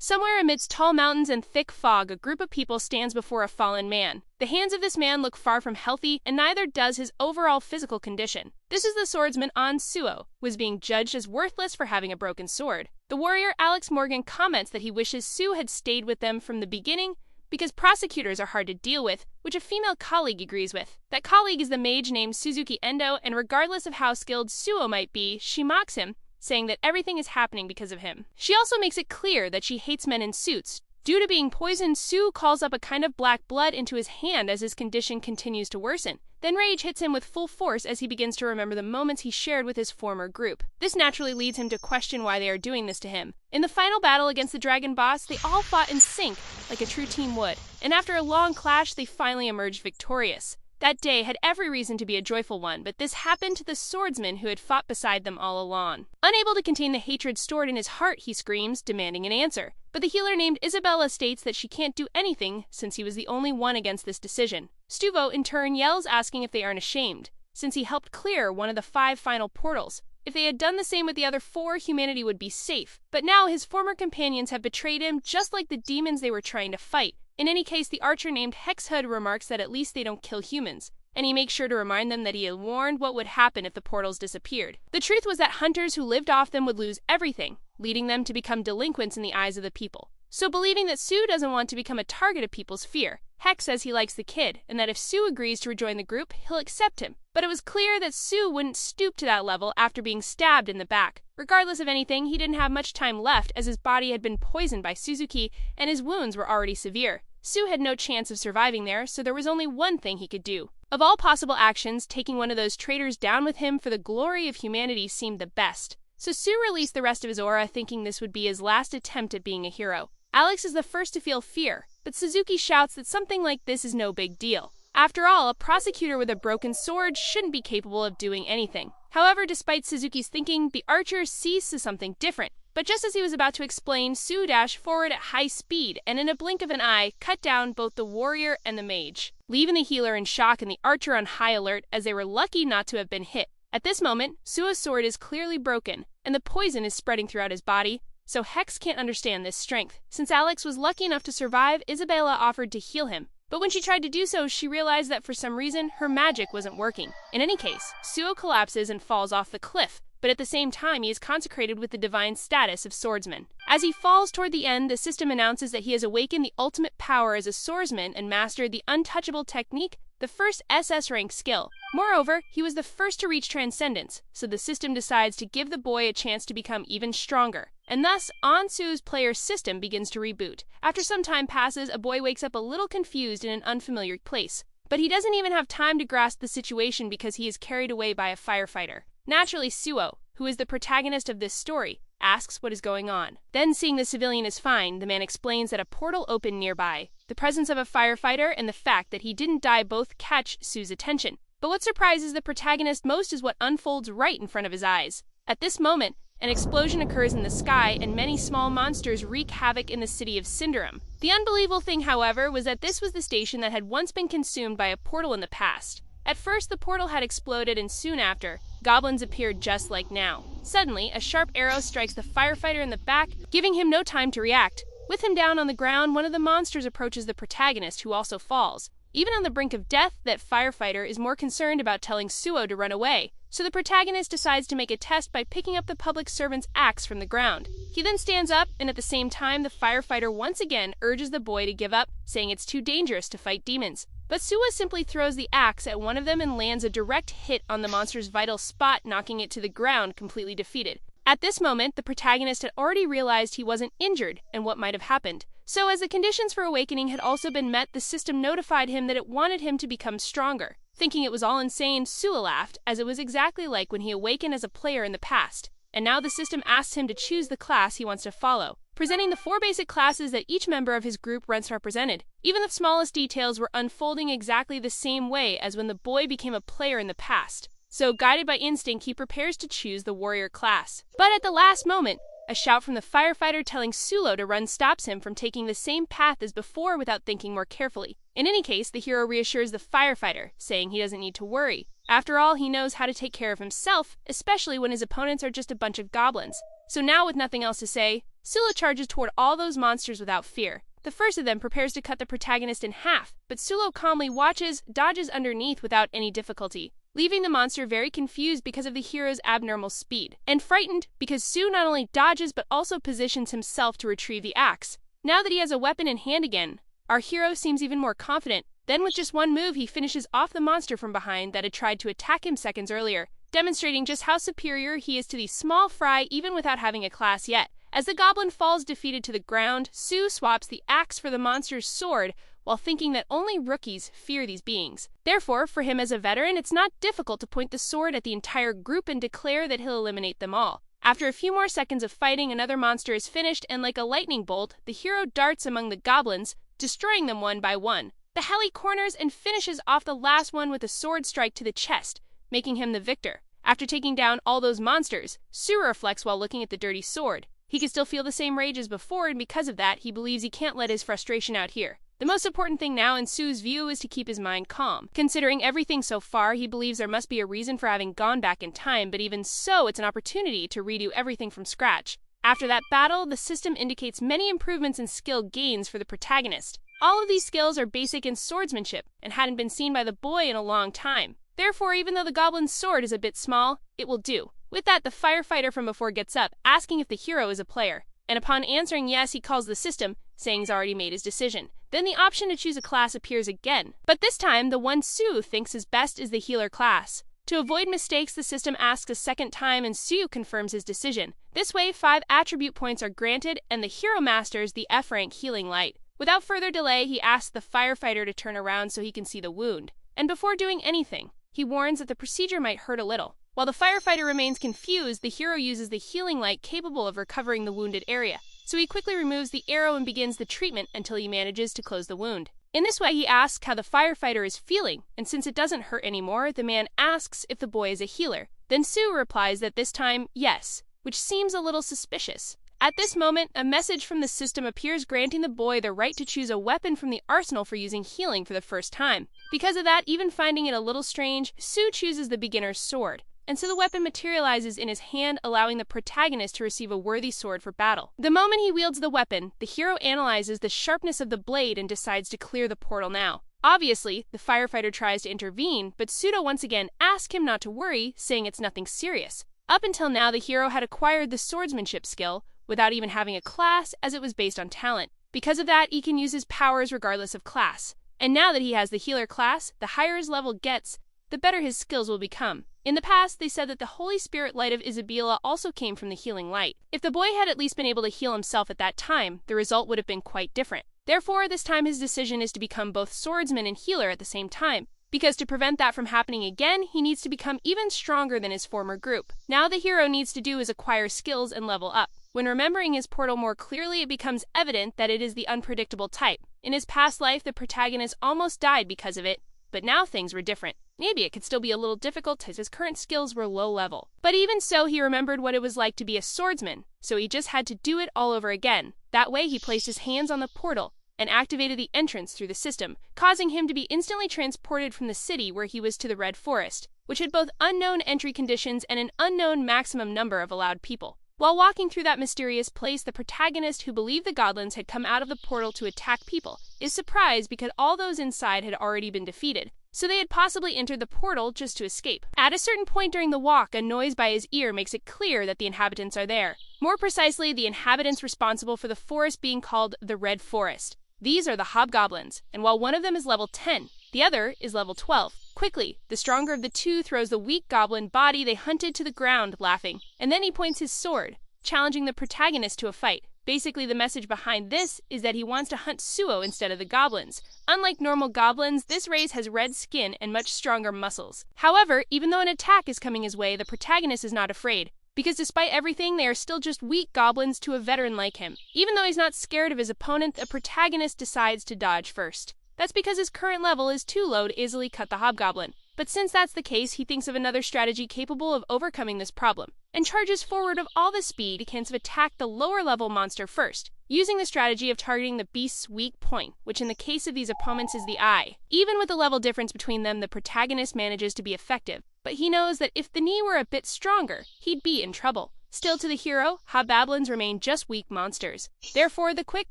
Somewhere amidst tall mountains and thick fog, a group of people stands before a fallen man. The hands of this man look far from healthy, and neither does his overall physical condition. This is the swordsman Suo, who is being judged as worthless for having a broken sword. The warrior Alex Morgan comments that he wishes Sue had stayed with them from the beginning because prosecutors are hard to deal with, which a female colleague agrees with. That colleague is the mage named Suzuki Endo, and regardless of how skilled Suo might be, she mocks him, saying that everything is happening because of him. She also makes it clear that she hates men in suits. Due to being poisoned, Sue calls up a kind of black blood into his hand as his condition continues to worsen. Then rage hits him with full force as he begins to remember the moments he shared with his former group. This naturally leads him to question why they are doing this to him. In the final battle against the dragon boss, they all fought in sync, like a true team would. And after a long clash, they finally emerged victorious. That day had every reason to be a joyful one, but this happened to the swordsman who had fought beside them all along. Unable to contain the hatred stored in his heart, he screams, demanding an answer. But the healer named Isabella states that she can't do anything since he was the only one against this decision. Stuvo, in turn, yells asking if they aren't ashamed, since he helped clear one of the 5 final portals. If they had done the same with the other 4, humanity would be safe. But now his former companions have betrayed him, just like the demons they were trying to fight. In any case, the archer named Hexhood remarks that at least they don't kill humans, and he makes sure to remind them that he had warned what would happen if the portals disappeared. The truth was that hunters who lived off them would lose everything, leading them to become delinquents in the eyes of the people. So believing that Sue doesn't want to become a target of people's fear, Hex says he likes the kid, and that if Sue agrees to rejoin the group, he'll accept him. But it was clear that Sue wouldn't stoop to that level after being stabbed in the back. Regardless of anything, he didn't have much time left as his body had been poisoned by Suzuki and his wounds were already severe. Sue had no chance of surviving there, so there was only one thing he could do. Of all possible actions, taking one of those traitors down with him for the glory of humanity seemed the best. So Sue released the rest of his aura, thinking this would be his last attempt at being a hero. Alex is the first to feel fear, but Suzuki shouts that something like this is no big deal. After all, a prosecutor with a broken sword shouldn't be capable of doing anything. However, despite Suzuki's thinking, the archer sees something different. But just as he was about to explain, Sue dashed forward at high speed and in a blink of an eye cut down both the warrior and the mage, leaving the healer in shock and the archer on high alert as they were lucky not to have been hit. At this moment, Sue's sword is clearly broken and the poison is spreading throughout his body, so Hex can't understand this strength. Since Alex was lucky enough to survive, Isabella offered to heal him. But when she tried to do so, she realized that for some reason, her magic wasn't working. In any case, Sue collapses and falls off the cliff, but at the same time he is consecrated with the divine status of swordsman. As he falls toward the end, the system announces that he has awakened the ultimate power as a swordsman and mastered the untouchable technique, the first SS rank skill. Moreover, he was the first to reach transcendence, so the system decides to give the boy a chance to become even stronger. And thus, Su's player system begins to reboot. After some time passes, a boy wakes up a little confused in an unfamiliar place. But he doesn't even have time to grasp the situation because he is carried away by a firefighter. Naturally, Suo, who is the protagonist of this story, asks what is going on. Then, seeing the civilian is fine, the man explains that a portal opened nearby. The presence of a firefighter and the fact that he didn't die both catch Sue's attention. But what surprises the protagonist most is what unfolds right in front of his eyes. At this moment, an explosion occurs in the sky and many small monsters wreak havoc in the city of Cinderum. The unbelievable thing, however, was that this was the station that had once been consumed by a portal in the past. At first, the portal had exploded and soon after, goblins appeared just like now. Suddenly, a sharp arrow strikes the firefighter in the back, giving him no time to react. With him down on the ground, one of the monsters approaches the protagonist, who also falls. Even on the brink of death, that firefighter is more concerned about telling Suo to run away, so the protagonist decides to make a test by picking up the public servant's axe from the ground. He then stands up, and at the same time, the firefighter once again urges the boy to give up, saying it's too dangerous to fight demons. But Suo simply throws the axe at one of them and lands a direct hit on the monster's vital spot, knocking it to the ground, completely defeated. At this moment, the protagonist had already realized he wasn't injured and what might have happened. So as the conditions for awakening had also been met, the system notified him that it wanted him to become stronger. Thinking it was all insane, Suo laughed, as it was exactly like when he awakened as a player in the past. And now the system asks him to choose the class he wants to follow, presenting the 4 basic classes that each member of his group once represented. Even the smallest details were unfolding exactly the same way as when the boy became a player in the past. So, guided by instinct, he prepares to choose the warrior class. But at the last moment, a shout from the firefighter telling Sulo to run stops him from taking the same path as before without thinking more carefully. In any case, the hero reassures the firefighter, saying he doesn't need to worry. After all, he knows how to take care of himself, especially when his opponents are just a bunch of goblins. So now, with nothing else to say, Sulo charges toward all those monsters without fear. The first of them prepares to cut the protagonist in half, but Sulo calmly watches, dodges underneath without any difficulty, leaving the monster very confused because of the hero's abnormal speed, and frightened because Su not only dodges but also positions himself to retrieve the axe. Now that he has a weapon in hand again, our hero seems even more confident. Then with just one move, he finishes off the monster from behind that had tried to attack him seconds earlier, demonstrating just how superior he is to the small fry even without having a class yet. As the goblin falls defeated to the ground, Su swaps the axe for the monster's sword while thinking that only rookies fear these beings. Therefore, for him as a veteran, it's not difficult to point the sword at the entire group and declare that he'll eliminate them all. After a few more seconds of fighting, another monster is finished, and like a lightning bolt, the hero darts among the goblins, destroying them one by one. The heli corners and finishes off the last one with a sword strike to the chest, making him the victor. After taking down all those monsters, Su reflects while looking at the dirty sword. He can still feel the same rage as before, and because of that, he believes he can't let his frustration out here. The most important thing now in Su's view is to keep his mind calm. Considering everything so far, he believes there must be a reason for having gone back in time, but even so, it's an opportunity to redo everything from scratch. After that battle, the system indicates many improvements and skill gains for the protagonist. All of these skills are basic in swordsmanship and hadn't been seen by the boy in a long time. Therefore, even though the goblin's sword is a bit small, it will do. With that, the firefighter from before gets up, asking if the hero is a player. And upon answering yes, he calls the system, saying he's already made his decision. Then the option to choose a class appears again. But this time, the one Su thinks is best is the healer class. To avoid mistakes, the system asks a second time and Su confirms his decision. This way, 5 attribute points are granted and the hero masters the F-rank healing light. Without further delay, he asks the firefighter to turn around so he can see the wound. And before doing anything, he warns that the procedure might hurt a little. While the firefighter remains confused, the hero uses the healing light capable of recovering the wounded area. So he quickly removes the arrow and begins the treatment until he manages to close the wound. In this way, he asks how the firefighter is feeling, and since it doesn't hurt anymore, the man asks if the boy is a healer. Then Su replies that this time, yes, which seems a little suspicious. At this moment, a message from the system appears granting the boy the right to choose a weapon from the arsenal for using healing for the first time. Because of that, even finding it a little strange, Su chooses the beginner's sword. And so the weapon materializes in his hand, allowing the protagonist to receive a worthy sword for battle. The moment he wields the weapon, the hero analyzes the sharpness of the blade and decides to clear the portal now. Obviously, the firefighter tries to intervene, but Sudo once again asks him not to worry, saying it's nothing serious. Up until now, the hero had acquired the swordsmanship skill without even having a class, as it was based on talent. Because of that, he can use his powers regardless of class. And now that he has the healer class, the higher his level gets, the better his skills will become. In the past, they said that the Holy Spirit light of Isabella also came from the healing light. If the boy had at least been able to heal himself at that time, the result would have been quite different. Therefore, this time his decision is to become both swordsman and healer at the same time, because to prevent that from happening again, he needs to become even stronger than his former group. Now the hero needs to do is acquire skills and level up. When remembering his portal more clearly, it becomes evident that it is the unpredictable type. In his past life, the protagonist almost died because of it, but now things were different. Maybe it could still be a little difficult as his current skills were low level. But even so, he remembered what it was like to be a swordsman, so he just had to do it all over again. That way, he placed his hands on the portal and activated the entrance through the system, causing him to be instantly transported from the city where he was to the Red Forest, which had both unknown entry conditions and an unknown maximum number of allowed people. While walking through that mysterious place, the protagonist, who believed the goblins had come out of the portal to attack people, is surprised because all those inside had already been defeated, so they had possibly entered the portal just to escape. At a certain point during the walk, a noise by his ear makes it clear that the inhabitants are there. More precisely, the inhabitants responsible for the forest being called the Red Forest. These are the hobgoblins, and while one of them is level 10, the other is level 12. Quickly, the stronger of the two throws the weak goblin body they hunted to the ground, laughing, and then he points his sword, challenging the protagonist to a fight. Basically, the message behind this is that he wants to hunt Suo instead of the goblins. Unlike normal goblins, this race has red skin and much stronger muscles. However, even though an attack is coming his way, the protagonist is not afraid, because despite everything, they are still just weak goblins to a veteran like him. Even though he's not scared of his opponent, the protagonist decides to dodge first. That's because his current level is too low to easily cut the hobgoblin. But since that's the case, he thinks of another strategy capable of overcoming this problem, and charges forward of all the speed he can to attack the lower level monster first, using the strategy of targeting the beast's weak point, which in the case of these opponents is the eye. Even with the level difference between them, the protagonist manages to be effective, but he knows that if the knee were a bit stronger, he'd be in trouble. Still, to the hero, hobgoblins remain just weak monsters. Therefore, the quick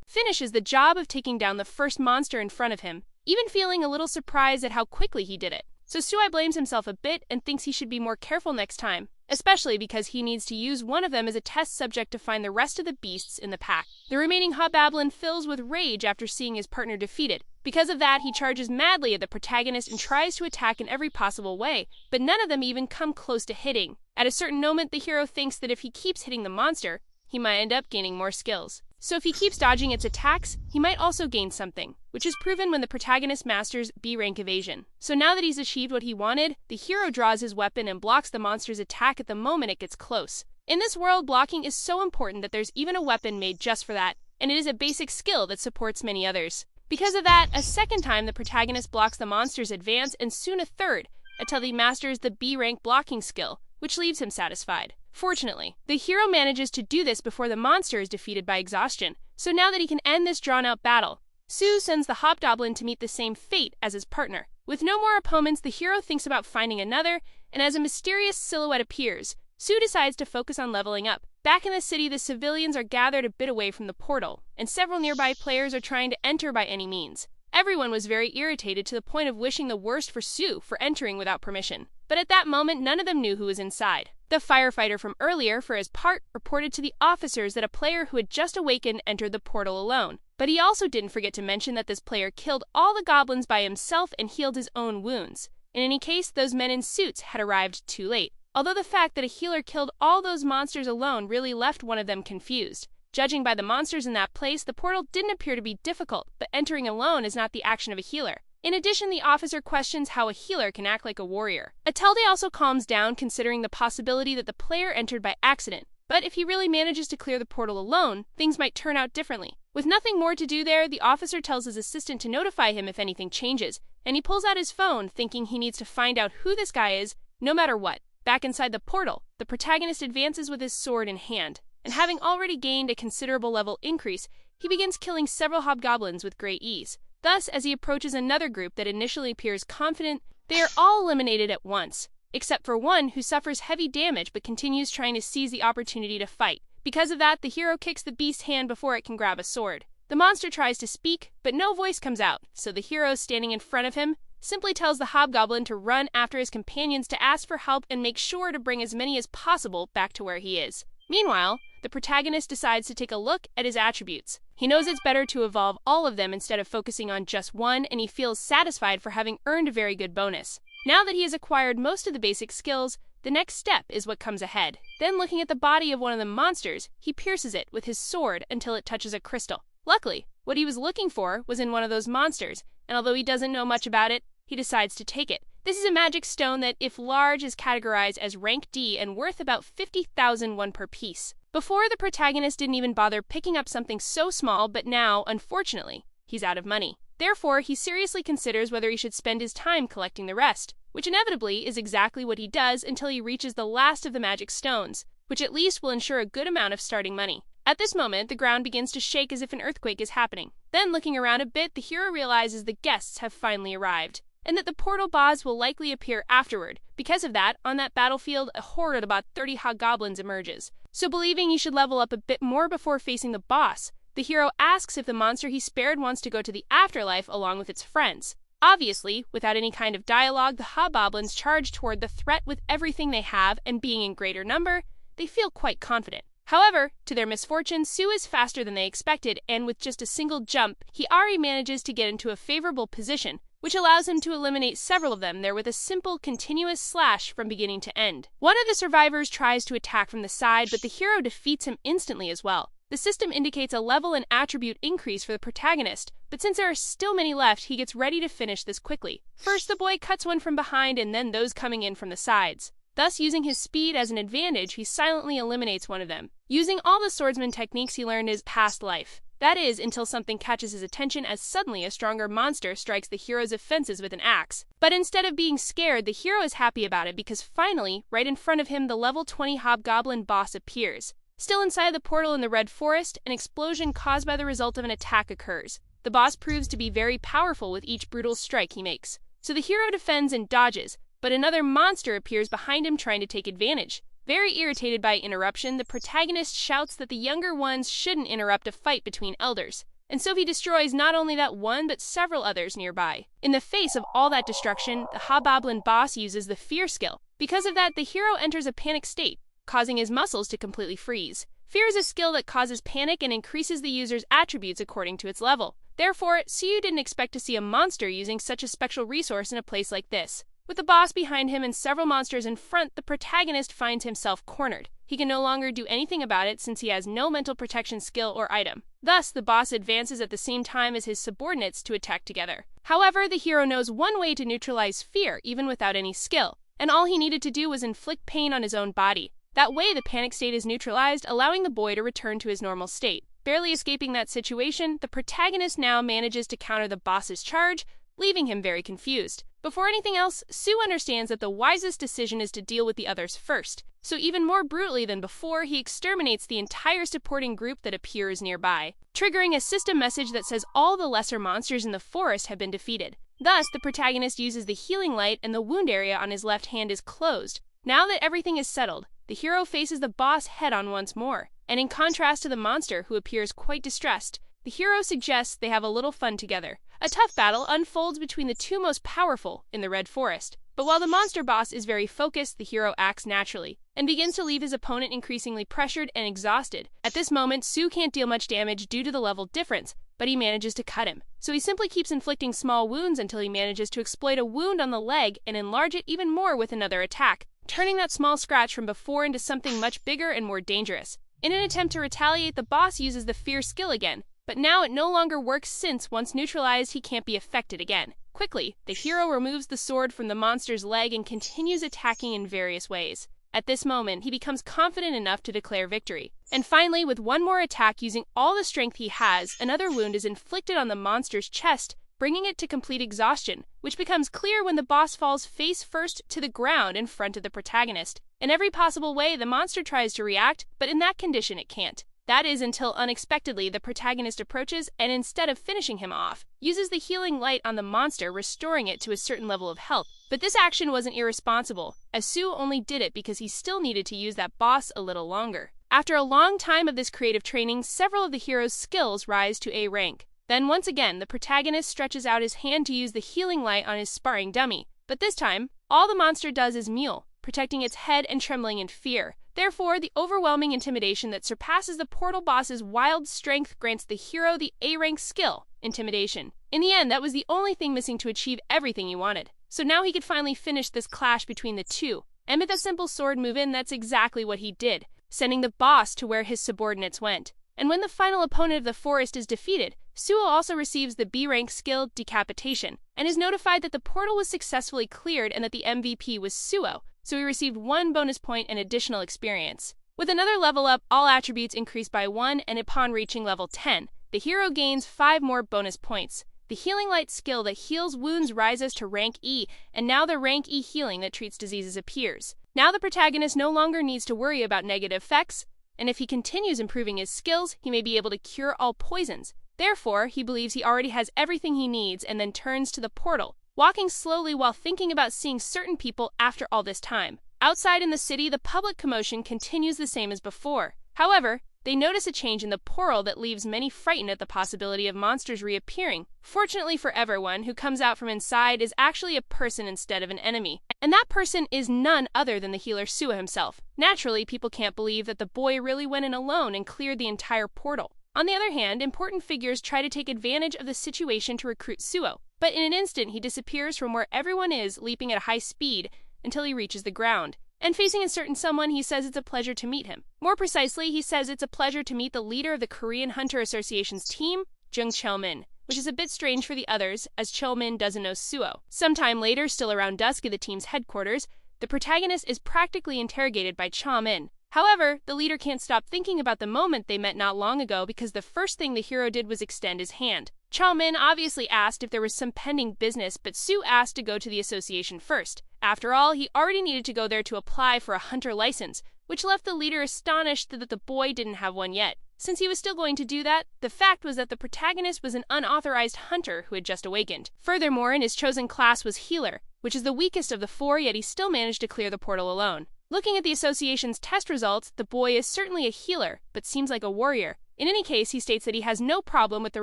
finishes the job of taking down the first monster in front of him, even feeling a little surprised at how quickly he did it. So Sui blames himself a bit and thinks he should be more careful next time, especially because he needs to use one of them as a test subject to find the rest of the beasts in the pack. The remaining hobgoblin fills with rage after seeing his partner defeated. Because of that, he charges madly at the protagonist and tries to attack in every possible way, but none of them even come close to hitting. At a certain moment, the hero thinks that if he keeps hitting the monster, he might end up gaining more skills. So if he keeps dodging its attacks, he might also gain something, which is proven when the protagonist masters B rank evasion. So now that he's achieved what he wanted, the hero draws his weapon and blocks the monster's attack at the moment it gets close. In this world, blocking is so important that there's even a weapon made just for that, and it is a basic skill that supports many others. Because of that, a second time the protagonist blocks the monster's advance, and soon a third, until he masters the B rank blocking skill, which leaves him satisfied. Fortunately, the hero manages to do this before the monster is defeated by exhaustion, so now that he can end this drawn-out battle, Su sends the hobgoblin to meet the same fate as his partner. With no more opponents, the hero thinks about finding another, and as a mysterious silhouette appears, Su decides to focus on leveling up. Back in the city, the civilians are gathered a bit away from the portal, and several nearby players are trying to enter by any means. Everyone was very irritated to the point of wishing the worst for Su for entering without permission. But at that moment, none of them knew who was inside. The firefighter from earlier, for his part, reported to the officers that a player who had just awakened entered the portal alone. But he also didn't forget to mention that this player killed all the goblins by himself and healed his own wounds. In any case, those men in suits had arrived too late. Although the fact that a healer killed all those monsters alone really left one of them confused. Judging by the monsters in that place, the portal didn't appear to be difficult, but entering alone is not the action of a healer. In addition, the officer questions how a healer can act like a warrior. Atelde also calms down, considering the possibility that the player entered by accident. But if he really manages to clear the portal alone, things might turn out differently. With nothing more to do there, the officer tells his assistant to notify him if anything changes, and he pulls out his phone, thinking he needs to find out who this guy is, no matter what. Back inside the portal, the protagonist advances with his sword in hand, and having already gained a considerable level increase, he begins killing several hobgoblins with great ease. Thus, as he approaches another group that initially appears confident, they are all eliminated at once, except for one who suffers heavy damage but continues trying to seize the opportunity to fight. Because of that, the hero kicks the beast's hand before it can grab a sword. The monster tries to speak, but no voice comes out, so the hero standing in front of him simply tells the hobgoblin to run after his companions to ask for help and make sure to bring as many as possible back to where he is. Meanwhile, the protagonist decides to take a look at his attributes. He knows it's better to evolve all of them instead of focusing on just one, and he feels satisfied for having earned a very good bonus. Now that he has acquired most of the basic skills, the next step is what comes ahead. Then, looking at the body of one of the monsters, he pierces it with his sword until it touches a crystal. Luckily, what he was looking for was in one of those monsters, and although he doesn't know much about it, he decides to take it. This is a magic stone that, if large, is categorized as rank D and worth about 50,000 won per piece. Before, the protagonist didn't even bother picking up something so small, but now, unfortunately, he's out of money. Therefore, he seriously considers whether he should spend his time collecting the rest, which inevitably is exactly what he does until he reaches the last of the magic stones, which at least will ensure a good amount of starting money. At this moment, the ground begins to shake as if an earthquake is happening. Then, looking around a bit, the hero realizes the guests have finally arrived, and that the portal boss will likely appear afterward. Because of that, on that battlefield, a horde of about 30 hobgoblins emerges. So believing he should level up a bit more before facing the boss, the hero asks if the monster he spared wants to go to the afterlife along with its friends. Obviously, without any kind of dialogue, the hobgoblins charge toward the threat with everything they have, and being in greater number, they feel quite confident. However, to their misfortune, Su is faster than they expected, and with just a single jump, he already manages to get into a favorable position, which allows him to eliminate several of them there with a simple, continuous slash from beginning to end. One of the survivors tries to attack from the side, but the hero defeats him instantly as well. The system indicates a level and attribute increase for the protagonist, but since there are still many left, he gets ready to finish this quickly. First, the boy cuts one from behind, and then those coming in from the sides. Thus, using his speed as an advantage, he silently eliminates one of them, using all the swordsman techniques he learned in his past life. That is, until something catches his attention as suddenly a stronger monster strikes the hero's defenses with an axe. But instead of being scared, the hero is happy about it because finally, right in front of him, the level 20 hobgoblin boss appears. Still inside the portal in the Red Forest, an explosion caused by the result of an attack occurs. The boss proves to be very powerful with each brutal strike he makes. So the hero defends and dodges, but another monster appears behind him trying to take advantage. Very irritated by interruption, the protagonist shouts that the younger ones shouldn't interrupt a fight between elders, and so he destroys not only that one but several others nearby. In the face of all that destruction, the Hobgoblin boss uses the Fear skill. Because of that, the hero enters a panic state, causing his muscles to completely freeze. Fear is a skill that causes panic and increases the user's attributes according to its level. Therefore, Suyu didn't expect to see a monster using such a special resource in a place like this. With the boss behind him and several monsters in front, the protagonist finds himself cornered. He can no longer do anything about it since he has no mental protection skill or item. Thus, the boss advances at the same time as his subordinates to attack together. However, the hero knows one way to neutralize fear even without any skill, and all he needed to do was inflict pain on his own body. That way, the panic state is neutralized, allowing the boy to return to his normal state. Barely escaping that situation, the protagonist now manages to counter the boss's charge, leaving him very confused. Before anything else, Sue understands that the wisest decision is to deal with the others first. So even more brutally than before, he exterminates the entire supporting group that appears nearby, triggering a system message that says all the lesser monsters in the forest have been defeated. Thus, the protagonist uses the healing light and the wound area on his left hand is closed. Now that everything is settled, the hero faces the boss head-on once more, and in contrast to the monster, who appears quite distressed, the hero suggests they have a little fun together. A tough battle unfolds between the two most powerful in the Red Forest. But while the monster boss is very focused, the hero acts naturally, and begins to leave his opponent increasingly pressured and exhausted. At this moment, Sue can't deal much damage due to the level difference, but he manages to cut him. So he simply keeps inflicting small wounds until he manages to exploit a wound on the leg and enlarge it even more with another attack, turning that small scratch from before into something much bigger and more dangerous. In an attempt to retaliate, the boss uses the Fear skill again, but now it no longer works since, once neutralized, he can't be affected again. Quickly, the hero removes the sword from the monster's leg and continues attacking in various ways. At this moment, he becomes confident enough to declare victory. And finally, with one more attack using all the strength he has, another wound is inflicted on the monster's chest, bringing it to complete exhaustion, which becomes clear when the boss falls face first to the ground in front of the protagonist. In every possible way, the monster tries to react, but in that condition it can't. That is until unexpectedly the protagonist approaches and instead of finishing him off, uses the healing light on the monster, restoring it to a certain level of health. But this action wasn't irresponsible, as Sue only did it because he still needed to use that boss a little longer. After a long time of this creative training, several of the hero's skills rise to A rank. Then once again, the protagonist stretches out his hand to use the healing light on his sparring dummy. But this time, all the monster does is mewl, protecting its head and trembling in fear. Therefore, the overwhelming intimidation that surpasses the portal boss's wild strength grants the hero the A-rank skill, Intimidation. In the end, that was the only thing missing to achieve everything he wanted. So now he could finally finish this clash between the two. And with a simple sword move in, that's exactly what he did, sending the boss to where his subordinates went. And when the final opponent of the forest is defeated, Suo also receives the B-rank skill, Decapitation, and is notified that the portal was successfully cleared and that the MVP was Suo, so he received 1 bonus point and additional experience. With another level up, all attributes increase by 1, and upon reaching level 10, the hero gains 5 more bonus points. The Healing Light skill that heals wounds rises to rank E, and now the rank E healing that treats diseases appears. Now the protagonist no longer needs to worry about negative effects, and if he continues improving his skills, he may be able to cure all poisons. Therefore, he believes he already has everything he needs and then turns to the portal, walking slowly while thinking about seeing certain people after all this time. Outside in the city, the public commotion continues the same as before. However, they notice a change in the portal that leaves many frightened at the possibility of monsters reappearing. Fortunately for everyone, who comes out from inside is actually a person instead of an enemy. And that person is none other than the healer Sua himself. Naturally, people can't believe that the boy really went in alone and cleared the entire portal. On the other hand, important figures try to take advantage of the situation to recruit Suo, but in an instant he disappears from where everyone is, leaping at a high speed until he reaches the ground. And facing a certain someone, he says it's a pleasure to meet him. More precisely, he says it's a pleasure to meet the leader of the Korean Hunter Association's team, Jung Cheol-min, which is a bit strange for the others, as Cheol-min doesn't know Suo. Sometime later, still around dusk at the team's headquarters, the protagonist is practically interrogated by Cheol-min. However, the leader can't stop thinking about the moment they met not long ago because the first thing the hero did was extend his hand. Cheol-min obviously asked if there was some pending business, but Sue asked to go to the association first. After all, he already needed to go there to apply for a hunter license, which left the leader astonished that the boy didn't have one yet. Since he was still going to do that, the fact was that the protagonist was an unauthorized hunter who had just awakened. Furthermore, in his chosen class was Healer, which is the weakest of the 4, yet he still managed to clear the portal alone. Looking at the association's test results, the boy is certainly a healer, but seems like a warrior. In any case, he states that he has no problem with the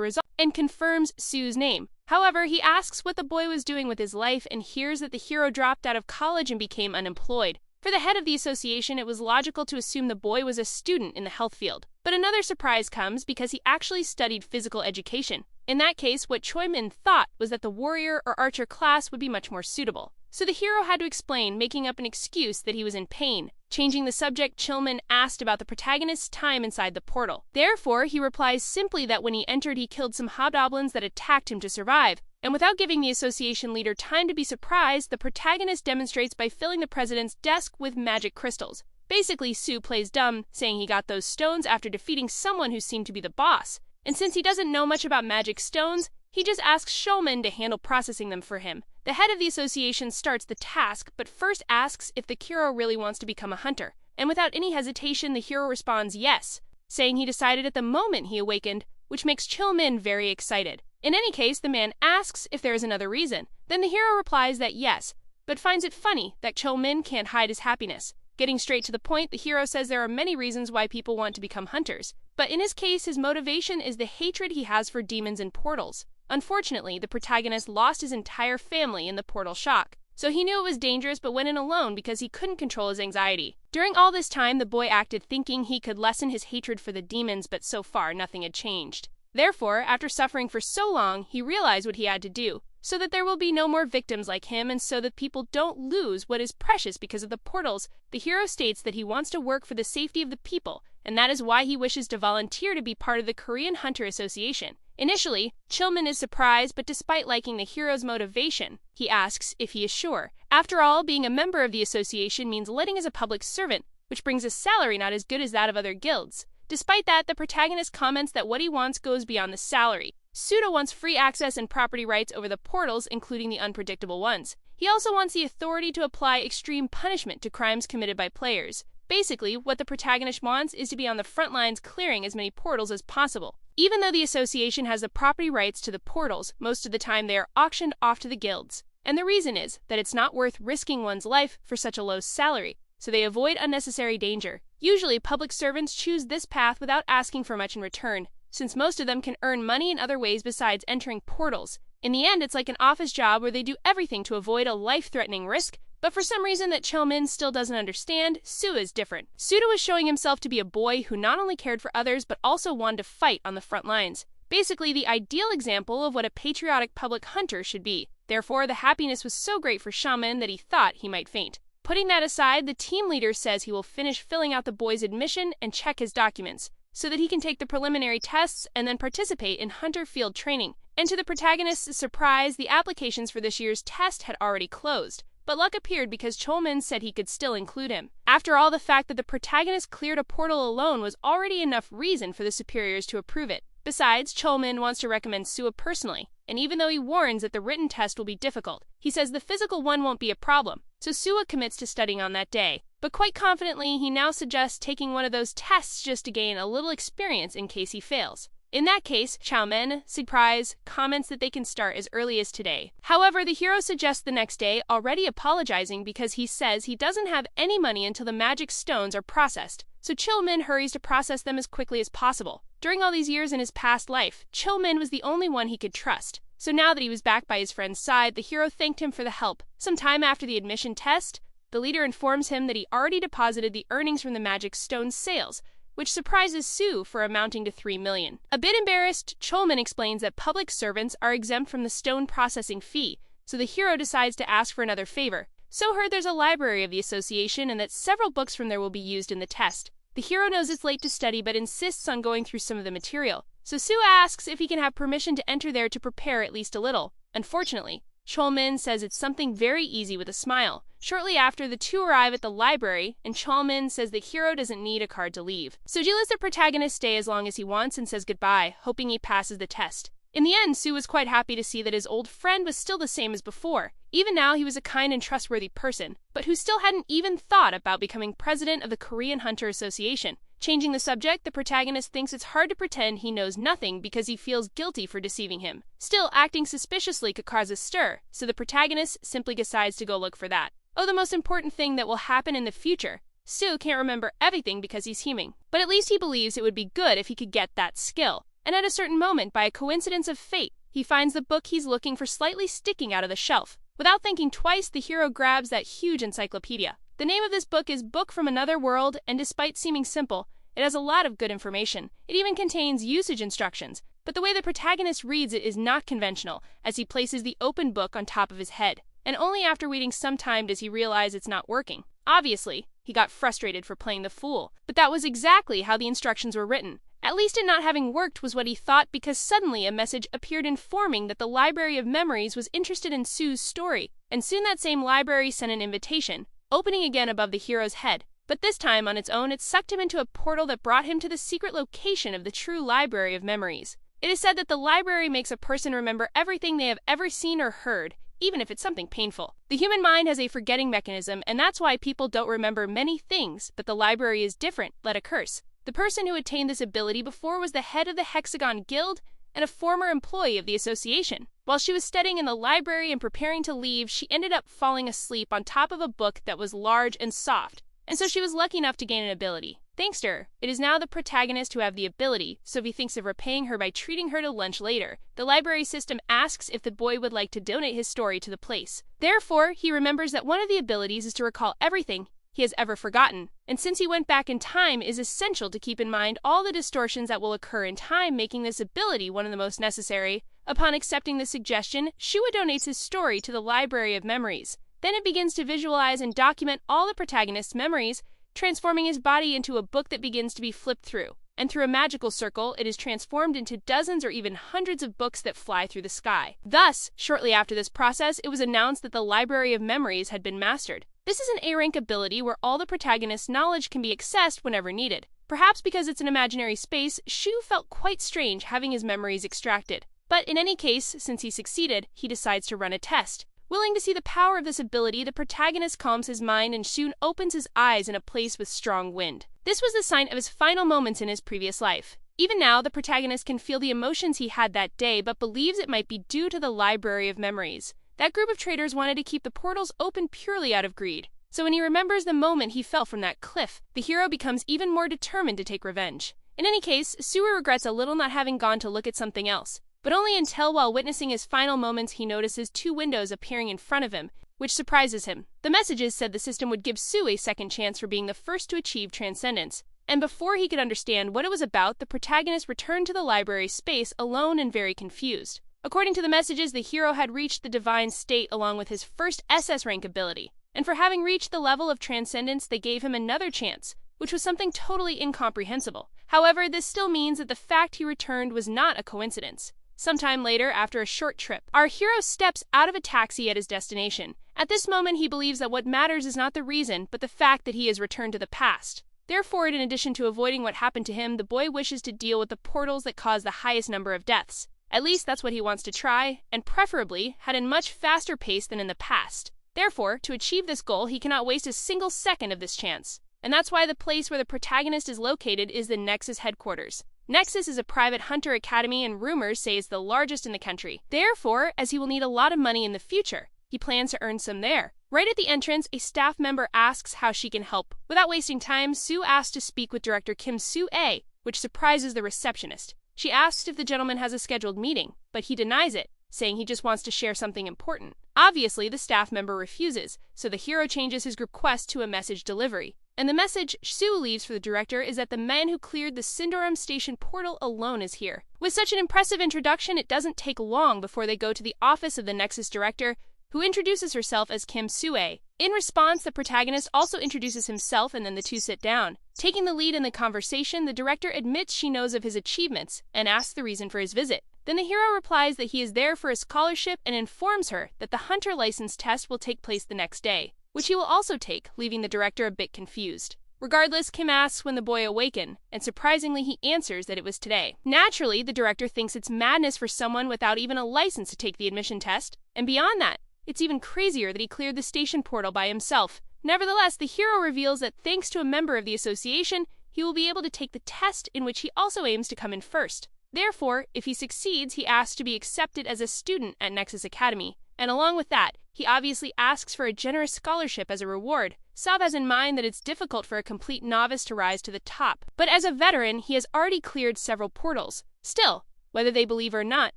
result and confirms Sue's name. However, he asks what the boy was doing with his life and hears that the hero dropped out of college and became unemployed. For the head of the association, it was logical to assume the boy was a student in the health field. But another surprise comes because he actually studied physical education. In that case, what Choi-min thought was that the warrior or archer class would be much more suitable. So the hero had to explain, making up an excuse that he was in pain. Changing the subject, Choi-min asked about the protagonist's time inside the portal. Therefore, he replies simply that when he entered, he killed some hobgoblins that attacked him to survive. And without giving the association leader time to be surprised, the protagonist demonstrates by filling the president's desk with magic crystals. Basically, Sue plays dumb, saying he got those stones after defeating someone who seemed to be the boss. And since he doesn't know much about magic stones, he just asks Choi-min to handle processing them for him. The head of the association starts the task, but first asks if the hero really wants to become a hunter. And without any hesitation, the hero responds yes, saying he decided at the moment he awakened, which makes Choi-min very excited. In any case, the man asks if there is another reason. Then the hero replies that yes, but finds it funny that Choi-min can't hide his happiness. Getting straight to the point, the hero says there are many reasons why people want to become hunters. But in his case, his motivation is the hatred he has for demons and portals. Unfortunately, the protagonist lost his entire family in the portal shock. So he knew it was dangerous but went in alone because he couldn't control his anxiety. During all this time, the boy acted thinking he could lessen his hatred for the demons, but so far nothing had changed. Therefore, after suffering for so long, he realized what he had to do, so that there will be no more victims like him and so that people don't lose what is precious because of the portals. The hero states that he wants to work for the safety of the people, and that is why he wishes to volunteer to be part of the Korean Hunter Association. Initially, Choi-min is surprised, but despite liking the hero's motivation, he asks if he is sure. After all, being a member of the association means letting as a public servant, which brings a salary not as good as that of other guilds. Despite that, the protagonist comments that what he wants goes beyond the salary. Suda wants free access and property rights over the portals, including the unpredictable ones. He also wants the authority to apply extreme punishment to crimes committed by players. Basically, what the protagonist wants is to be on the front lines clearing as many portals as possible. Even though the association has the property rights to the portals, most of the time they are auctioned off to the guilds. And the reason is that it's not worth risking one's life for such a low salary, so they avoid unnecessary danger. Usually, public servants choose this path without asking for much in return, since most of them can earn money in other ways besides entering portals. In the end, it's like an office job where they do everything to avoid a life-threatening risk, but for some reason that Choi-min still doesn't understand, Suda is different. Suda was showing himself to be a boy who not only cared for others but also wanted to fight on the front lines. Basically, the ideal example of what a patriotic public hunter should be. Therefore, the happiness was so great for Choi-min that he thought he might faint. Putting that aside, the team leader says he will finish filling out the boy's admission and check his documents, so that he can take the preliminary tests and then participate in hunter field training. And to the protagonist's surprise, the applications for this year's test had already closed. But luck appeared because Choi-min said he could still include him. After all, the fact that the protagonist cleared a portal alone was already enough reason for the superiors to approve it. Besides, Choi-min wants to recommend Suda personally, and even though he warns that the written test will be difficult, he says the physical one won't be a problem, so Suda commits to studying on that day. But quite confidently, he now suggests taking one of those tests just to gain a little experience in case he fails. In that case, Choi-min, surprise, comments that they can start as early as today. However, the hero suggests the next day, already apologizing because he says he doesn't have any money until the magic stones are processed, so Choi-min hurries to process them as quickly as possible. During all these years in his past life, Choi-min was the only one he could trust. So now that he was back by his friend's side, the hero thanked him for the help. Some time after the admission test, the leader informs him that he already deposited the earnings from the magic stone sales, which surprises Sue for amounting to 3 million. A bit embarrassed, Choi-min explains that public servants are exempt from the stone processing fee, so the hero decides to ask for another favor. So heard there's a library of the association and that several books from there will be used in the test. The hero knows it's late to study but insists on going through some of the material, so Sue asks if he can have permission to enter there to prepare at least a little. Unfortunately, Choi-min says it's something very easy with a smile. Shortly after, the two arrive at the library, and Choi-min says the hero doesn't need a card to leave. Soo-ji lets the protagonist stay as long as he wants and says goodbye, hoping he passes the test. In the end, Sue was quite happy to see that his old friend was still the same as before. Even now, he was a kind and trustworthy person, but who still hadn't even thought about becoming president of the Korean Hunter Association. Changing the subject, the protagonist thinks it's hard to pretend he knows nothing because he feels guilty for deceiving him. Still, acting suspiciously could cause a stir, so the protagonist simply decides to go look for that. Oh, the most important thing that will happen in the future. Sue can't remember everything because he's human, but at least he believes it would be good if he could get that skill. And at a certain moment, by a coincidence of fate, he finds the book he's looking for slightly sticking out of the shelf. Without thinking twice, the hero grabs that huge encyclopedia. The name of this book is Book from Another World, and despite seeming simple, it has a lot of good information. It even contains usage instructions, but the way the protagonist reads it is not conventional, as he places the open book on top of his head. And only after waiting some time does he realize it's not working. Obviously, he got frustrated for playing the fool, but that was exactly how the instructions were written. At least it not having worked was what he thought, because suddenly a message appeared informing that the Library of Memories was interested in Sue's story, and soon that same library sent an invitation, opening again above the hero's head. But this time, on its own, it sucked him into a portal that brought him to the secret location of the true Library of Memories. It is said that the library makes a person remember everything they have ever seen or heard, even if it's something painful. The human mind has a forgetting mechanism, and that's why people don't remember many things, but the library is different, let a curse. The person who attained this ability before was the head of the Hexagon Guild and a former employee of the association. While she was studying in the library and preparing to leave, she ended up falling asleep on top of a book that was large and soft, and so she was lucky enough to gain an ability. Thanks to her, it is now the protagonist who have the ability, so if he thinks of repaying her by treating her to lunch later, the library system asks if the boy would like to donate his story to the place. Therefore, he remembers that one of the abilities is to recall everything he has ever forgotten, and since he went back in time, it is essential to keep in mind all the distortions that will occur in time, making this ability one of the most necessary. Upon accepting the suggestion, Shua donates his story to the Library of Memories. Then it begins to visualize and document all the protagonist's memories, transforming his body into a book that begins to be flipped through. And through a magical circle, it is transformed into dozens or even hundreds of books that fly through the sky. Thus, shortly after this process, it was announced that the Library of Memories had been mastered. This is an A-rank ability where all the protagonist's knowledge can be accessed whenever needed. Perhaps because it's an imaginary space, Shu felt quite strange having his memories extracted. But in any case, since he succeeded, he decides to run a test. Willing to see the power of this ability, the protagonist calms his mind and soon opens his eyes in a place with strong wind. This was the sign of his final moments in his previous life. Even now, the protagonist can feel the emotions he had that day, but believes it might be due to the Library of Memories. That group of traitors wanted to keep the portals open purely out of greed. So when he remembers the moment he fell from that cliff, the hero becomes even more determined to take revenge. In any case, Sue regrets a little not having gone to look at something else, but only until while witnessing his final moments he notices two windows appearing in front of him, which surprises him. The messages said the system would give Sue a second chance for being the first to achieve transcendence, and before he could understand what it was about, the protagonist returned to the library space alone and very confused. According to the messages, the hero had reached the divine state along with his first SS rank ability, and for having reached the level of transcendence, they gave him another chance, which was something totally incomprehensible. However, this still means that the fact he returned was not a coincidence. Sometime later, after a short trip, our hero steps out of a taxi at his destination. At this moment, he believes that what matters is not the reason, but the fact that he has returned to the past. Therefore, in addition to avoiding what happened to him, the boy wishes to deal with the portals that cause the highest number of deaths. At least that's what he wants to try, and preferably at a much faster pace than in the past. Therefore, to achieve this goal, he cannot waste a single second of this chance. And that's why the place where the protagonist is located is the Nexus headquarters. Nexus is a private hunter academy and rumors say it's the largest in the country. Therefore, as he will need a lot of money in the future, he plans to earn some there. Right at the entrance, a staff member asks how she can help. Without wasting time, Sue asks to speak with director Kim Soo-ae, which surprises the receptionist. She asks if the gentleman has a scheduled meeting, but he denies it, saying he just wants to share something important. Obviously, the staff member refuses, so the hero changes his request to a message delivery. And the message Sue leaves for the director is that the man who cleared the Sindoram station portal alone is here. With such an impressive introduction, it doesn't take long before they go to the office of the Nexus director, who introduces herself as Kim Soo-ae. In response, the protagonist also introduces himself and then the two sit down. Taking the lead in the conversation, the director admits she knows of his achievements and asks the reason for his visit. Then the hero replies that he is there for a scholarship and informs her that the hunter license test will take place the next day, which he will also take, leaving the director a bit confused. Regardless, Kim asks when the boy awakened, and surprisingly he answers that it was today. Naturally, the director thinks it's madness for someone without even a license to take the admission test, and beyond that, it's even crazier that he cleared the station portal by himself. Nevertheless, the hero reveals that thanks to a member of the association, he will be able to take the test in which he also aims to come in first. Therefore, if he succeeds, he asks to be accepted as a student at Nexus Academy, And along with that, he obviously asks for a generous scholarship as a reward. Sab has in mind that it's difficult for a complete novice to rise to the top, but as a veteran, he has already cleared several portals. Still, whether they believe or not,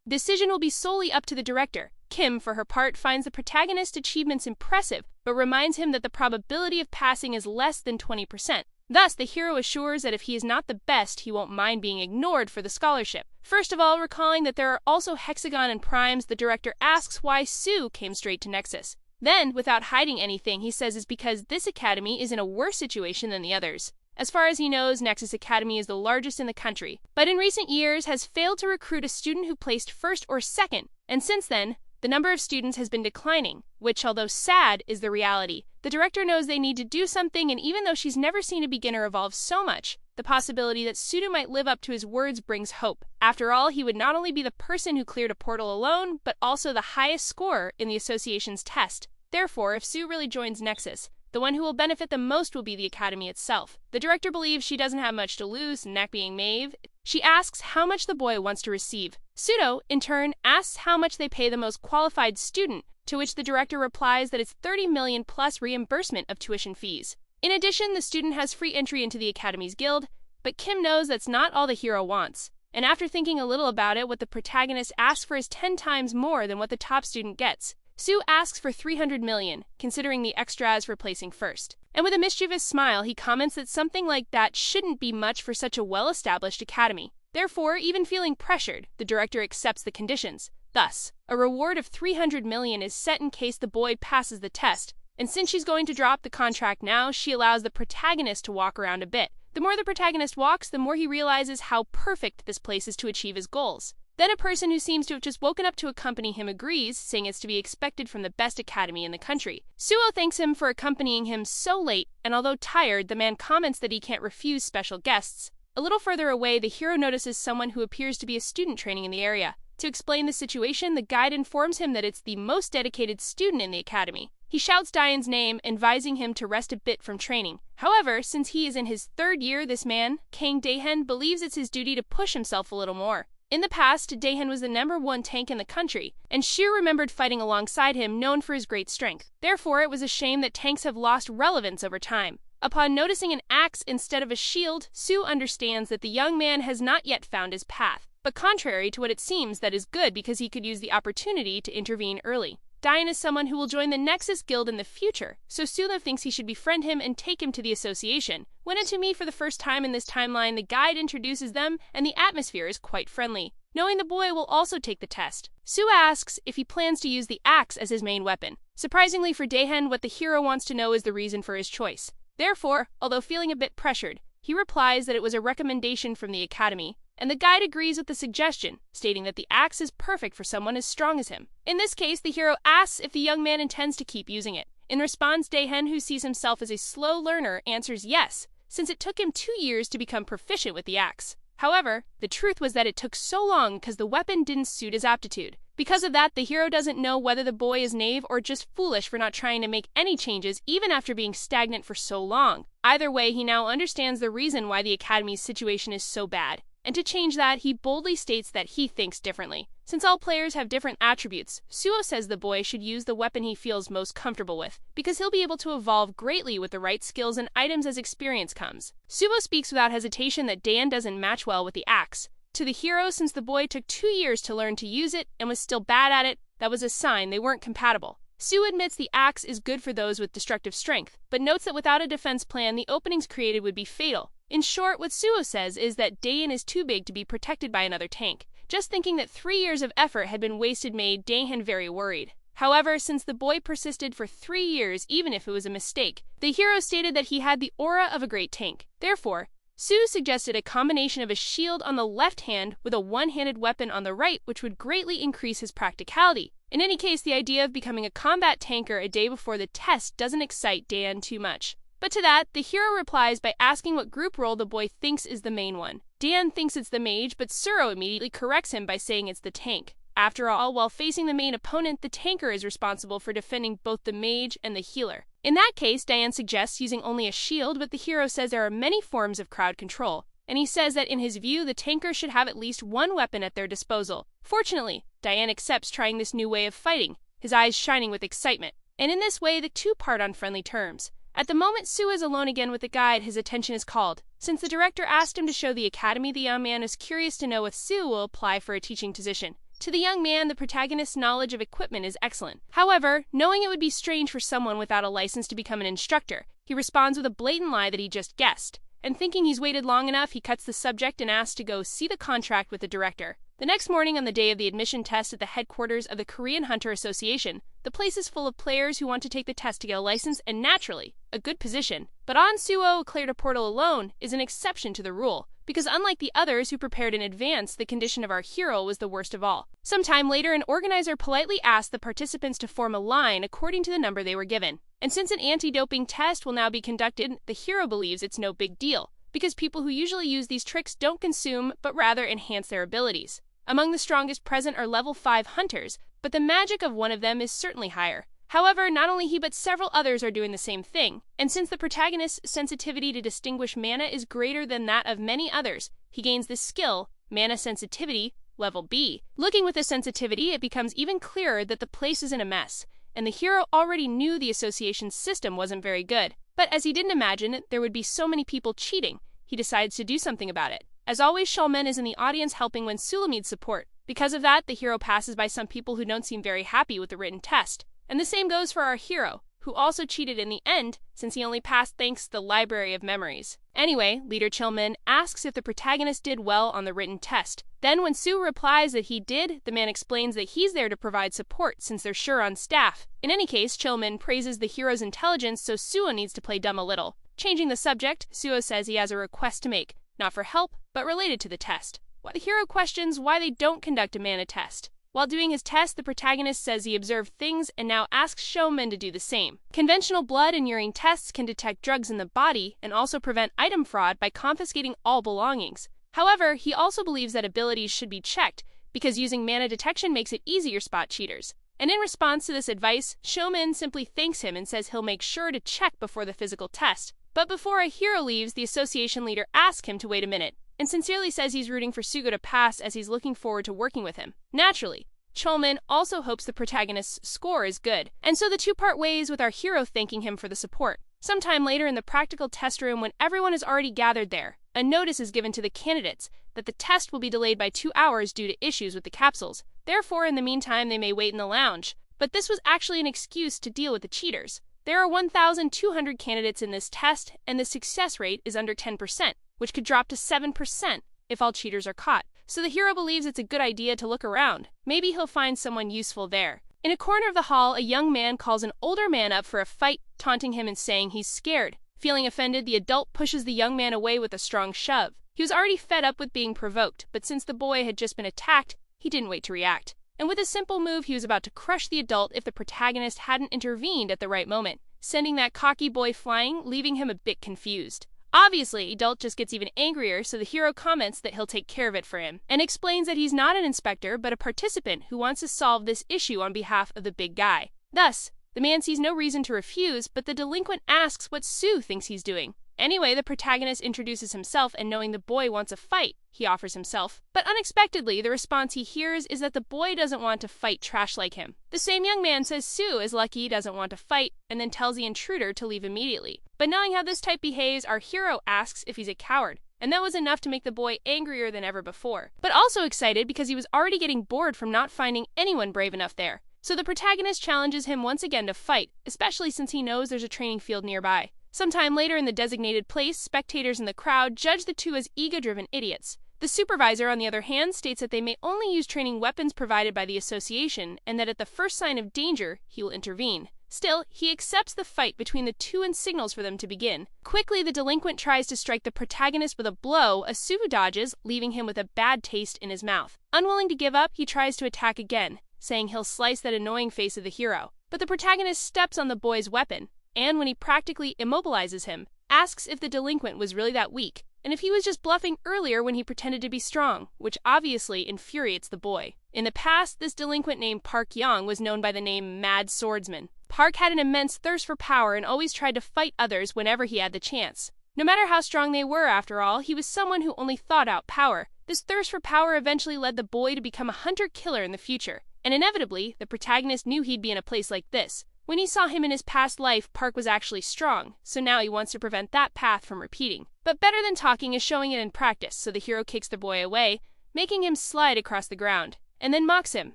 decision will be solely up to the director. Kim, for her part, finds the protagonist's achievements impressive, but reminds him that the probability of passing is less than 20%. Thus, the hero assures that if he is not the best, he won't mind being ignored for the scholarship. First of all, recalling that there are also hexagon and primes, the director asks why Sue came straight to Nexus. Then, without hiding anything, he says it's because this academy is in a worse situation than the others. As far as he knows, Nexus Academy is the largest in the country, but in recent years has failed to recruit a student who placed first or second, and since then, the number of students has been declining, which, although sad, is the reality. The director knows they need to do something, and even though she's never seen a beginner evolve so much, the possibility that Sudo might live up to his words brings hope. After all, he would not only be the person who cleared a portal alone, but also the highest scorer in the association's test. Therefore, if Sue really joins Nexus, the one who will benefit the most will be the academy itself. The director believes she doesn't have much to lose, neck being Maeve. She asks how much the boy wants to receive. Sudo, in turn, asks how much they pay the most qualified student, to which the director replies that it's 30 million plus reimbursement of tuition fees. In addition, the student has free entry into the academy's guild, but Kim knows that's not all the hero wants. And after thinking a little about it, what the protagonist asks for is 10 times more than what the top student gets. Sue asks for 300 million, considering the extras for placing first. And with a mischievous smile, he comments that something like that shouldn't be much for such a well-established academy. Therefore, even feeling pressured, the director accepts the conditions. Thus, a reward of 300 million is set in case the boy passes the test, and since she's going to drop the contract now, she allows the protagonist to walk around a bit. The more the protagonist walks, the more he realizes how perfect this place is to achieve his goals. Then a person who seems to have just woken up to accompany him agrees, saying it's to be expected from the best academy in the country. Suo thanks him for accompanying him so late, and although tired, the man comments that he can't refuse special guests. A little further away, the hero notices someone who appears to be a student training in the area. To explain the situation, the guide informs him that it's the most dedicated student in the academy. He shouts Diane's name, advising him to rest a bit from training. However, since he is in his third year, this man, Kang Daehen, believes it's his duty to push himself a little more. In the past, Daehen was the #1 tank in the country, and Shir remembered fighting alongside him, known for his great strength. Therefore, it was a shame that tanks have lost relevance over time. Upon noticing an axe instead of a shield, Sue understands that the young man has not yet found his path. But contrary to what it seems, that is good because he could use the opportunity to intervene early. Diane is someone who will join the Nexus Guild in the future, so Sula thinks he should befriend him and take him to the association. When to meet for the first time in this timeline, the guide introduces them, and the atmosphere is quite friendly. Knowing the boy will also take the test, Sue asks if he plans to use the axe as his main weapon. Surprisingly for Daehen, what the hero wants to know is the reason for his choice. Therefore, although feeling a bit pressured, he replies that it was a recommendation from the academy, and the guide agrees with the suggestion, stating that the axe is perfect for someone as strong as him. In this case, the hero asks if the young man intends to keep using it. In response, Daehen, who sees himself as a slow learner, answers yes, since it took him 2 years to become proficient with the axe. However, the truth was that it took so long because the weapon didn't suit his aptitude. Because of that, the hero doesn't know whether the boy is naive or just foolish for not trying to make any changes even after being stagnant for so long. Either way, he now understands the reason why the academy's situation is so bad. And to change that, he boldly states that he thinks differently. Since all players have different attributes, Suo says the boy should use the weapon he feels most comfortable with, because he'll be able to evolve greatly with the right skills and items as experience comes. Suo speaks without hesitation that Dan doesn't match well with the axe. To the hero, since the boy took 2 years to learn to use it and was still bad at it, that was a sign they weren't compatible. Sue admits the axe is good for those with destructive strength, but notes that without a defense plan, the openings created would be fatal. In short, what Suo says is that Daen is too big to be protected by another tank. Just thinking that 3 years of effort had been wasted made Daen very worried. However, since the boy persisted for 3 years, even if it was a mistake, the hero stated that he had the aura of a great tank. Therefore, Sue suggested a combination of a shield on the left hand with a one-handed weapon on the right, which would greatly increase his practicality. In any case, the idea of becoming a combat tanker a day before the test doesn't excite Dan too much. But to that, the hero replies by asking what group role the boy thinks is the main one. Dan thinks it's the mage, but Suro immediately corrects him by saying it's the tank. After all, while facing the main opponent, the tanker is responsible for defending both the mage and the healer. In that case, Diane suggests using only a shield, but the hero says there are many forms of crowd control, and he says that in his view, the tanker should have at least one weapon at their disposal. Fortunately, Diane accepts trying this new way of fighting. his eyes shining with excitement. And in this way, the two part on friendly terms. At the moment Sue is alone again with the guide, his attention is called. Since the director asked him to show the academy, the young man is curious to know if Sue will apply for a teaching position. To the young man, the protagonist's knowledge of equipment is excellent. However, knowing it would be strange for someone without a license to become an instructor, he responds with a blatant lie that he just guessed. And thinking he's waited long enough, he cuts the subject and asks to go see the contract with the director. The next morning, on the day of the admission test at the headquarters of the Korean Hunter Association, the place is full of players who want to take the test to get a license and, naturally, a good position. But Suo cleared a portal alone is an exception to the rule, because unlike the others who prepared in advance, the condition of our hero was the worst of all. Sometime later, an organizer politely asked the participants to form a line according to the number they were given. And since an anti-doping test will now be conducted, the hero believes it's no big deal, because people who usually use these tricks don't consume, but rather enhance their abilities. Among the strongest present are level 5 hunters, but the magic of one of them is certainly higher. However, not only he but several others are doing the same thing, and since the protagonist's sensitivity to distinguish mana is greater than that of many others, he gains this skill, mana sensitivity, level B. Looking with this sensitivity, it becomes even clearer that the place is in a mess, and the hero already knew the association's system wasn't very good. But as he didn't imagine there would be so many people cheating, he decides to do something about it. As always, Shulman is in the audience helping when Sula needs support. Because of that, the hero passes by some people who don't seem very happy with the written test. And the same goes for our hero, who also cheated in the end, since he only passed thanks to the Library of Memories. Anyway, Leader Chilman asks if the protagonist did well on the written test. Then when Sue replies that he did, the man explains that he's there to provide support since they're sure on staff. In any case, Chilman praises the hero's intelligence, so Suo needs to play dumb a little. Changing the subject, Suo says he has a request to make, not for help, but related to the test. While the hero questions why they don't conduct a mana test. While doing his test, the protagonist says he observed things and now asks showmen to do the same. Conventional blood and urine tests can detect drugs in the body and also prevent item fraud by confiscating all belongings. However, he also believes that abilities should be checked because using mana detection makes it easier to spot cheaters. And in response to this advice, Showman simply thanks him and says he'll make sure to check before the physical test. But before a hero leaves, the association leader asks him to wait a minute, and sincerely says he's rooting for Sugo to pass as he's looking forward to working with him. Naturally, Cholman also hopes the protagonist's score is good, and so the two part ways with our hero thanking him for the support. Sometime later in the practical test room, when everyone is already gathered there, a notice is given to the candidates that the test will be delayed by 2 hours due to issues with the capsules. Therefore, in the meantime, they may wait in the lounge. But this was actually an excuse to deal with the cheaters. There are 1,200 candidates in this test, and the success rate is under 10%, which could drop to 7% if all cheaters are caught. So the hero believes it's a good idea to look around. Maybe he'll find someone useful there. In a corner of the hall, a young man calls an older man up for a fight, taunting him and saying he's scared. Feeling offended, the adult pushes the young man away with a strong shove. He was already fed up with being provoked, but since the boy had just been attacked, he didn't wait to react. And with a simple move, he was about to crush the adult if the protagonist hadn't intervened at the right moment, sending that cocky boy flying, leaving him a bit confused. Obviously, adult just gets even angrier, so the hero comments that he'll take care of it for him, and explains that he's not an inspector, but a participant who wants to solve this issue on behalf of the big guy. Thus, the man sees no reason to refuse, but the delinquent asks what Sue thinks he's doing. Anyway, the protagonist introduces himself, and knowing the boy wants a fight, he offers himself. But unexpectedly, the response he hears is that the boy doesn't want to fight trash like him. The same young man says Sue is lucky he doesn't want to fight, and then tells the intruder to leave immediately. But knowing how this type behaves, our hero asks if he's a coward, and that was enough to make the boy angrier than ever before. But also excited because he was already getting bored from not finding anyone brave enough there. So the protagonist challenges him once again to fight, especially since he knows there's a training field nearby. Sometime later in the designated place, spectators in the crowd judge the two as ego-driven idiots. The supervisor, on the other hand, states that they may only use training weapons provided by the association, and that at the first sign of danger, he will intervene. Still, he accepts the fight between the two and signals for them to begin. Quickly, the delinquent tries to strike the protagonist with a blow, as Sue dodges, leaving him with a bad taste in his mouth. Unwilling to give up, he tries to attack again, saying he'll slice that annoying face of the hero. But the protagonist steps on the boy's weapon, and when he practically immobilizes him, asks if the delinquent was really that weak, and if he was just bluffing earlier when he pretended to be strong, which obviously infuriates the boy. In the past, this delinquent named Park Young was known by the name Mad Swordsman. Park had an immense thirst for power and always tried to fight others whenever he had the chance. No matter how strong they were, after all, he was someone who only thought out power. This thirst for power eventually led the boy to become a hunter-killer in the future, And inevitably, the protagonist knew he'd be in a place like this. When he saw him in his past life, Park was actually strong, so now he wants to prevent that path from repeating. But better than talking is showing it in practice, so the hero kicks the boy away, making him slide across the ground, and then mocks him,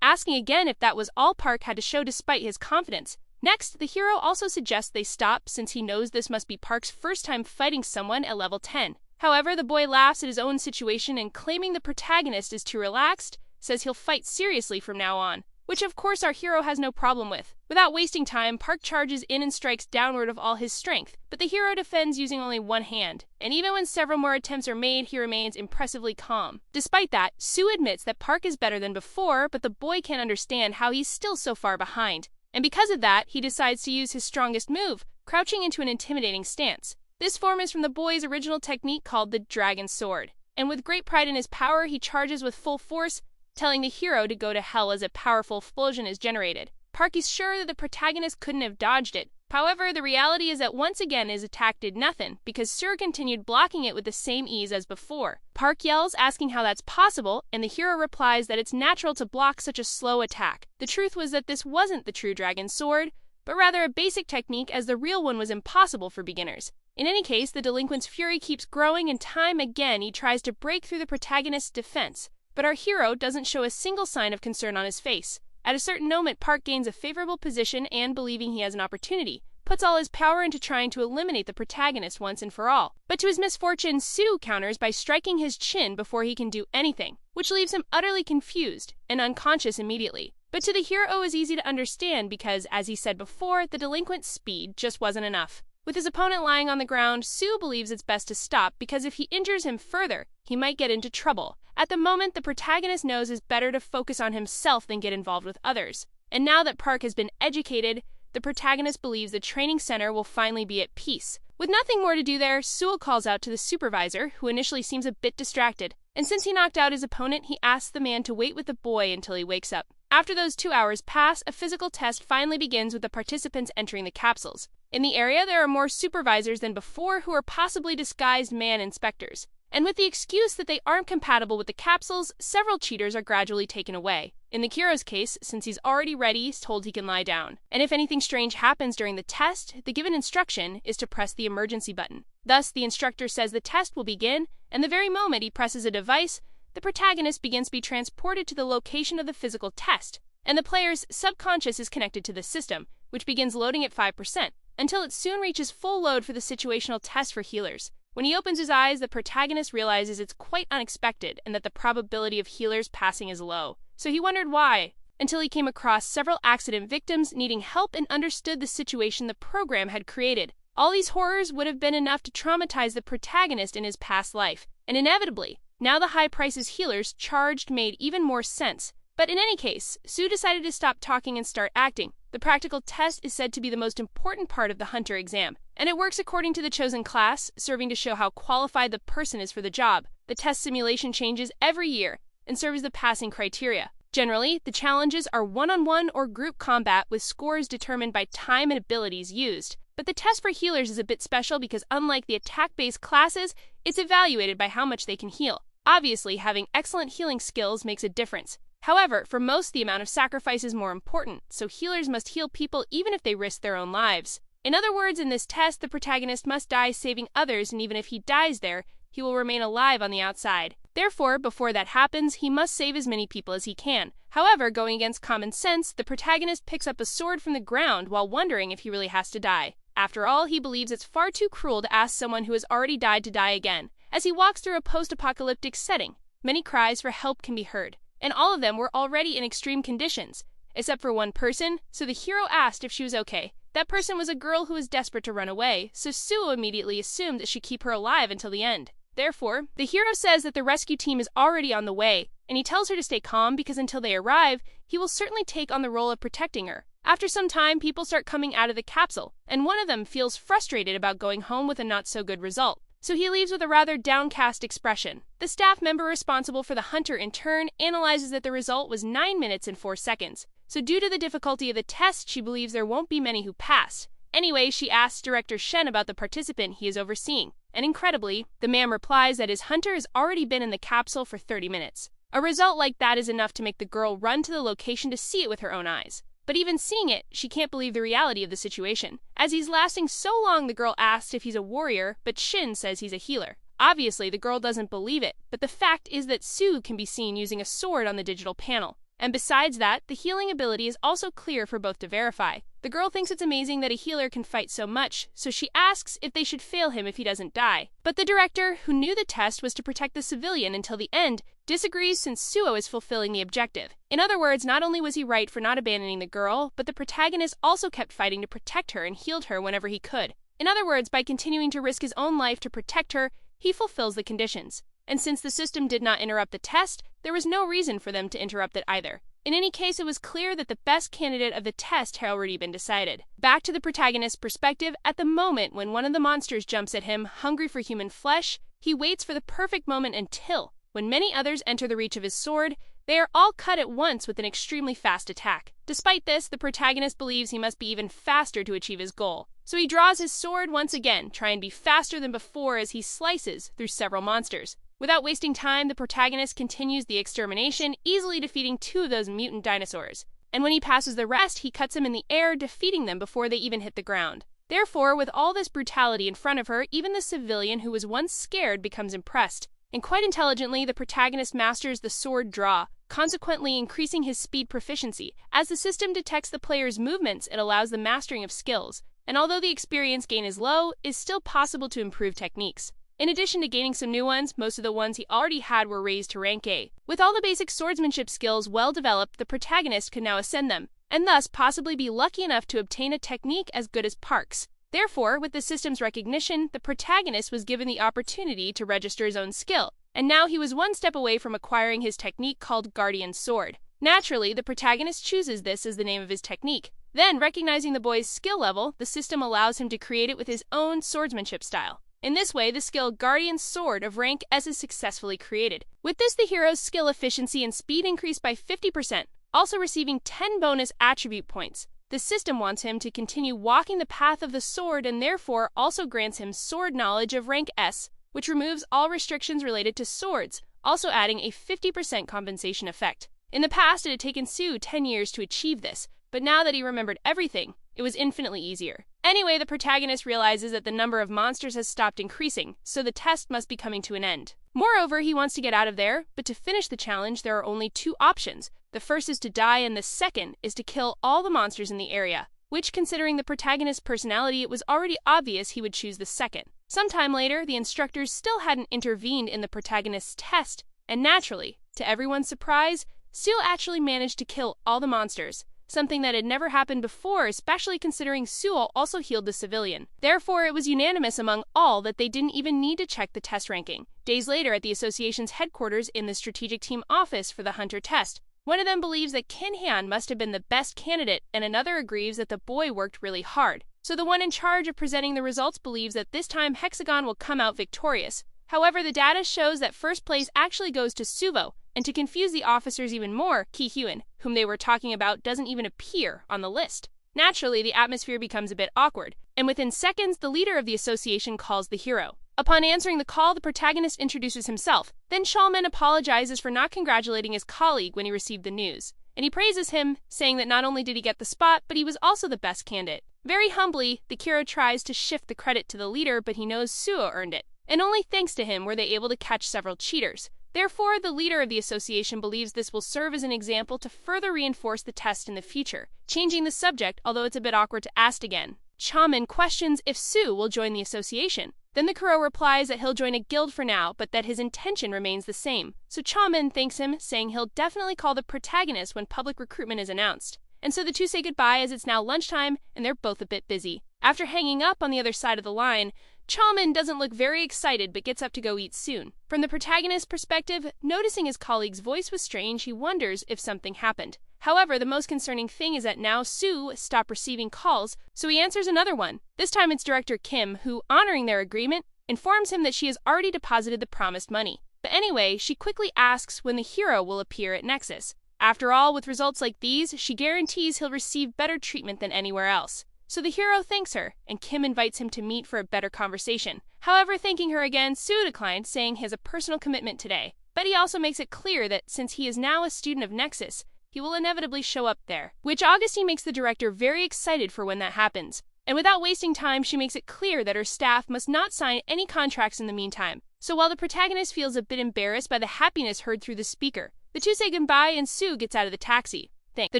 asking again if that was all Park had to show despite his confidence. Next, the hero also suggests they stop since he knows this must be Park's first time fighting someone at level 10. However, the boy laughs at his own situation and, claiming the protagonist is too relaxed, says he'll fight seriously from now on, which of course our hero has no problem with. Without wasting time, Park charges in and strikes downward of all his strength, but the hero defends using only one hand, and even when several more attempts are made, he remains impressively calm. Despite that, Sue admits that Park is better than before, but the boy can't understand how he's still so far behind. And because of that, he decides to use his strongest move, crouching into an intimidating stance. This form is from the boy's original technique called the Dragon Sword, and with great pride in his power, he charges with full force, telling the hero to go to hell as a powerful explosion is generated. Park is sure that the protagonist couldn't have dodged it. However, the reality is that once again his attack did nothing, because Sue continued blocking it with the same ease as before. Park yells, asking how that's possible, and the hero replies that it's natural to block such a slow attack. The truth was that this wasn't the true Dragon Sword, but rather a basic technique, as the real one was impossible for beginners. In any case, the delinquent's fury keeps growing, and time again he tries to break through the protagonist's defense. But our hero doesn't show a single sign of concern on his face. At a certain moment, Park gains a favorable position and, believing he has an opportunity, puts all his power into trying to eliminate the protagonist once and for all. But to his misfortune, Sue counters by striking his chin before he can do anything, which leaves him utterly confused and unconscious immediately. But to the hero is easy to understand because, as he said before, the delinquent's speed just wasn't enough. With his opponent lying on the ground, Sue believes it's best to stop because if he injures him further, he might get into trouble. At the moment, the protagonist knows it's better to focus on himself than get involved with others. And now that Park has been educated, the protagonist believes the training center will finally be at peace. With nothing more to do there, Sue calls out to the supervisor, who initially seems a bit distracted. And since he knocked out his opponent, he asks the man to wait with the boy until he wakes up. After those 2 hours pass, a physical test finally begins with the participants entering the capsules. In the area, there are more supervisors than before who are possibly disguised man inspectors. And with the excuse that they aren't compatible with the capsules, several cheaters are gradually taken away. In the hero's case, since he's already ready, he's told he can lie down. And if anything strange happens during the test, the given instruction is to press the emergency button. Thus, the instructor says the test will begin, and the very moment he presses a device, the protagonist begins to be transported to the location of the physical test, and the player's subconscious is connected to the system, which begins loading at 5%, until it soon reaches full load for the situational test for healers. When he opens his eyes, the protagonist realizes it's quite unexpected and that the probability of healers passing is low. So he wondered why, until he came across several accident victims needing help and understood the situation the program had created. All these horrors would have been enough to traumatize the protagonist in his past life, and inevitably, now the high prices healers charged made even more sense. But in any case, Sue decided to stop talking and start acting. The practical test is said to be the most important part of the hunter exam, and it works according to the chosen class, serving to show how qualified the person is for the job. The test simulation changes every year and serves as the passing criteria. Generally, the challenges are one-on-one or group combat with scores determined by time and abilities used. But the test for healers is a bit special because unlike the attack-based classes, it's evaluated by how much they can heal. Obviously, having excellent healing skills makes a difference. However, for most, the amount of sacrifice is more important, so healers must heal people even if they risk their own lives. In other words, in this test, the protagonist must die saving others, and even if he dies there, he will remain alive on the outside. Therefore, before that happens, he must save as many people as he can. However, going against common sense, the protagonist picks up a sword from the ground while wondering if he really has to die. After all, he believes it's far too cruel to ask someone who has already died to die again. As he walks through a post-apocalyptic setting, many cries for help can be heard, and all of them were already in extreme conditions, except for one person, so the hero asked if she was okay. That person was a girl who was desperate to run away, so Sue immediately assumed that she'd keep her alive until the end. Therefore, the hero says that the rescue team is already on the way, and he tells her to stay calm because until they arrive, he will certainly take on the role of protecting her. After some time, people start coming out of the capsule, and one of them feels frustrated about going home with a not-so-good result. So he leaves with a rather downcast expression. The staff member responsible for the hunter in turn analyzes that the result was 9 minutes and 4 seconds. So due to the difficulty of the test, she believes there won't be many who pass. Anyway, she asks Director Shen about the participant he is overseeing. And incredibly, the man replies that his hunter has already been in the capsule for 30 minutes. A result like that is enough to make the girl run to the location to see it with her own eyes. But even seeing it, she can't believe the reality of the situation. As he's lasting so long, the girl asks if he's a warrior, but Shin says he's a healer. Obviously, the girl doesn't believe it, but the fact is that Sue can be seen using a sword on the digital panel. And besides that, the healing ability is also clear for both to verify. The girl thinks it's amazing that a healer can fight so much, so she asks if they should fail him if he doesn't die. But the director, who knew the test was to protect the civilian until the end, disagrees since Suo is fulfilling the objective. In other words, not only was he right for not abandoning the girl, but the protagonist also kept fighting to protect her and healed her whenever he could. In other words, by continuing to risk his own life to protect her, he fulfills the conditions. And since the system did not interrupt the test, there was no reason for them to interrupt it either. In any case, it was clear that the best candidate of the test had already been decided. Back to the protagonist's perspective, at the moment when one of the monsters jumps at him, hungry for human flesh, he waits for the perfect moment until, when many others enter the reach of his sword, they are all cut at once with an extremely fast attack. Despite this, the protagonist believes he must be even faster to achieve his goal. So he draws his sword once again, trying to be faster than before as he slices through several monsters. Without wasting time, the protagonist continues the extermination, easily defeating 2 of those mutant dinosaurs. And when he passes the rest, he cuts them in the air, defeating them before they even hit the ground. Therefore, with all this brutality in front of her, even the civilian who was once scared becomes impressed. And quite intelligently, the protagonist masters the sword draw, consequently increasing his speed proficiency. As the system detects the player's movements, it allows the mastering of skills. And although the experience gain is low, it is still possible to improve techniques. In addition to gaining some new ones, most of the ones he already had were raised to rank A. With all the basic swordsmanship skills well developed, the protagonist could now ascend them, and thus possibly be lucky enough to obtain a technique as good as Park's. Therefore, with the system's recognition, the protagonist was given the opportunity to register his own skill, and now he was one step away from acquiring his technique called Guardian Sword. Naturally, the protagonist chooses this as the name of his technique. Then, recognizing the boy's skill level, the system allows him to create it with his own swordsmanship style. In this way, the skill Guardian Sword of rank S is successfully created. With this, the hero's skill efficiency and speed increased by 50%, also receiving 10 bonus attribute points. The system wants him to continue walking the path of the sword and therefore also grants him sword knowledge of rank S, which removes all restrictions related to swords, also adding a 50% compensation effect. In the past, it had taken Sue 10 years to achieve this, but now that he remembered everything, it was infinitely easier. Anyway, the protagonist realizes that the number of monsters has stopped increasing, so the test must be coming to an end. Moreover, he wants to get out of there, but to finish the challenge, there are only 2 options. The first is to die, and the second is to kill all the monsters in the area, which, considering the protagonist's personality, it was already obvious he would choose the second. Sometime later, the instructors still hadn't intervened in the protagonist's test, and naturally, to everyone's surprise, Sue actually managed to kill all the monsters. Something that had never happened before, especially considering Suo also healed the civilian. Therefore, it was unanimous among all that they didn't even need to check the test ranking. Days later, at the association's headquarters in the strategic team office for the Hunter test, one of them believes that Kin Han must have been the best candidate, and another agrees that the boy worked really hard. So the one in charge of presenting the results believes that this time Hexagon will come out victorious. However, the data shows that first place actually goes to Suvo, and to confuse the officers even more, Ki Hyun, whom they were talking about, doesn't even appear on the list. Naturally, the atmosphere becomes a bit awkward, and within seconds, the leader of the association calls the hero. Upon answering the call, the protagonist introduces himself. Then Shulman apologizes for not congratulating his colleague when he received the news, and he praises him, saying that not only did he get the spot, but he was also the best candidate. Very humbly, the hero tries to shift the credit to the leader, but he knows Suo earned it, and only thanks to him were they able to catch several cheaters. Therefore, the leader of the association believes this will serve as an example to further reinforce the test in the future, changing the subject, although it's a bit awkward to ask again. Chaman questions if Sue will join the association. Then the Kuro replies that he'll join a guild for now, but that his intention remains the same. So Chaman thanks him, saying he'll definitely call the protagonist when public recruitment is announced. And so the two say goodbye as it's now lunchtime, and they're both a bit busy. After hanging up on the other side of the line, Chalman doesn't look very excited but gets up to go eat soon. From the protagonist's perspective, noticing his colleague's voice was strange, he wonders if something happened. However, the most concerning thing is that now Sue stopped receiving calls, so he answers another one. This time it's Director Kim, who, honoring their agreement, informs him that she has already deposited the promised money. But anyway, she quickly asks when the hero will appear at Nexus. After all, with results like these, she guarantees he'll receive better treatment than anywhere else. So the hero thanks her, and Kim invites him to meet for a better conversation. However, thanking her again, Sue declined, saying he has a personal commitment today. but he also makes it clear that since he is now a student of Nexus, he will inevitably show up there, which Augustine makes the director very excited for when that happens. And without wasting time, she makes it clear that her staff must not sign any contracts in the meantime. So while the protagonist feels a bit embarrassed by the happiness heard through the speaker, the two say goodbye and Sue gets out of the taxi. Thank the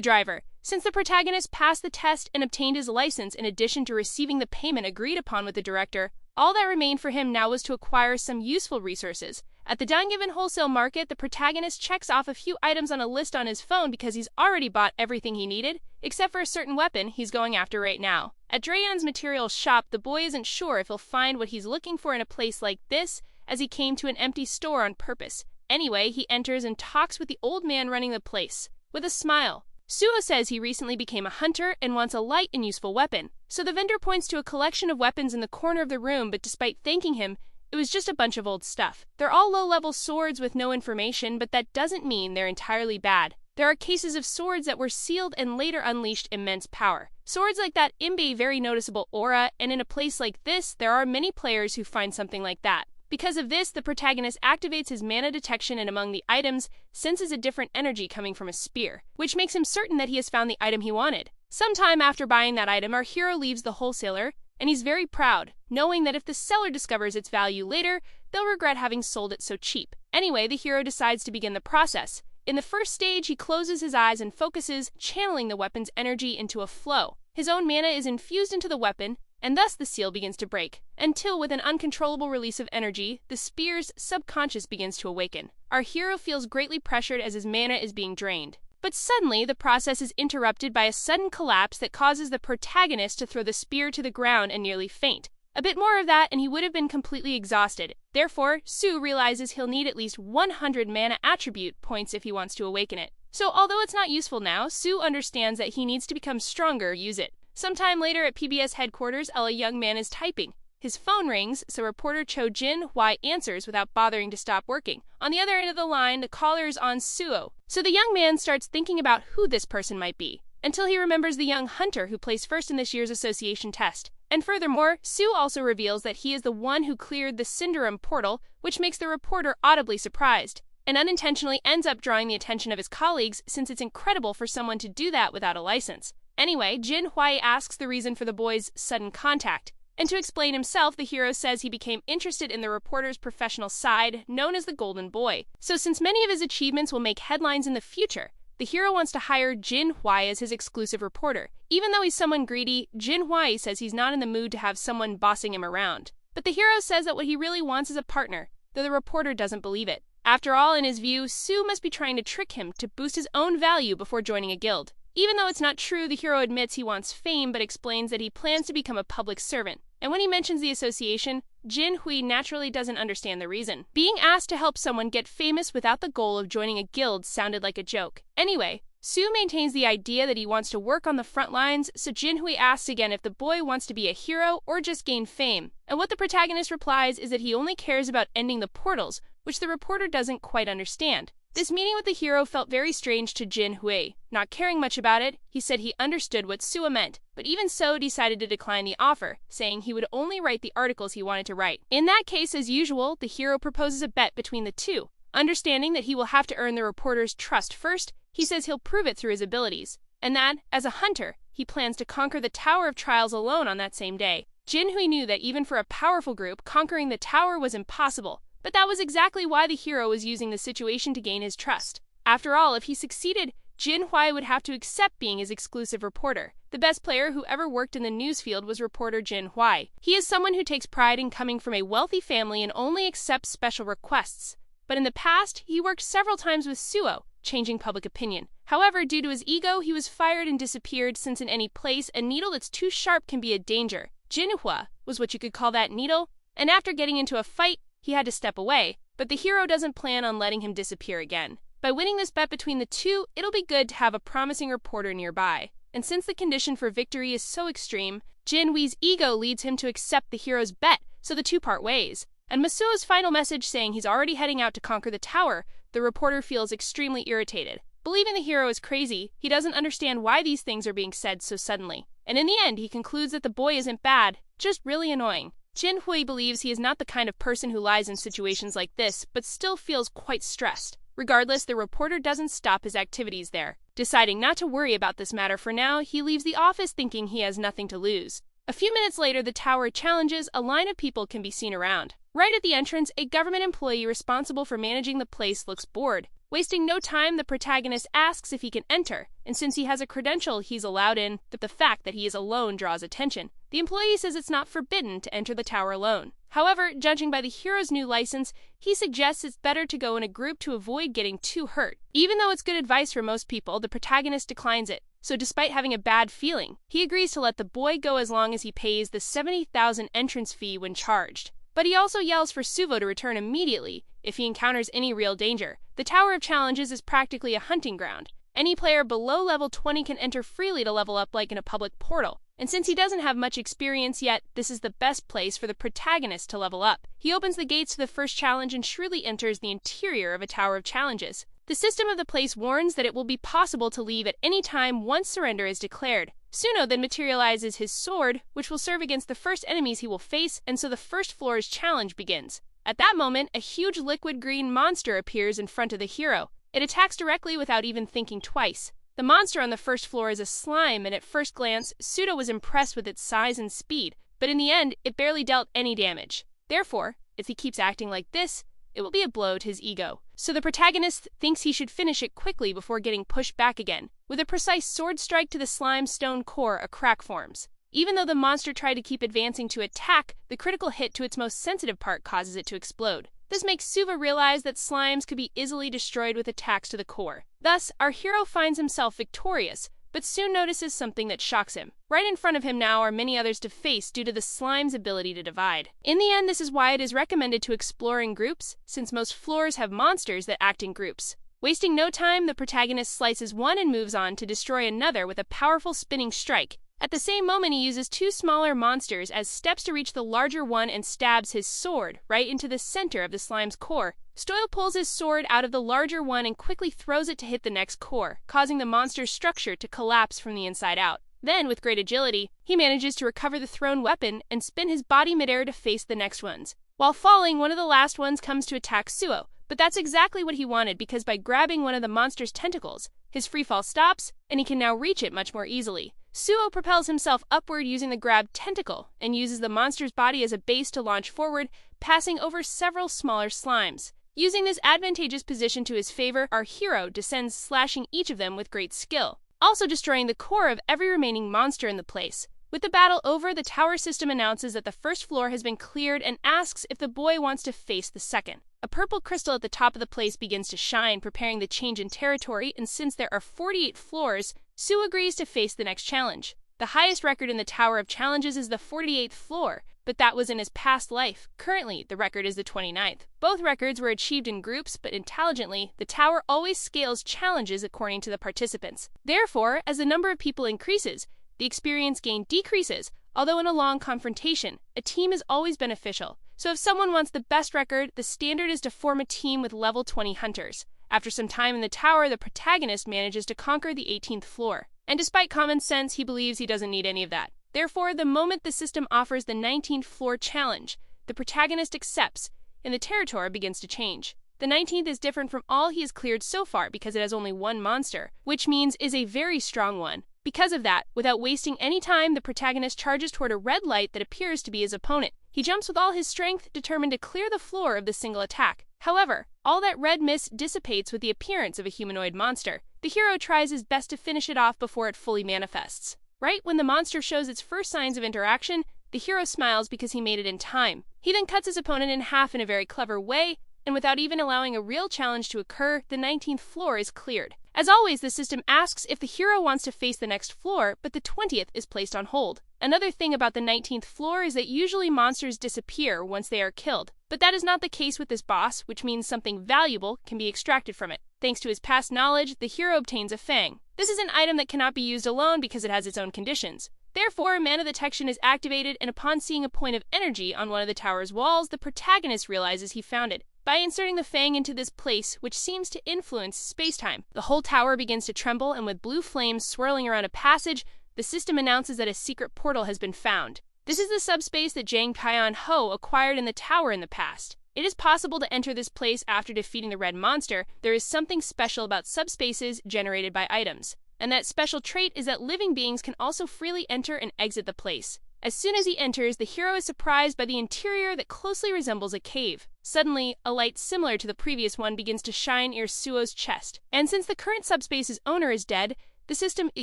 driver. Since the protagonist passed the test and obtained his license in addition to receiving the payment agreed upon with the director, all that remained for him now was to acquire some useful resources. At the Dungiven wholesale market, the protagonist checks off a few items on a list on his phone because he's already bought everything he needed, except for a certain weapon he's going after right now. At Drayan's materials shop, the boy isn't sure if he'll find what he's looking for in a place like this, as he came to an empty store on purpose. Anyway, he enters and talks with the old man running the place. With a smile, Suo says he recently became a hunter and wants a light and useful weapon. So the vendor points to a collection of weapons in the corner of the room, but despite thanking him, it was just a bunch of old stuff. They're all low-level swords with no information, but that doesn't mean they're entirely bad. There are cases of swords that were sealed and later unleashed immense power. Swords like that imbibe a very noticeable aura, and in a place like this, there are many players who find something like that. Because of this, the protagonist activates his mana detection and among the items, senses a different energy coming from a spear, which makes him certain that he has found the item he wanted. Sometime after buying that item, our hero leaves the wholesaler, and he's very proud, knowing that if the seller discovers its value later, they'll regret having sold it so cheap. Anyway, the hero decides to begin the process. In the first stage, he closes his eyes and focuses, channeling the weapon's energy into a flow. His own mana is infused into the weapon, and thus the seal begins to break, until with an uncontrollable release of energy, the spear's subconscious begins to awaken. Our hero feels greatly pressured as his mana is being drained. But suddenly, the process is interrupted by a sudden collapse that causes the protagonist to throw the spear to the ground and nearly faint. A bit more of that and he would have been completely exhausted. Therefore, Sue realizes he'll need at least 100 mana attribute points if he wants to awaken it. So although it's not useful now, Sue understands that he needs to become stronger, use it. Sometime later at PBS headquarters, a young man is typing. His phone rings, so reporter Cho Jin Hwai answers without bothering to stop working. On the other end of the line, the caller is on Suo. So the young man starts thinking about who this person might be, until he remembers the young hunter who placed first in this year's association test. And furthermore, Sue also reveals that he is the one who cleared the Cinderum portal, which makes the reporter audibly surprised, and unintentionally ends up drawing the attention of his colleagues since it's incredible for someone to do that without a license. Anyway, Jin Hwai asks the reason for the boy's sudden contact. And to explain himself, the hero says he became interested in the reporter's professional side, known as the Golden Boy. So since many of his achievements will make headlines in the future, the hero wants to hire Jin Hwai as his exclusive reporter. Even though he's someone greedy, Jin Hwai says he's not in the mood to have someone bossing him around. But the hero says that what he really wants is a partner, though the reporter doesn't believe it. After all, in his view, Sue must be trying to trick him to boost his own value before joining a guild. Even though it's not true, the hero admits he wants fame but explains that he plans to become a public servant. And when he mentions the association, Jin Hui naturally doesn't understand the reason. Being asked to help someone get famous without the goal of joining a guild sounded like a joke. Anyway, Sue maintains the idea that he wants to work on the front lines, so Jin Hui asks again if the boy wants to be a hero or just gain fame. And what the protagonist replies is that he only cares about ending the portals, which the reporter doesn't quite understand. This meeting with the hero felt very strange to Jin Hui. Not caring much about it, he said he understood what Sue meant, but even so decided to decline the offer, saying he would only write the articles he wanted to write. In that case, as usual, the hero proposes a bet between the two. Understanding that he will have to earn the reporter's trust first, he says he'll prove it through his abilities, and that, as a hunter, he plans to conquer the Tower of Trials alone on that same day. Jin Hui knew that even for a powerful group, conquering the tower was impossible, but that was exactly why the hero was using the situation to gain his trust. After all, if he succeeded, Jin Hui would have to accept being his exclusive reporter. The best player who ever worked in the newsfield was reporter Jin Hui. He is someone who takes pride in coming from a wealthy family and only accepts special requests. But in the past, he worked several times with Suo, changing public opinion. However, due to his ego, he was fired and disappeared since in any place, a needle that's too sharp can be a danger. Jinhua was what you could call that needle, and after getting into a fight, he had to step away, but the hero doesn't plan on letting him disappear again. By winning this bet between the two, it'll be good to have a promising reporter nearby. And since the condition for victory is so extreme, Jin Hui's ego leads him to accept the hero's bet, so the two part ways. And Masuo's final message saying he's already heading out to conquer the tower, the reporter feels extremely irritated. Believing the hero is crazy, he doesn't understand why these things are being said so suddenly. And in the end, he concludes that the boy isn't bad, just really annoying. Jin Hui believes he is not the kind of person who lies in situations like this, but still feels quite stressed. Regardless, the reporter doesn't stop his activities there. Deciding not to worry about this matter for now, he leaves the office thinking he has nothing to lose. A few minutes later, the tower challenges. A line of people can be seen around. Right at the entrance, a government employee responsible for managing the place looks bored. Wasting no time, the protagonist asks if he can enter, and since he has a credential he's allowed in, the fact that he is alone draws attention. The employee says it's not forbidden to enter the tower alone. However, judging by the hero's new license, he suggests it's better to go in a group to avoid getting too hurt. Even though it's good advice for most people, the protagonist declines it. So despite having a bad feeling, he agrees to let the boy go as long as he pays the 70,000 entrance fee when charged. But he also yells for Suvo to return immediately if he encounters any real danger. The Tower of Challenges is practically a hunting ground. Any player below level 20 can enter freely to level up like in a public portal. And since he doesn't have much experience yet, this is the best place for the protagonist to level up. He opens the gates to the first challenge and shrewdly enters the interior of a Tower of Challenges. The system of the place warns that it will be possible to leave at any time once surrender is declared. Suno then materializes his sword, which will serve against the first enemies he will face, and so the first floor's challenge begins. At that moment, a huge liquid green monster appears in front of the hero. It attacks directly without even thinking twice. The monster on the first floor is a slime, and at first glance, Sudo was impressed with its size and speed, but in the end, it barely dealt any damage. Therefore, if he keeps acting like this, it will be a blow to his ego. So the protagonist thinks he should finish it quickly before getting pushed back again. With a precise sword strike to the slime stone core, a crack forms. Even though the monster tried to keep advancing to attack, the critical hit to its most sensitive part causes it to explode. This makes Suva realize that slimes could be easily destroyed with attacks to the core. Thus, our hero finds himself victorious, but soon notices something that shocks him. Right in front of him now are many others to face due to the slime's ability to divide. In the end, this is why it is recommended to explore in groups, since most floors have monsters that act in groups. Wasting no time, the protagonist slices one and moves on to destroy another with a powerful spinning strike. At the same moment, he uses two smaller monsters as steps to reach the larger one and stabs his sword right into the center of the slime's core. Stoyle pulls his sword out of the larger one and quickly throws it to hit the next core, causing the monster's structure to collapse from the inside out. Then, with great agility, he manages to recover the thrown weapon and spin his body midair to face the next ones. While falling, one of the last ones comes to attack Suo, but that's exactly what he wanted because by grabbing one of the monster's tentacles, his freefall stops and he can now reach it much more easily. Suo propels himself upward using the grabbed tentacle and uses the monster's body as a base to launch forward, passing over several smaller slimes. Using this advantageous position to his favor, our hero descends, slashing each of them with great skill, also destroying the core of every remaining monster in the place. With the battle over, the tower system announces that the first floor has been cleared and asks if the boy wants to face the second. A purple crystal at the top of the place begins to shine, preparing the change in territory, and since there are 48 floors, Sue agrees to face the next challenge. The highest record in the Tower of Challenges is the 48th floor, but that was in his past life. Currently, the record is the 29th. Both records were achieved in groups, but intelligently, the tower always scales challenges according to the participants. Therefore, as the number of people increases, the experience gain decreases, although in a long confrontation, a team is always beneficial. So if someone wants the best record, the standard is to form a team with level 20 hunters. After some time in the tower, the protagonist manages to conquer the 18th floor. And despite common sense, he believes he doesn't need any of that. Therefore, the moment the system offers the 19th floor challenge, the protagonist accepts, and the territory begins to change. The 19th is different from all he has cleared so far because it has only one monster, which means is a very strong one. Because of that, without wasting any time, the protagonist charges toward a red light that appears to be his opponent. He jumps with all his strength, determined to clear the floor of the single attack. However, all that red mist dissipates with the appearance of a humanoid monster. The hero tries his best to finish it off before it fully manifests. Right when the monster shows its first signs of interaction, the hero smiles because he made it in time. He then cuts his opponent in half in a very clever way, and without even allowing a real challenge to occur, the 19th floor is cleared. As always, the system asks if the hero wants to face the next floor, but the 20th is placed on hold. Another thing about the 19th floor is that usually monsters disappear once they are killed, but that is not the case with this boss, which means something valuable can be extracted from it. Thanks to his past knowledge, the hero obtains a fang. This is an item that cannot be used alone because it has its own conditions. Therefore, mana detection is activated, and upon seeing a point of energy on one of the tower's walls, the protagonist realizes he found it. By inserting the fang into this place, which seems to influence space-time, the whole tower begins to tremble, and with blue flames swirling around a passage, the system announces that a secret portal has been found. This is the subspace that Jang Pyeon-ho acquired in the tower in the past. It is possible to enter this place after defeating the red monster. There is something special about subspaces generated by items, and that special trait is that living beings can also freely enter and exit the place. As soon as he enters, the hero is surprised by the interior that closely resembles a cave. Suddenly, a light similar to the previous one begins to shine near Suo's chest, and since the current subspace's owner is dead, the system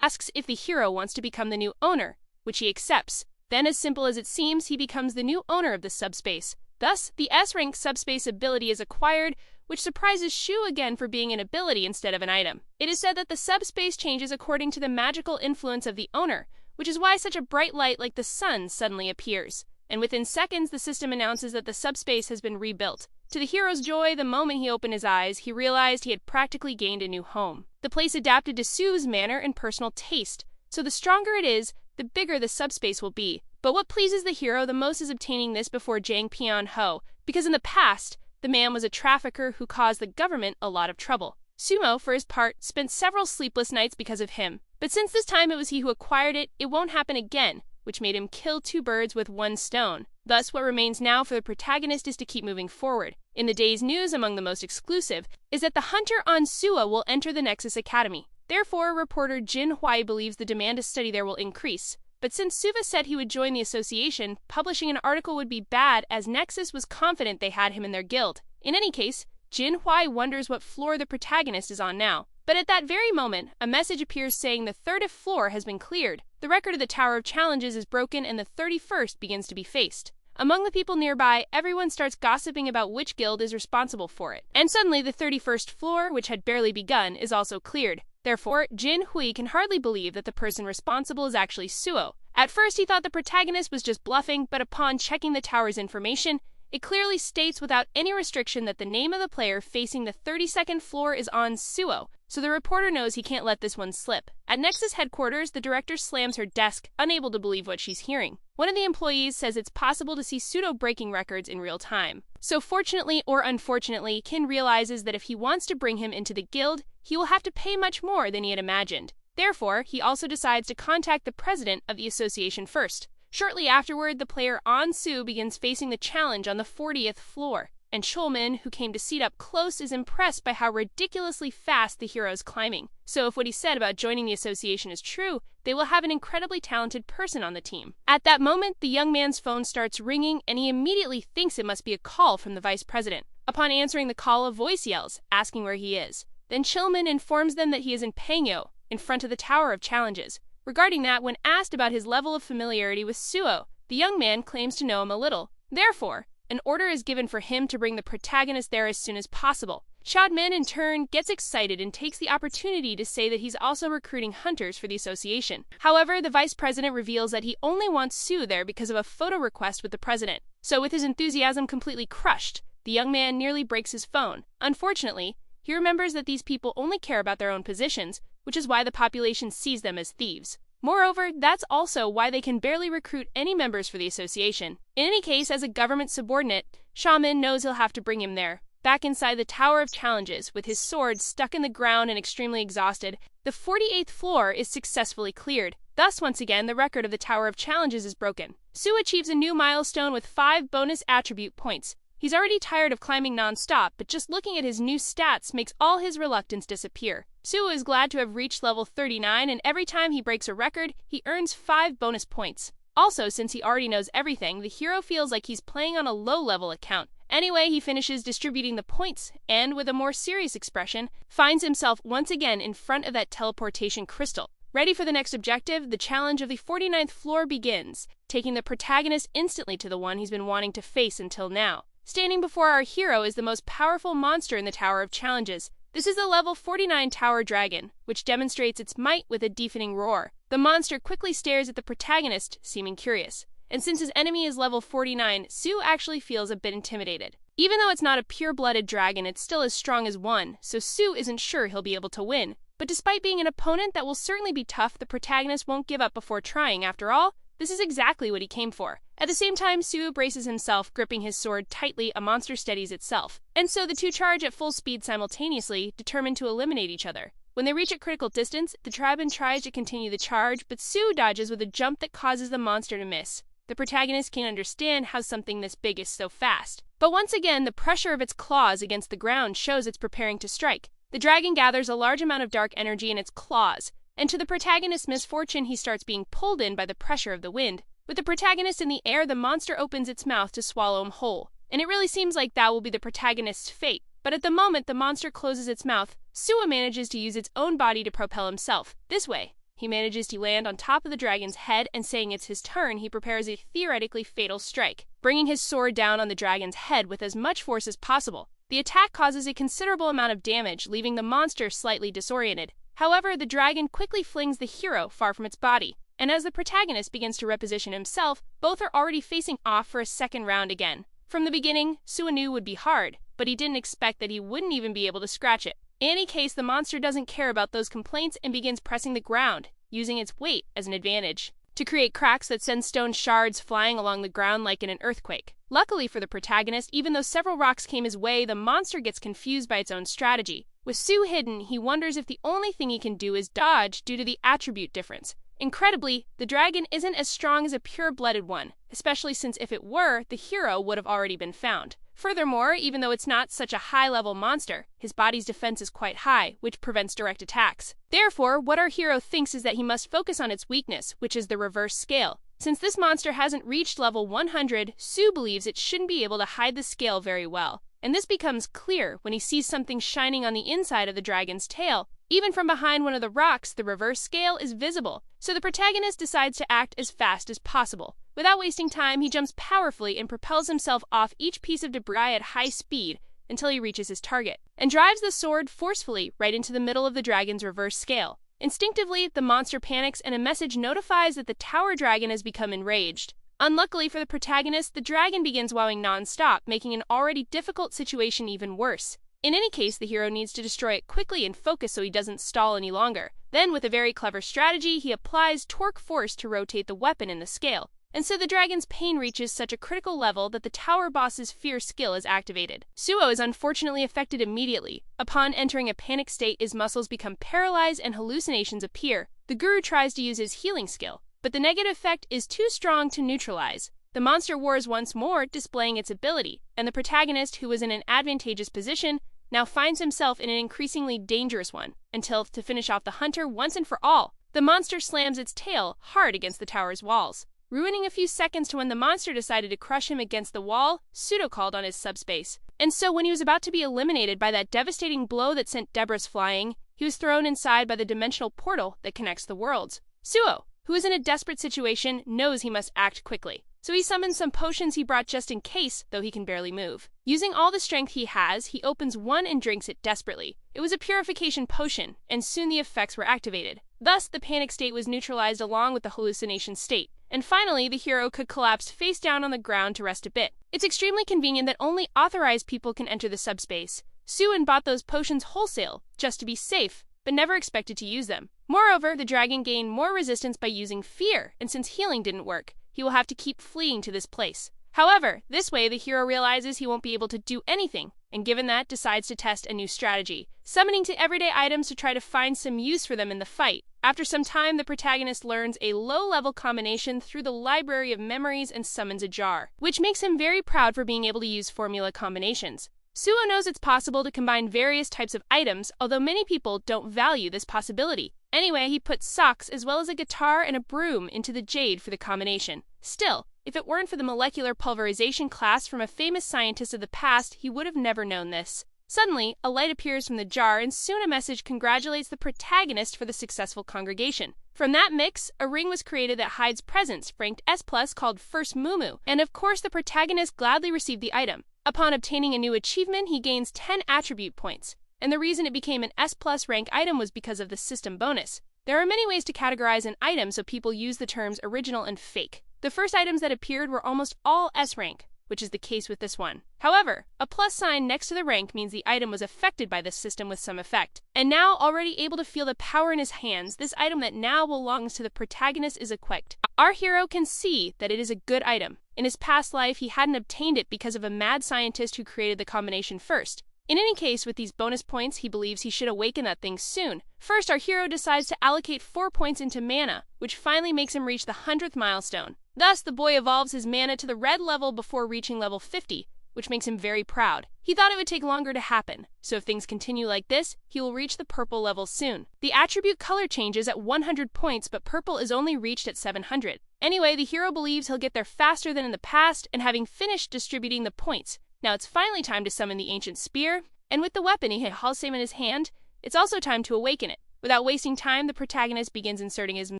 asks if the hero wants to become the new owner, which he accepts. Then, as simple as it seems, he becomes the new owner of the subspace. Thus, the S-rank subspace ability is acquired, which surprises Shu again for being an ability instead of an item. It is said that the subspace changes according to the magical influence of the owner, which is why such a bright light like the sun suddenly appears. And within seconds, the system announces that the subspace has been rebuilt. To the hero's joy, the moment he opened his eyes, he realized he had practically gained a new home. The place adapted to Su's manner and personal taste, so the stronger it is, the bigger the subspace will be. But what pleases the hero the most is obtaining this before Jang Pyeon-ho, because in the past, the man was a trafficker who caused the government a lot of trouble. Sumo, for his part, spent several sleepless nights because of him. But since this time it was he who acquired it, it won't happen again, which made him kill two birds with one stone. Thus, what remains now for the protagonist is to keep moving forward. In the day's news, among the most exclusive, is that the hunter on Suo will enter the Nexus Academy. Therefore, reporter Jin Hwai believes the demand to study there will increase. But since Suva said he would join the association, publishing an article would be bad as Nexus was confident they had him in their guild. In any case, Jin Hwai wonders what floor the protagonist is on now. But at that very moment, a message appears saying the 30th floor has been cleared. The record of the Tower of Challenges is broken and the 31st begins to be faced. Among the people nearby, everyone starts gossiping about which guild is responsible for it. And suddenly the 31st floor, which had barely begun, is also cleared. Therefore, Jin Hui can hardly believe that the person responsible is actually Suo. At first he thought the protagonist was just bluffing, but upon checking the tower's information, it clearly states without any restriction that the name of the player facing the 32nd floor is on Suo, so the reporter knows he can't let this one slip. At Nexus headquarters, the director slams her desk, unable to believe what she's hearing. One of the employees says it's possible to see Pseudo breaking records in real time. So fortunately or unfortunately, Kin realizes that if he wants to bring him into the guild, he will have to pay much more than he had imagined. Therefore, he also decides to contact the president of the association first. Shortly afterward, the player On Su begins facing the challenge on the 40th floor, and Cholmin, who came to seat up close, is impressed by how ridiculously fast the hero is climbing. So if what he said about joining the association is true, they will have an incredibly talented person on the team. At that moment, the young man's phone starts ringing, and he immediately thinks it must be a call from the vice president. Upon answering the call, a voice yells, asking where he is. Then Cholmin informs them that he is in Pangyo, in front of the Tower of Challenges. Regarding that, when asked about his level of familiarity with Suo, the young man claims to know him a little. Therefore, an order is given for him to bring the protagonist there as soon as possible. Chadman, in turn, gets excited and takes the opportunity to say that he's also recruiting hunters for the association. However, the vice president reveals that he only wants Su there because of a photo request with the president. So with his enthusiasm completely crushed, the young man nearly breaks his phone. Unfortunately, he remembers that these people only care about their own positions, which is why the population sees them as thieves. Moreover, that's also why they can barely recruit any members for the association. In any case, as a government subordinate, Shaman knows he'll have to bring him there. Back inside the Tower of Challenges, with his sword stuck in the ground and extremely exhausted, the 48th floor is successfully cleared. Thus, once again, the record of the Tower of Challenges is broken. Su achieves a new milestone with 5 bonus attribute points. He's already tired of climbing non-stop, but just looking at his new stats makes all his reluctance disappear. Su is glad to have reached level 39, and every time he breaks a record, he earns 5 bonus points. Also, since he already knows everything, the hero feels like he's playing on a low-level account. Anyway, he finishes distributing the points, and with a more serious expression, finds himself once again in front of that teleportation crystal. Ready for the next objective, the challenge of the 49th floor begins, taking the protagonist instantly to the one he's been wanting to face until now. Standing before our hero is the most powerful monster in the Tower of Challenges. This is the level 49 Tower Dragon, which demonstrates its might with a deafening roar. The monster quickly stares at the protagonist, seeming curious. And since his enemy is level 49, Su actually feels a bit intimidated. Even though it's not a pure-blooded dragon, it's still as strong as one, so Su isn't sure he'll be able to win. But despite being an opponent that will certainly be tough, the protagonist won't give up before trying. After all, this is exactly what he came for. At the same time, Su braces himself, gripping his sword tightly. A monster steadies itself. And so the two charge at full speed simultaneously, determined to eliminate each other. When they reach a critical distance, the Triben tries to continue the charge, but Su dodges with a jump that causes the monster to miss. the protagonist can understand how something this big is so fast. But once again, the pressure of its claws against the ground shows it's preparing to strike. The dragon gathers a large amount of dark energy in its claws, and to the protagonist's misfortune, he starts being pulled in by the pressure of the wind. With the protagonist in the air, the monster opens its mouth to swallow him whole, and it really seems like that will be the protagonist's fate. But at the moment the monster closes its mouth, Suwa manages to use its own body to propel himself. This way, he manages to land on top of the dragon's head, and saying it's his turn, he prepares a theoretically fatal strike, bringing his sword down on the dragon's head with as much force as possible. The attack causes a considerable amount of damage, leaving the monster slightly disoriented. However, the dragon quickly flings the hero far from its body, and as the protagonist begins to reposition himself, both are already facing off for a second round again. From the beginning, Suwa knew would be hard, but he didn't expect that he wouldn't even be able to scratch it. In any case, the monster doesn't care about those complaints and begins pressing the ground, using its weight as an advantage, to create cracks that send stone shards flying along the ground like in an earthquake. Luckily for the protagonist, even though several rocks came his way, the monster gets confused by its own strategy. With Su hidden, he wonders if the only thing he can do is dodge due to the attribute difference. Incredibly, the dragon isn't as strong as a pure-blooded one, especially since if it were, the hero would have already been found. Furthermore, even though it's not such a high-level monster, his body's defense is quite high, which prevents direct attacks. Therefore, what our hero thinks is that he must focus on its weakness, which is the reverse scale. Since this monster hasn't reached level 100, Su believes it shouldn't be able to hide the scale very well. And this becomes clear when he sees something shining on the inside of the dragon's tail. Even from behind one of the rocks, the reverse scale is visible, so the protagonist decides to act as fast as possible. Without wasting time, he jumps powerfully and propels himself off each piece of debris at high speed until he reaches his target, and drives the sword forcefully right into the middle of the dragon's reverse scale. Instinctively, the monster panics and a message notifies that the tower dragon has become enraged. Unluckily for the protagonist, the dragon begins wowing non-stop, making an already difficult situation even worse. In any case, the hero needs to destroy it quickly and focus so he doesn't stall any longer. Then, with a very clever strategy, he applies torque force to rotate the weapon in the scale. And so the dragon's pain reaches such a critical level that the tower boss's fear skill is activated. Suo is unfortunately affected immediately. Upon entering a panic state, his muscles become paralyzed and hallucinations appear. The guru tries to use his healing skill, but the negative effect is too strong to neutralize. The monster wars once more, displaying its ability, and the protagonist, who was in an advantageous position, now finds himself in an increasingly dangerous one, until, to finish off the hunter once and for all, the monster slams its tail hard against the tower's walls. Ruining a few seconds to when the monster decided to crush him against the wall, Pseudo called on his subspace. And so when he was about to be eliminated by that devastating blow that sent Debris flying, he was thrown inside by the dimensional portal that connects the worlds. Suo, who is in a desperate situation, knows he must act quickly. So he summons some potions he brought just in case, though he can barely move. Using all the strength he has, he opens one and drinks it desperately. It was a purification potion, and soon the effects were activated. Thus, the panic state was neutralized along with the hallucination state. And finally, the hero could collapse face down on the ground to rest a bit. It's extremely convenient that only authorized people can enter the subspace. Suin bought those potions wholesale, just to be safe, but never expected to use them. Moreover, the dragon gained more resistance by using fear, and since healing didn't work, he will have to keep fleeing to this place. However, this way the hero realizes he won't be able to do anything, and given that, decides to test a new strategy, summoning to everyday items to try to find some use for them in the fight. After some time, the protagonist learns a low-level combination through the library of memories and summons a jar, which makes him very proud for being able to use formula combinations. Suo knows it's possible to combine various types of items, although many people don't value this possibility. Anyway, he puts socks as well as a guitar and a broom into the jade for the combination. Still, if it weren't for the molecular pulverization class from a famous scientist of the past, he would have never known this. Suddenly, a light appears from the jar, and soon a message congratulates the protagonist for the successful congregation. From that mix, a ring was created that hides presents, ranked S+, called First Mumu, and of course the protagonist gladly received the item. Upon obtaining a new achievement, he gains 10 attribute points, and the reason it became an S+ rank item was because of the system bonus. There are many ways to categorize an item, so people use the terms original and fake. The first items that appeared were almost all S rank, which is the case with this one. However, a plus sign next to the rank means the item was affected by this system with some effect. And now, already able to feel the power in his hands, this item that now belongs to the protagonist is equipped. Our hero can see that it is a good item. In his past life, he hadn't obtained it because of a mad scientist who created the combination first. In any case, with these bonus points, he believes he should awaken that thing soon. First, our hero decides to allocate 4 points into mana, which finally makes him reach the 100th milestone. Thus, the boy evolves his mana to the red level before reaching level 50, which makes him very proud. He thought it would take longer to happen, so if things continue like this, he will reach the purple level soon. The attribute color changes at 100 points, but purple is only reached at 700. Anyway, the hero believes he'll get there faster than in the past, and having finished distributing the points, now it's finally time to summon the ancient spear, and with the weapon he has in his hand, it's also time to awaken it. Without wasting time, the protagonist begins inserting his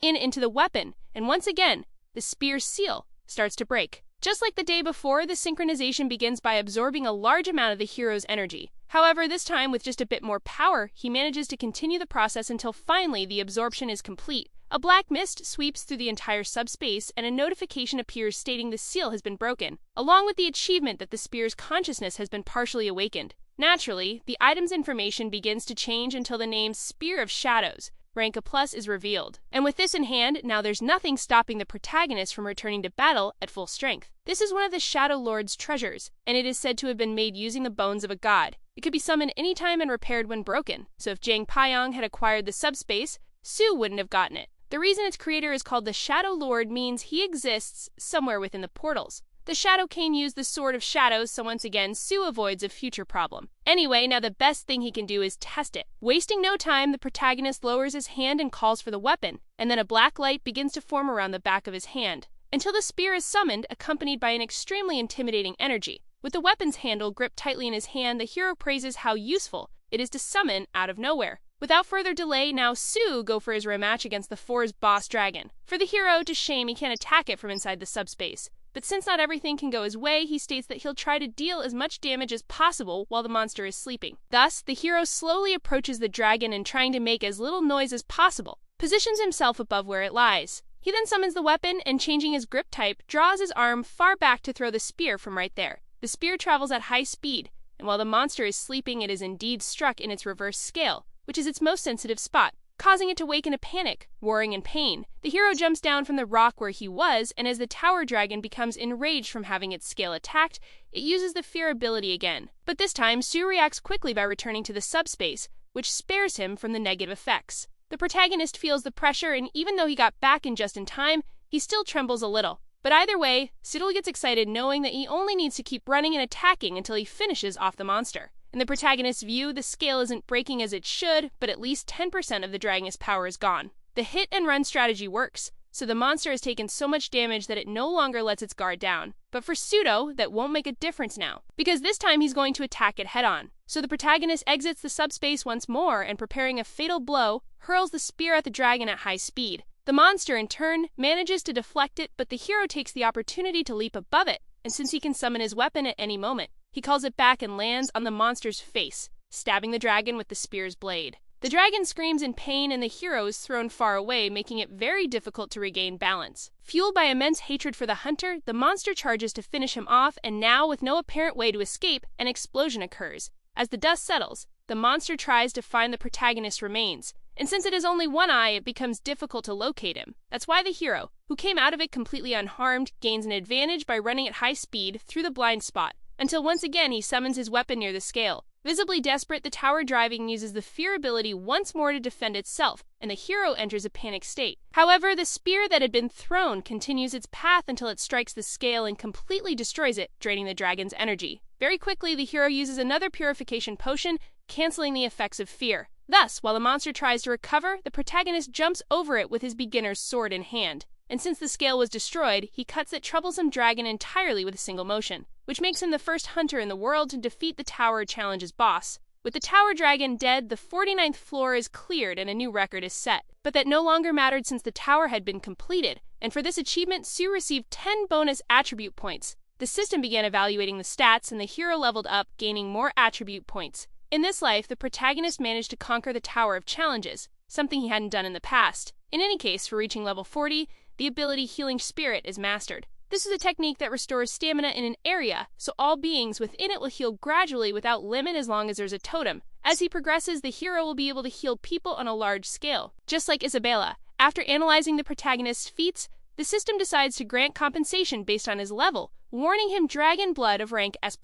into the weapon, and once again, the spear's seal starts to break. Just like the day before, the synchronization begins by absorbing a large amount of the hero's energy. However, this time with just a bit more power, he manages to continue the process until finally the absorption is complete. A black mist sweeps through the entire subspace, and a notification appears stating the seal has been broken, along with the achievement that the spear's consciousness has been partially awakened. Naturally, the item's information begins to change until the name Spear of Shadows, rank A+, is revealed. And with this in hand, now there's nothing stopping the protagonist from returning to battle at full strength. This is one of the Shadow Lord's treasures, and it is said to have been made using the bones of a god. It could be summoned anytime and repaired when broken, so if Jang Pyong had acquired the subspace, Su wouldn't have gotten it. The reason its creator is called the Shadow Lord means he exists somewhere within the portals. The Shadow Cane used the Sword of Shadows, so once again, Su avoids a future problem. Anyway, now the best thing he can do is test it. Wasting no time, the protagonist lowers his hand and calls for the weapon, and then a black light begins to form around the back of his hand, until the spear is summoned, accompanied by an extremely intimidating energy. With the weapon's handle gripped tightly in his hand, the hero praises how useful it is to summon out of nowhere. Without further delay, now Su go for his rematch against the Four's boss dragon. For the hero, to shame, he can't attack it from inside the subspace. But since not everything can go his way, he states that he'll try to deal as much damage as possible while the monster is sleeping. Thus, the hero slowly approaches the dragon and, trying to make as little noise as possible, positions himself above where it lies. He then summons the weapon and, changing his grip type, draws his arm far back to throw the spear from right there. The spear travels at high speed, and while the monster is sleeping, it is indeed struck in its reverse scale, which is its most sensitive spot, causing it to wake in a panic, roaring in pain. The hero jumps down from the rock where he was, and as the tower dragon becomes enraged from having its scale attacked, it uses the fear ability again. But this time, Su reacts quickly by returning to the subspace, which spares him from the negative effects. The protagonist feels the pressure, and even though he got back just in time, he still trembles a little. But either way, Sidol gets excited knowing that he only needs to keep running and attacking until he finishes off the monster. In the protagonist's view, the scale isn't breaking as it should, but at least 10% of the dragon's power is gone. The hit and run strategy works, so the monster has taken so much damage that it no longer lets its guard down. But for Pseudo, that won't make a difference now, because this time he's going to attack it head-on. So the protagonist exits the subspace once more and, preparing a fatal blow, hurls the spear at the dragon at high speed. The monster, in turn, manages to deflect it, but the hero takes the opportunity to leap above it, and since he can summon his weapon at any moment, he calls it back and lands on the monster's face, stabbing the dragon with the spear's blade. The dragon screams in pain and the hero is thrown far away, making it very difficult to regain balance. Fueled by immense hatred for the hunter, the monster charges to finish him off, and now, with no apparent way to escape, an explosion occurs. As the dust settles, the monster tries to find the protagonist's remains, and since it has only one eye, it becomes difficult to locate him. That's why the hero, who came out of it completely unharmed, gains an advantage by running at high speed through the blind spot, until once again he summons his weapon near the scale. Visibly desperate, the tower driving uses the fear ability once more to defend itself, and the hero enters a panic state. However, the spear that had been thrown continues its path until it strikes the scale and completely destroys it, draining the dragon's energy. Very quickly, the hero uses another purification potion, canceling the effects of fear. Thus, while the monster tries to recover, the protagonist jumps over it with his beginner's sword in hand. And since the scale was destroyed, he cuts that troublesome dragon entirely with a single motion, which makes him the first hunter in the world to defeat the tower challenge's boss. With the tower dragon dead, the 49th floor is cleared and a new record is set. But that no longer mattered since the tower had been completed, and for this achievement, Su received 10 bonus attribute points. The system began evaluating the stats, and the hero leveled up, gaining more attribute points. In this life, the protagonist managed to conquer the Tower of Challenges, something he hadn't done in the past. In any case, for reaching level 40, the ability Healing Spirit is mastered. This is a technique that restores stamina in an area, so all beings within it will heal gradually without limit as long as there's a totem. As he progresses, the hero will be able to heal people on a large scale. Just like Isabella, after analyzing the protagonist's feats, the system decides to grant compensation based on his level, warning him dragon blood of rank S+.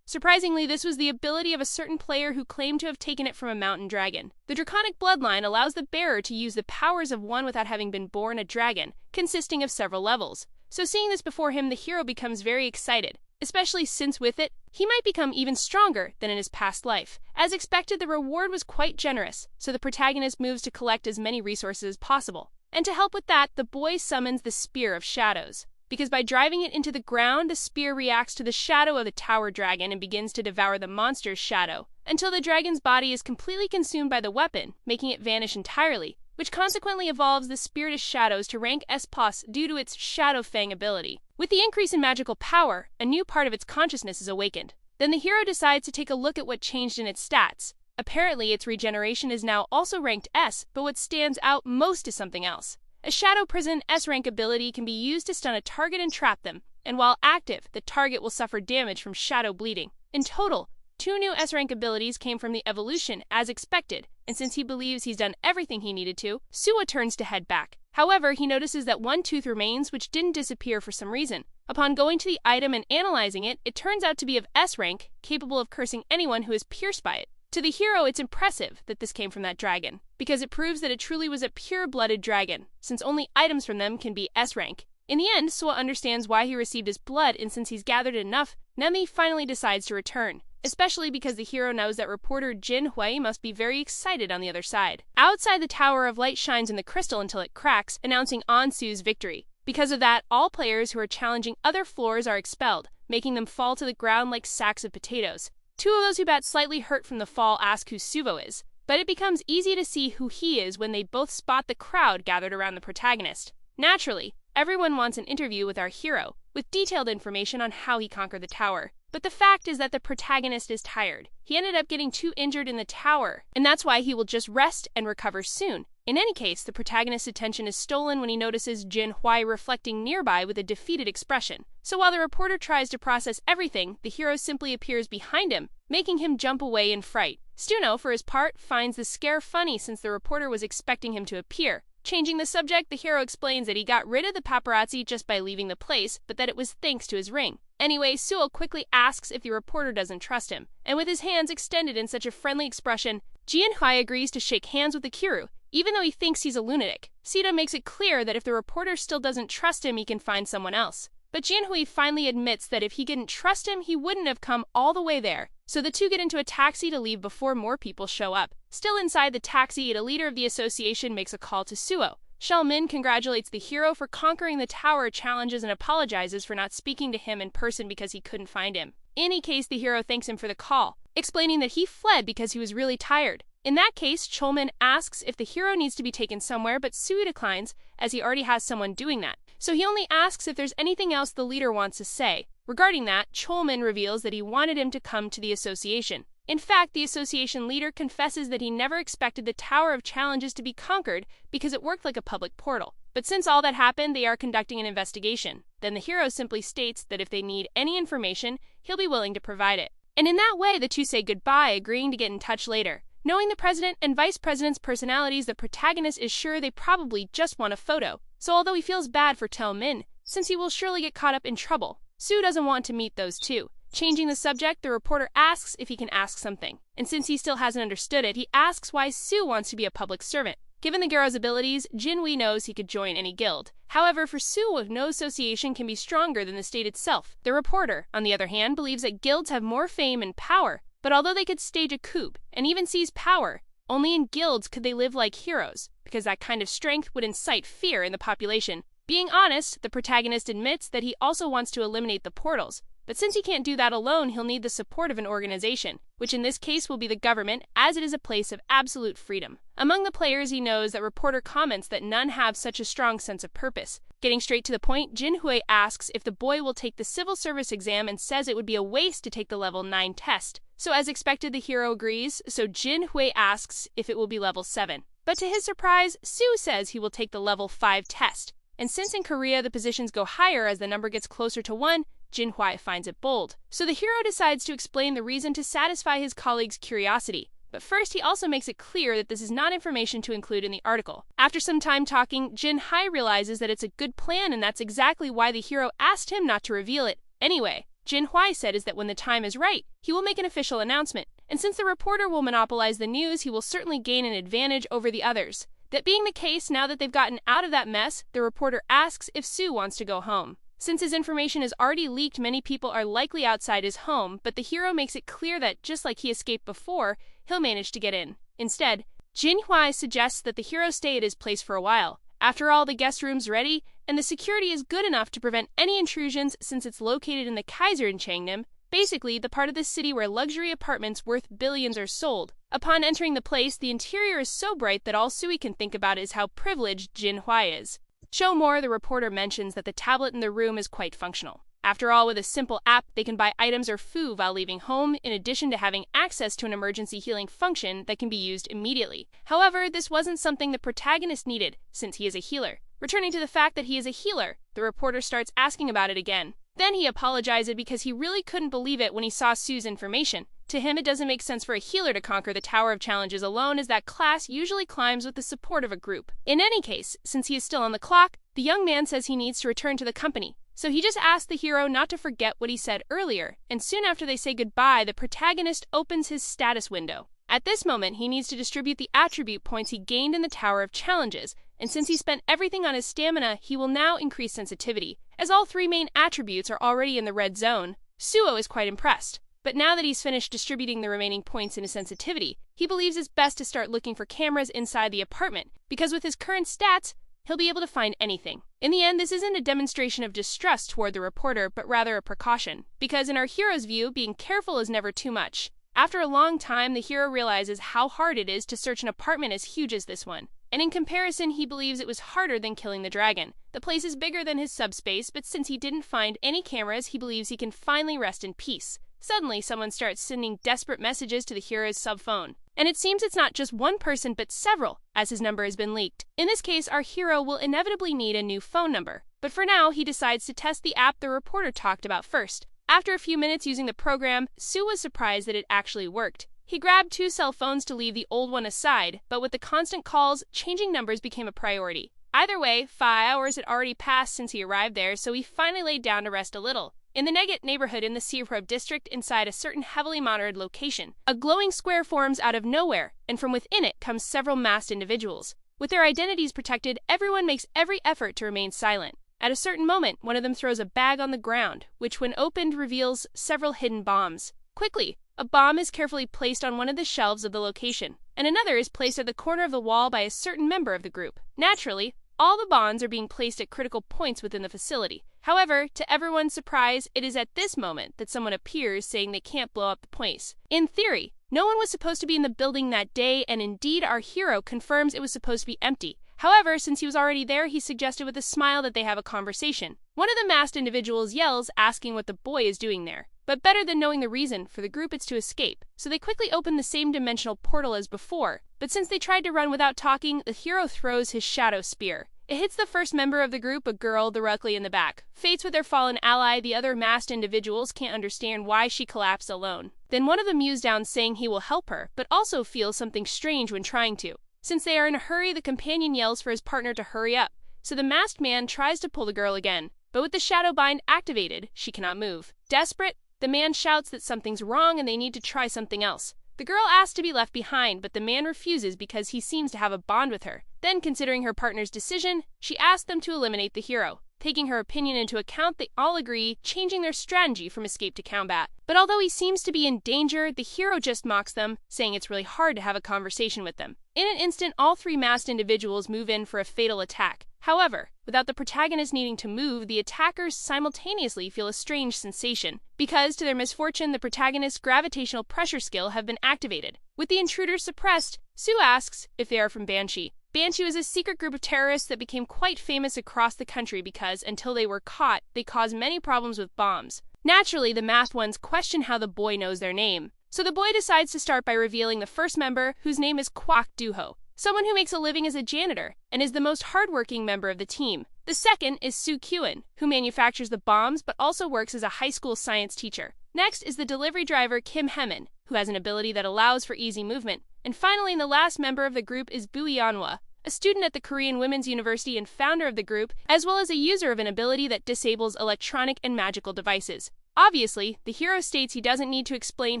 Surprisingly, this was the ability of a certain player who claimed to have taken it from a mountain dragon. The draconic bloodline allows the bearer to use the powers of one without having been born a dragon, consisting of several levels. So seeing this before him, the hero becomes very excited, especially since with it, he might become even stronger than in his past life. As expected, the reward was quite generous, so the protagonist moves to collect as many resources as possible. And to help with that, the boy summons the Spear of Shadows, because by driving it into the ground, the spear reacts to the shadow of the tower dragon and begins to devour the monster's shadow, until the dragon's body is completely consumed by the weapon, making it vanish entirely, which consequently evolves the Spirit of Shadows to rank S+ due to its Shadow Fang ability. With the increase in magical power, a new part of its consciousness is awakened. Then the hero decides to take a look at what changed in its stats. Apparently, its regeneration is now also ranked S, but what stands out most is something else. A Shadow Prison S-rank ability can be used to stun a target and trap them, and while active, the target will suffer damage from shadow bleeding. In total, 2 new S-rank abilities came from the evolution, as expected, and since he believes he's done everything he needed to, Suwa turns to head back. However, he notices that one tooth remains which didn't disappear for some reason. Upon going to the item and analyzing it, it turns out to be of S-rank, capable of cursing anyone who is pierced by it. To the hero, it's impressive that this came from that dragon, because it proves that it truly was a pure-blooded dragon, since only items from them can be S-rank. In the end, Suwa understands why he received his blood, and since he's gathered enough, Nemi finally decides to return, especially because the hero knows that reporter Jin Hui must be very excited on the other side. Outside the Tower of Light shines in the crystal until it cracks, announcing Ansu's victory. Because of that, all players who are challenging other floors are expelled, making them fall to the ground like sacks of potatoes. 2 of those who bat slightly hurt from the fall ask who Suvo is, but it becomes easy to see who he is when they both spot the crowd gathered around the protagonist. Naturally, everyone wants an interview with our hero, with detailed information on how he conquered the tower. But the fact is that the protagonist is tired. He ended up getting too injured in the tower, and that's why he will just rest and recover soon. In any case, the protagonist's attention is stolen when he notices Jin Hui reflecting nearby with a defeated expression. So while the reporter tries to process everything, the hero simply appears behind him, making him jump away in fright. Stuno, for his part, finds the scare funny since the reporter was expecting him to appear. Changing the subject, the hero explains that he got rid of the paparazzi just by leaving the place, but that it was thanks to his ring. Anyway, Suo quickly asks if the reporter doesn't trust him, and with his hands extended in such a friendly expression, Jin Hui agrees to shake hands with the Kiru, even though he thinks he's a lunatic. Sita makes it clear that if the reporter still doesn't trust him, he can find someone else. But Jin Hui finally admits that if he didn't trust him, he wouldn't have come all the way there. So the two get into a taxi to leave before more people show up. Still inside the taxi, a leader of the association makes a call to Suo. Xiaomin congratulates the hero for conquering the tower challenges and apologizes for not speaking to him in person because he couldn't find him. In any case, the hero thanks him for the call, explaining that he fled because he was really tired. In that case, Cholman asks if the hero needs to be taken somewhere, but Sui declines, as he already has someone doing that. So he only asks if there's anything else the leader wants to say. Regarding that, Cholman reveals that he wanted him to come to the association. In fact, the association leader confesses that he never expected the Tower of Challenges to be conquered because it worked like a public portal. But since all that happened, they are conducting an investigation. Then the hero simply states that if they need any information, he'll be willing to provide it. And in that way, the two say goodbye, agreeing to get in touch later. Knowing the president and vice president's personalities, the protagonist is sure they probably just want a photo. So although he feels bad for Tell Min, since he will surely get caught up in trouble, Sue doesn't want to meet those two. Changing the subject, the reporter asks if he can ask something. And since he still hasn't understood it, he asks why Sue wants to be a public servant. Given the Garo's abilities, Jinwei knows he could join any guild. However, for Sue, no association can be stronger than the state itself. The reporter, on the other hand, believes that guilds have more fame and power, but although they could stage a coup and even seize power, only in guilds could they live like heroes, because that kind of strength would incite fear in the population. Being honest, the protagonist admits that he also wants to eliminate the portals, but since he can't do that alone, he'll need the support of an organization, which in this case will be the government, as it is a place of absolute freedom. Among the players, he knows that reporter comments that none have such a strong sense of purpose. Getting straight to the point, Jin Hui asks if the boy will take the civil service exam and says it would be a waste to take the level 9 test. So as expected, the hero agrees, so Jin Hui asks if it will be level 7. But to his surprise, Sue says he will take the level 5 test. And since in Korea the positions go higher as the number gets closer to 1, Jin Hui finds it bold. So the hero decides to explain the reason to satisfy his colleague's curiosity. But first, he also makes it clear that this is not information to include in the article. After some time talking, Jin Hui realizes that it's a good plan, and that's exactly why the hero asked him not to reveal it. Anyway, Jinhwai said is that when the time is right, he will make an official announcement, and since the reporter will monopolize the news, he will certainly gain an advantage over the others. That being the case, now that they've gotten out of that mess, the reporter asks if Sue wants to go home. Since his information is already leaked, many people are likely outside his home, but the hero makes it clear that, just like he escaped before, he'll manage to get in. Instead, Jinhwai suggests that the hero stay at his place for a while. After all, the guest room's ready, and the security is good enough to prevent any intrusions since it's located in the Kaisernchangnam, basically the part of the city where luxury apartments worth billions are sold. Upon entering the place, the interior is so bright that all Sui can think about is how privileged Jinhwai is. Show more, the reporter mentions that the tablet in the room is quite functional. After all, with a simple app, they can buy items or food while leaving home, in addition to having access to an emergency healing function that can be used immediately. However, this wasn't something the protagonist needed, since he is a healer. Returning to the fact that he is a healer, the reporter starts asking about it again. Then he apologizes because he really couldn't believe it when he saw Sue's information. To him, it doesn't make sense for a healer to conquer the Tower of Challenges alone, as that class usually climbs with the support of a group. In any case, since he is still on the clock, the young man says he needs to return to the company. So he just asks the hero not to forget what he said earlier, and soon after they say goodbye, the protagonist opens his status window. At this moment, he needs to distribute the attribute points he gained in the Tower of Challenges, and since he spent everything on his stamina, he will now increase sensitivity. As all three main attributes are already in the red zone, Suo is quite impressed. But now that he's finished distributing the remaining points in his sensitivity, he believes it's best to start looking for cameras inside the apartment, because with his current stats, he'll be able to find anything. In the end, this isn't a demonstration of distrust toward the reporter, but rather a precaution, because in our hero's view, being careful is never too much. After a long time, the hero realizes how hard it is to search an apartment as huge as this one. And in comparison, he believes it was harder than killing the dragon. The place is bigger than his subspace, but since he didn't find any cameras, he believes he can finally rest in peace. Suddenly, someone starts sending desperate messages to the hero's subphone. And it seems it's not just one person, but several, as his number has been leaked. In this case, our hero will inevitably need a new phone number. But for now, he decides to test the app the reporter talked about first. After a few minutes using the program, Sue was surprised that it actually worked. He grabbed 2 cell phones to leave the old one aside, but with the constant calls, changing numbers became a priority. Either way, 5 hours had already passed since he arrived there, so he finally laid down to rest a little. In the Negat neighborhood in the Sirup district, inside a certain heavily monitored location, a glowing square forms out of nowhere, and from within it comes several masked individuals. With their identities protected, everyone makes every effort to remain silent. At a certain moment, one of them throws a bag on the ground, which when opened reveals several hidden bombs. Quickly, a bomb is carefully placed on one of the shelves of the location, and another is placed at the corner of the wall by a certain member of the group. Naturally, all the bombs are being placed at critical points within the facility. However, to everyone's surprise, it is at this moment that someone appears saying they can't blow up the place. In theory, no one was supposed to be in the building that day, and indeed our hero confirms it was supposed to be empty. However, since he was already there, he suggested with a smile that they have a conversation. One of the masked individuals yells, asking what the boy is doing there. But better than knowing the reason, for the group it's to escape. So they quickly open the same dimensional portal as before, but since they tried to run without talking, the hero throws his shadow spear. It hits the first member of the group, a girl, directly in the back. Fates with their fallen ally, the other masked individuals can't understand why she collapsed alone. Then one of them mews down saying he will help her, but also feels something strange when trying to. Since they are in a hurry, the companion yells for his partner to hurry up, so the masked man tries to pull the girl again. But with the shadow bind activated, she cannot move. Desperate, the man shouts that something's wrong and they need to try something else. The girl asks to be left behind, but the man refuses because he seems to have a bond with her. Then, considering her partner's decision, she asks them to eliminate the hero. Taking her opinion into account, they all agree, changing their strategy from escape to combat. But although he seems to be in danger, the hero just mocks them, saying it's really hard to have a conversation with them. In an instant, all 3 masked individuals move in for a fatal attack. However, without the protagonist needing to move, the attackers simultaneously feel a strange sensation, because to their misfortune, the protagonist's gravitational pressure skill have been activated. With the intruders suppressed, Sue asks if they are from Banshee. Banshee was a secret group of terrorists that became quite famous across the country because, until they were caught, they caused many problems with bombs. Naturally, the masked ones question how the boy knows their name. So the boy decides to start by revealing the first member, whose name is Kwak Duho, someone who makes a living as a janitor, and is the most hardworking member of the team. The second is Soo Kyun, who manufactures the bombs but also works as a high school science teacher. Next is the delivery driver Kim Hemin, who has an ability that allows for easy movement. And finally, the last member of the group is Bui Anhwa, a student at the Korean Women's University and founder of the group, as well as a user of an ability that disables electronic and magical devices. Obviously, the hero states he doesn't need to explain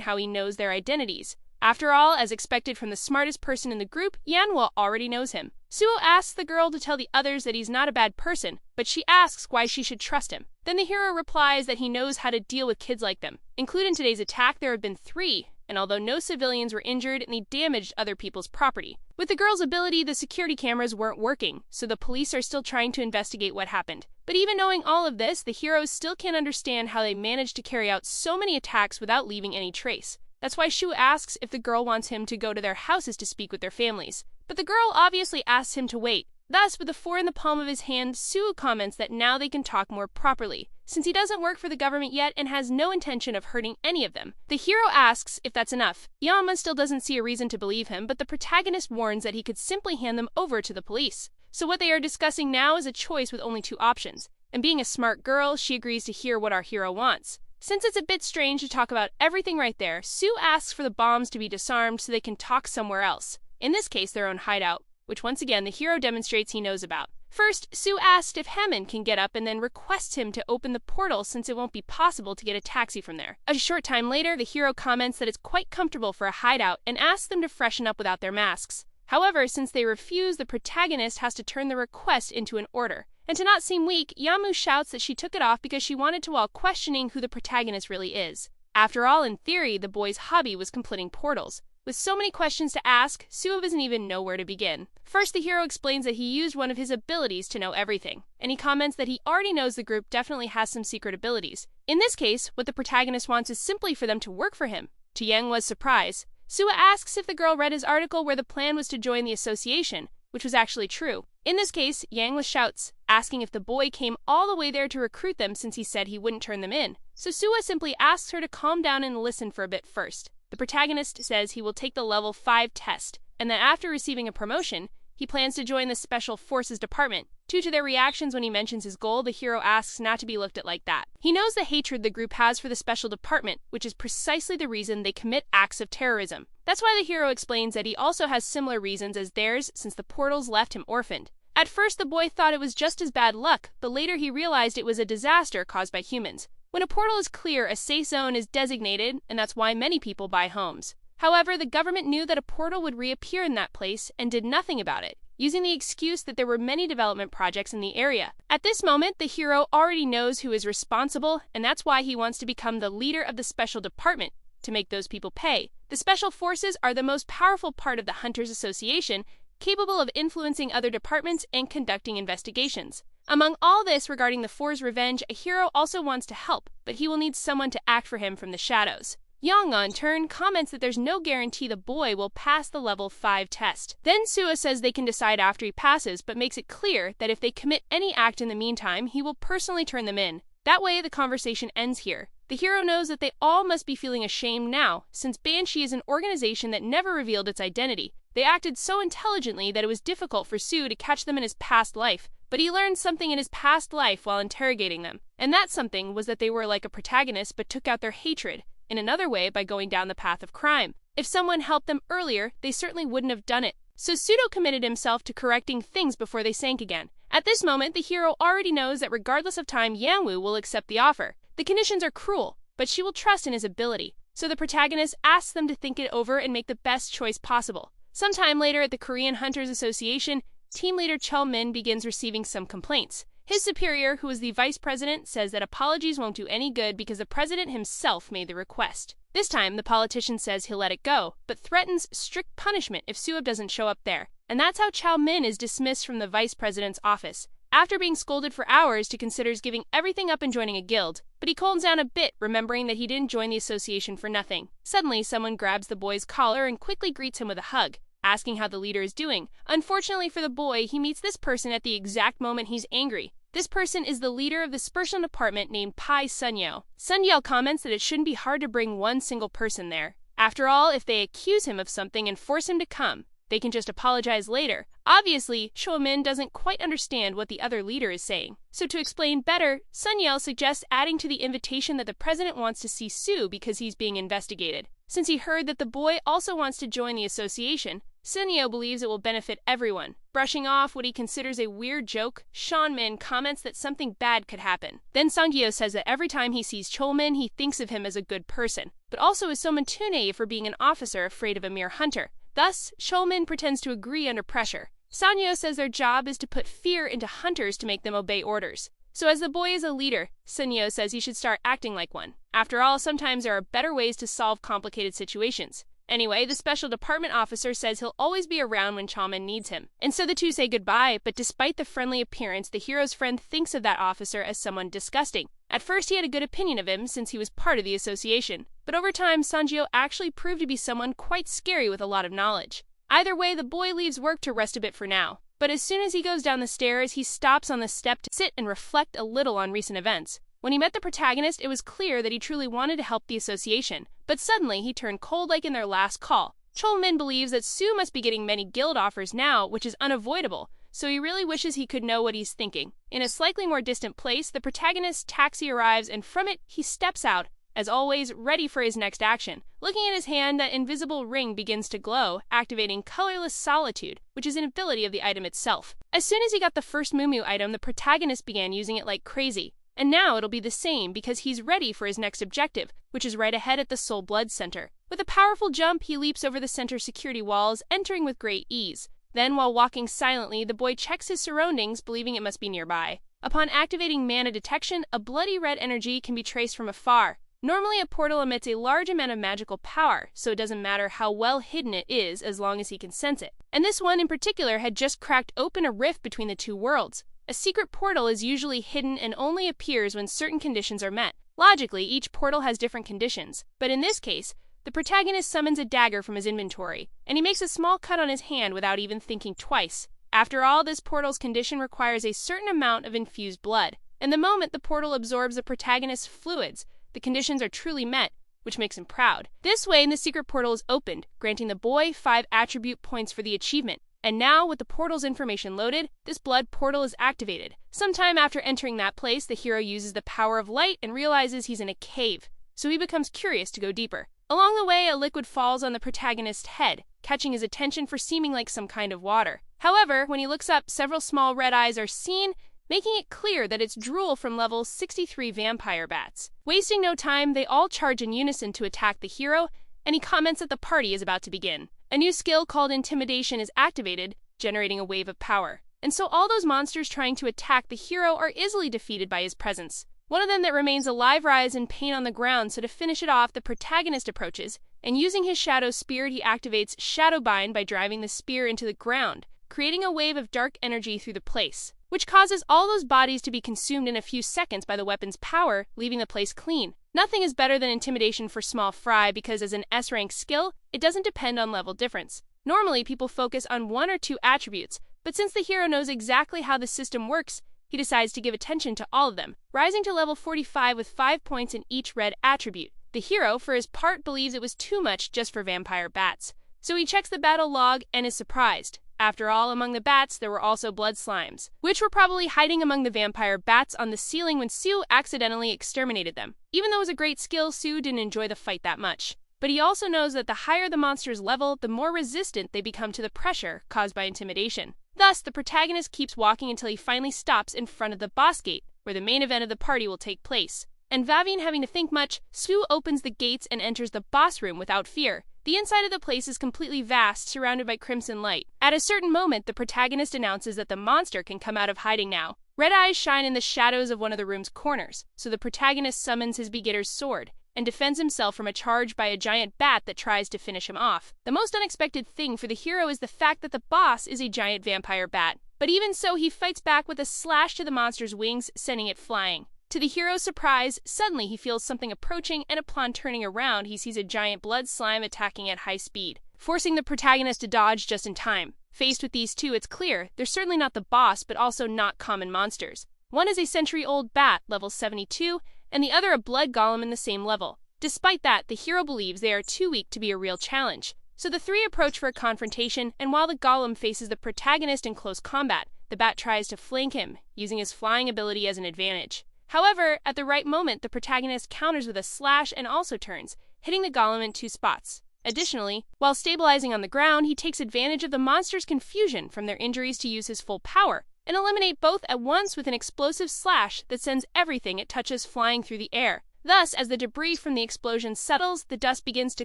how he knows their identities. After all, as expected from the smartest person in the group, Manhwa already knows him. Suo asks the girl to tell the others that he's not a bad person, but she asks why she should trust him. Then the hero replies that he knows how to deal with kids like them. Included in today's attack, there have been 3, and although no civilians were injured, they damaged other people's property. With the girl's ability, the security cameras weren't working, so the police are still trying to investigate what happened. But even knowing all of this, the heroes still can't understand how they managed to carry out so many attacks without leaving any trace. That's why Shu asks if the girl wants him to go to their houses to speak with their families. But the girl obviously asks him to wait. Thus, with the 4 in the palm of his hand, Sue comments that now they can talk more properly, since he doesn't work for the government yet and has no intention of hurting any of them. The hero asks if that's enough. Yama still doesn't see a reason to believe him, but the protagonist warns that he could simply hand them over to the police. So what they are discussing now is a choice with only 2 options. And being a smart girl, she agrees to hear what our hero wants. Since it's a bit strange to talk about everything right there, Sue asks for the bombs to be disarmed so they can talk somewhere else. In this case, their own hideout, which once again the hero demonstrates he knows about. First, Sue asks if Hammond can get up and then requests him to open the portal since it won't be possible to get a taxi from there. A short time later, the hero comments that it's quite comfortable for a hideout and asks them to freshen up without their masks. However, since they refuse, the protagonist has to turn the request into an order. And to not seem weak, Yamu shouts that she took it off because she wanted to while questioning who the protagonist really is. After all, in theory, the boy's hobby was completing portals. With so many questions to ask, Suo doesn't even know where to begin. First, the hero explains that he used one of his abilities to know everything, and he comments that he already knows the group definitely has some secret abilities. In this case, what the protagonist wants is simply for them to work for him. To Yanghua's surprise, Suo asks if the girl read his article where the plan was to join the association, which was actually true. In this case, Yanghua shouts, asking if the boy came all the way there to recruit them since he said he wouldn't turn them in. So Suo simply asks her to calm down and listen for a bit first. The protagonist says he will take the level 5 test, and that after receiving a promotion, he plans to join the Special Forces Department. Due to their reactions when he mentions his goal, the hero asks not to be looked at like that. He knows the hatred the group has for the Special Department, which is precisely the reason they commit acts of terrorism. That's why the hero explains that he also has similar reasons as theirs since the portals left him orphaned. At first, the boy thought it was just as bad luck, but later he realized it was a disaster caused by humans. When a portal is clear, a safe zone is designated, and that's why many people buy homes. However, the government knew that a portal would reappear in that place and did nothing about it, using the excuse that there were many development projects in the area. At this moment, the hero already knows who is responsible, and that's why he wants to become the leader of the special department, to make those people pay. The special forces are the most powerful part of the Hunters Association, capable of influencing other departments and conducting investigations. Among all this regarding the Four's revenge, a hero also wants to help, but he will need someone to act for him from the shadows. Yang, in turn, comments that there's no guarantee the boy will pass the level 5 test. Then Suo says they can decide after he passes, but makes it clear that if they commit any act in the meantime, he will personally turn them in. That way, the conversation ends here. The hero knows that they all must be feeling ashamed now, since Banshee is an organization that never revealed its identity. They acted so intelligently that it was difficult for Sue to catch them in his past life, but he learned something in his past life while interrogating them. And that something was that they were like a protagonist but took out their hatred, in another way by going down the path of crime. If someone helped them earlier, they certainly wouldn't have done it. So Pseudo committed himself to correcting things before they sank again. At this moment, the hero already knows that regardless of time, Yangwu will accept the offer. The conditions are cruel, but she will trust in his ability. So the protagonist asks them to think it over and make the best choice possible. Sometime later at the Korean Hunters Association, team leader Chul Min begins receiving some complaints. His superior, who is the vice president, says that apologies won't do any good because the president himself made the request. This time, the politician says he'll let it go, but threatens strict punishment if Sueb doesn't show up there. And that's how Chul Min is dismissed from the vice president's office. After being scolded for hours, he considers giving everything up and joining a guild, but he calms down a bit, remembering that he didn't join the association for nothing. Suddenly, someone grabs the boy's collar and quickly greets him with a hug, asking how the leader is doing. Unfortunately for the boy, he meets this person at the exact moment he's angry. This person is the leader of the special department named Pai Sunyeo. Sunyeo comments that it shouldn't be hard to bring one single person there. After all, if they accuse him of something and force him to come, they can just apologize later. Obviously, Shomin doesn't quite understand what the other leader is saying. So to explain better, Sunyeo suggests adding to the invitation that the president wants to see Sue because he's being investigated. Since he heard that the boy also wants to join the association, Sunyo believes it will benefit everyone. Brushing off what he considers a weird joke, Seanmin comments that something bad could happen. Then Sangyo says that every time he sees Cholmin, he thinks of him as a good person, but also is so naive for being an officer afraid of a mere hunter. Thus, Cholmin pretends to agree under pressure. Sanyo says their job is to put fear into hunters to make them obey orders. So as the boy is a leader, Sunyo says he should start acting like one. After all, sometimes there are better ways to solve complicated situations. Anyway, the special department officer says he'll always be around when Cholmin needs him. And so the two say goodbye, but despite the friendly appearance, the hero's friend thinks of that officer as someone disgusting. At first he had a good opinion of him since he was part of the association, but over time Sanjio actually proved to be someone quite scary with a lot of knowledge. Either way, the boy leaves work to rest a bit for now. But as soon as he goes down the stairs, he stops on the step to sit and reflect a little on recent events. When he met the protagonist, it was clear that he truly wanted to help the association, but suddenly he turned cold like in their last call. Cholmin believes that Sue must be getting many guild offers now, which is unavoidable, so he really wishes he could know what he's thinking. In a slightly more distant place, the protagonist's taxi arrives, and from it, he steps out, as always, ready for his next action. Looking at his hand, that invisible ring begins to glow, activating colorless solitude, which is an ability of the item itself. As soon as he got the first Mumu item, the protagonist began using it like crazy. And now it'll be the same because he's ready for his next objective, which is right ahead at the Soul Blood Center. With a powerful jump, he leaps over the center's security walls, entering with great ease. Then, while walking silently, the boy checks his surroundings, believing it must be nearby. Upon activating mana detection, a bloody red energy can be traced from afar. Normally, a portal emits a large amount of magical power, so it doesn't matter how well hidden it is as long as he can sense it. And this one in particular had just cracked open a rift between the two worlds. A secret portal is usually hidden and only appears when certain conditions are met. Logically, each portal has different conditions, but in this case, the protagonist summons a dagger from his inventory, and he makes a small cut on his hand without even thinking twice. After all, this portal's condition requires a certain amount of infused blood, and the moment the portal absorbs the protagonist's fluids, the conditions are truly met, which makes him proud. This way, the secret portal is opened, granting the boy 5 attribute points for the achievement. And now, with the portal's information loaded, this blood portal is activated. Sometime after entering that place, the hero uses the power of light and realizes he's in a cave, so he becomes curious to go deeper. Along the way, a liquid falls on the protagonist's head, catching his attention for seeming like some kind of water. However, when he looks up, several small red eyes are seen, making it clear that it's drool from level 63 vampire bats. Wasting no time, they all charge in unison to attack the hero, and he comments that the party is about to begin. A new skill called Intimidation is activated, generating a wave of power. And so all those monsters trying to attack the hero are easily defeated by his presence. One of them that remains alive writhes in pain on the ground, so to finish it off, the protagonist approaches, and using his shadow spirit, he activates Shadowbind by driving the spear into the ground, creating a wave of dark energy through the place, which causes all those bodies to be consumed in a few seconds by the weapon's power, leaving the place clean. Nothing is better than Intimidation for small fry because as an S-rank skill, it doesn't depend on level difference. Normally, people focus on 1 or 2 attributes, but since the hero knows exactly how the system works, he decides to give attention to all of them, rising to level 45 with 5 points in each red attribute. The hero, for his part, believes it was too much just for vampire bats, so he checks the battle log and is surprised. After all, among the bats, there were also blood slimes, which were probably hiding among the vampire bats on the ceiling when Sue accidentally exterminated them. Even though it was a great skill, Sue didn't enjoy the fight that much. But he also knows that the higher the monster's level, the more resistant they become to the pressure caused by intimidation. Thus, the protagonist keeps walking until he finally stops in front of the boss gate, where the main event of the party will take place. And Vavian having to think much, Sue opens the gates and enters the boss room without fear. The inside of the place is completely vast, surrounded by crimson light. At a certain moment, the protagonist announces that the monster can come out of hiding now. Red eyes shine in the shadows of one of the room's corners, so the protagonist summons his beginner's sword and defends himself from a charge by a giant bat that tries to finish him off. The most unexpected thing for the hero is the fact that the boss is a giant vampire bat. But even so, he fights back with a slash to the monster's wings, sending it flying. To the hero's surprise, suddenly he feels something approaching, and upon turning around, he sees a giant blood slime attacking at high speed, forcing the protagonist to dodge just in time. Faced with these two, it's clear they're certainly not the boss, but also not common monsters. One is a century-old bat, level 72, and the other a blood golem in the same level. Despite that, the hero believes they are too weak to be a real challenge. So the three approach for a confrontation, and while the golem faces the protagonist in close combat, the bat tries to flank him, using his flying ability as an advantage. However, at the right moment, the protagonist counters with a slash and also turns, hitting the golem in 2 spots. Additionally, while stabilizing on the ground, he takes advantage of the monster's confusion from their injuries to use his full power, and eliminate both at once with an explosive slash that sends everything it touches flying through the air. Thus, as the debris from the explosion settles, the dust begins to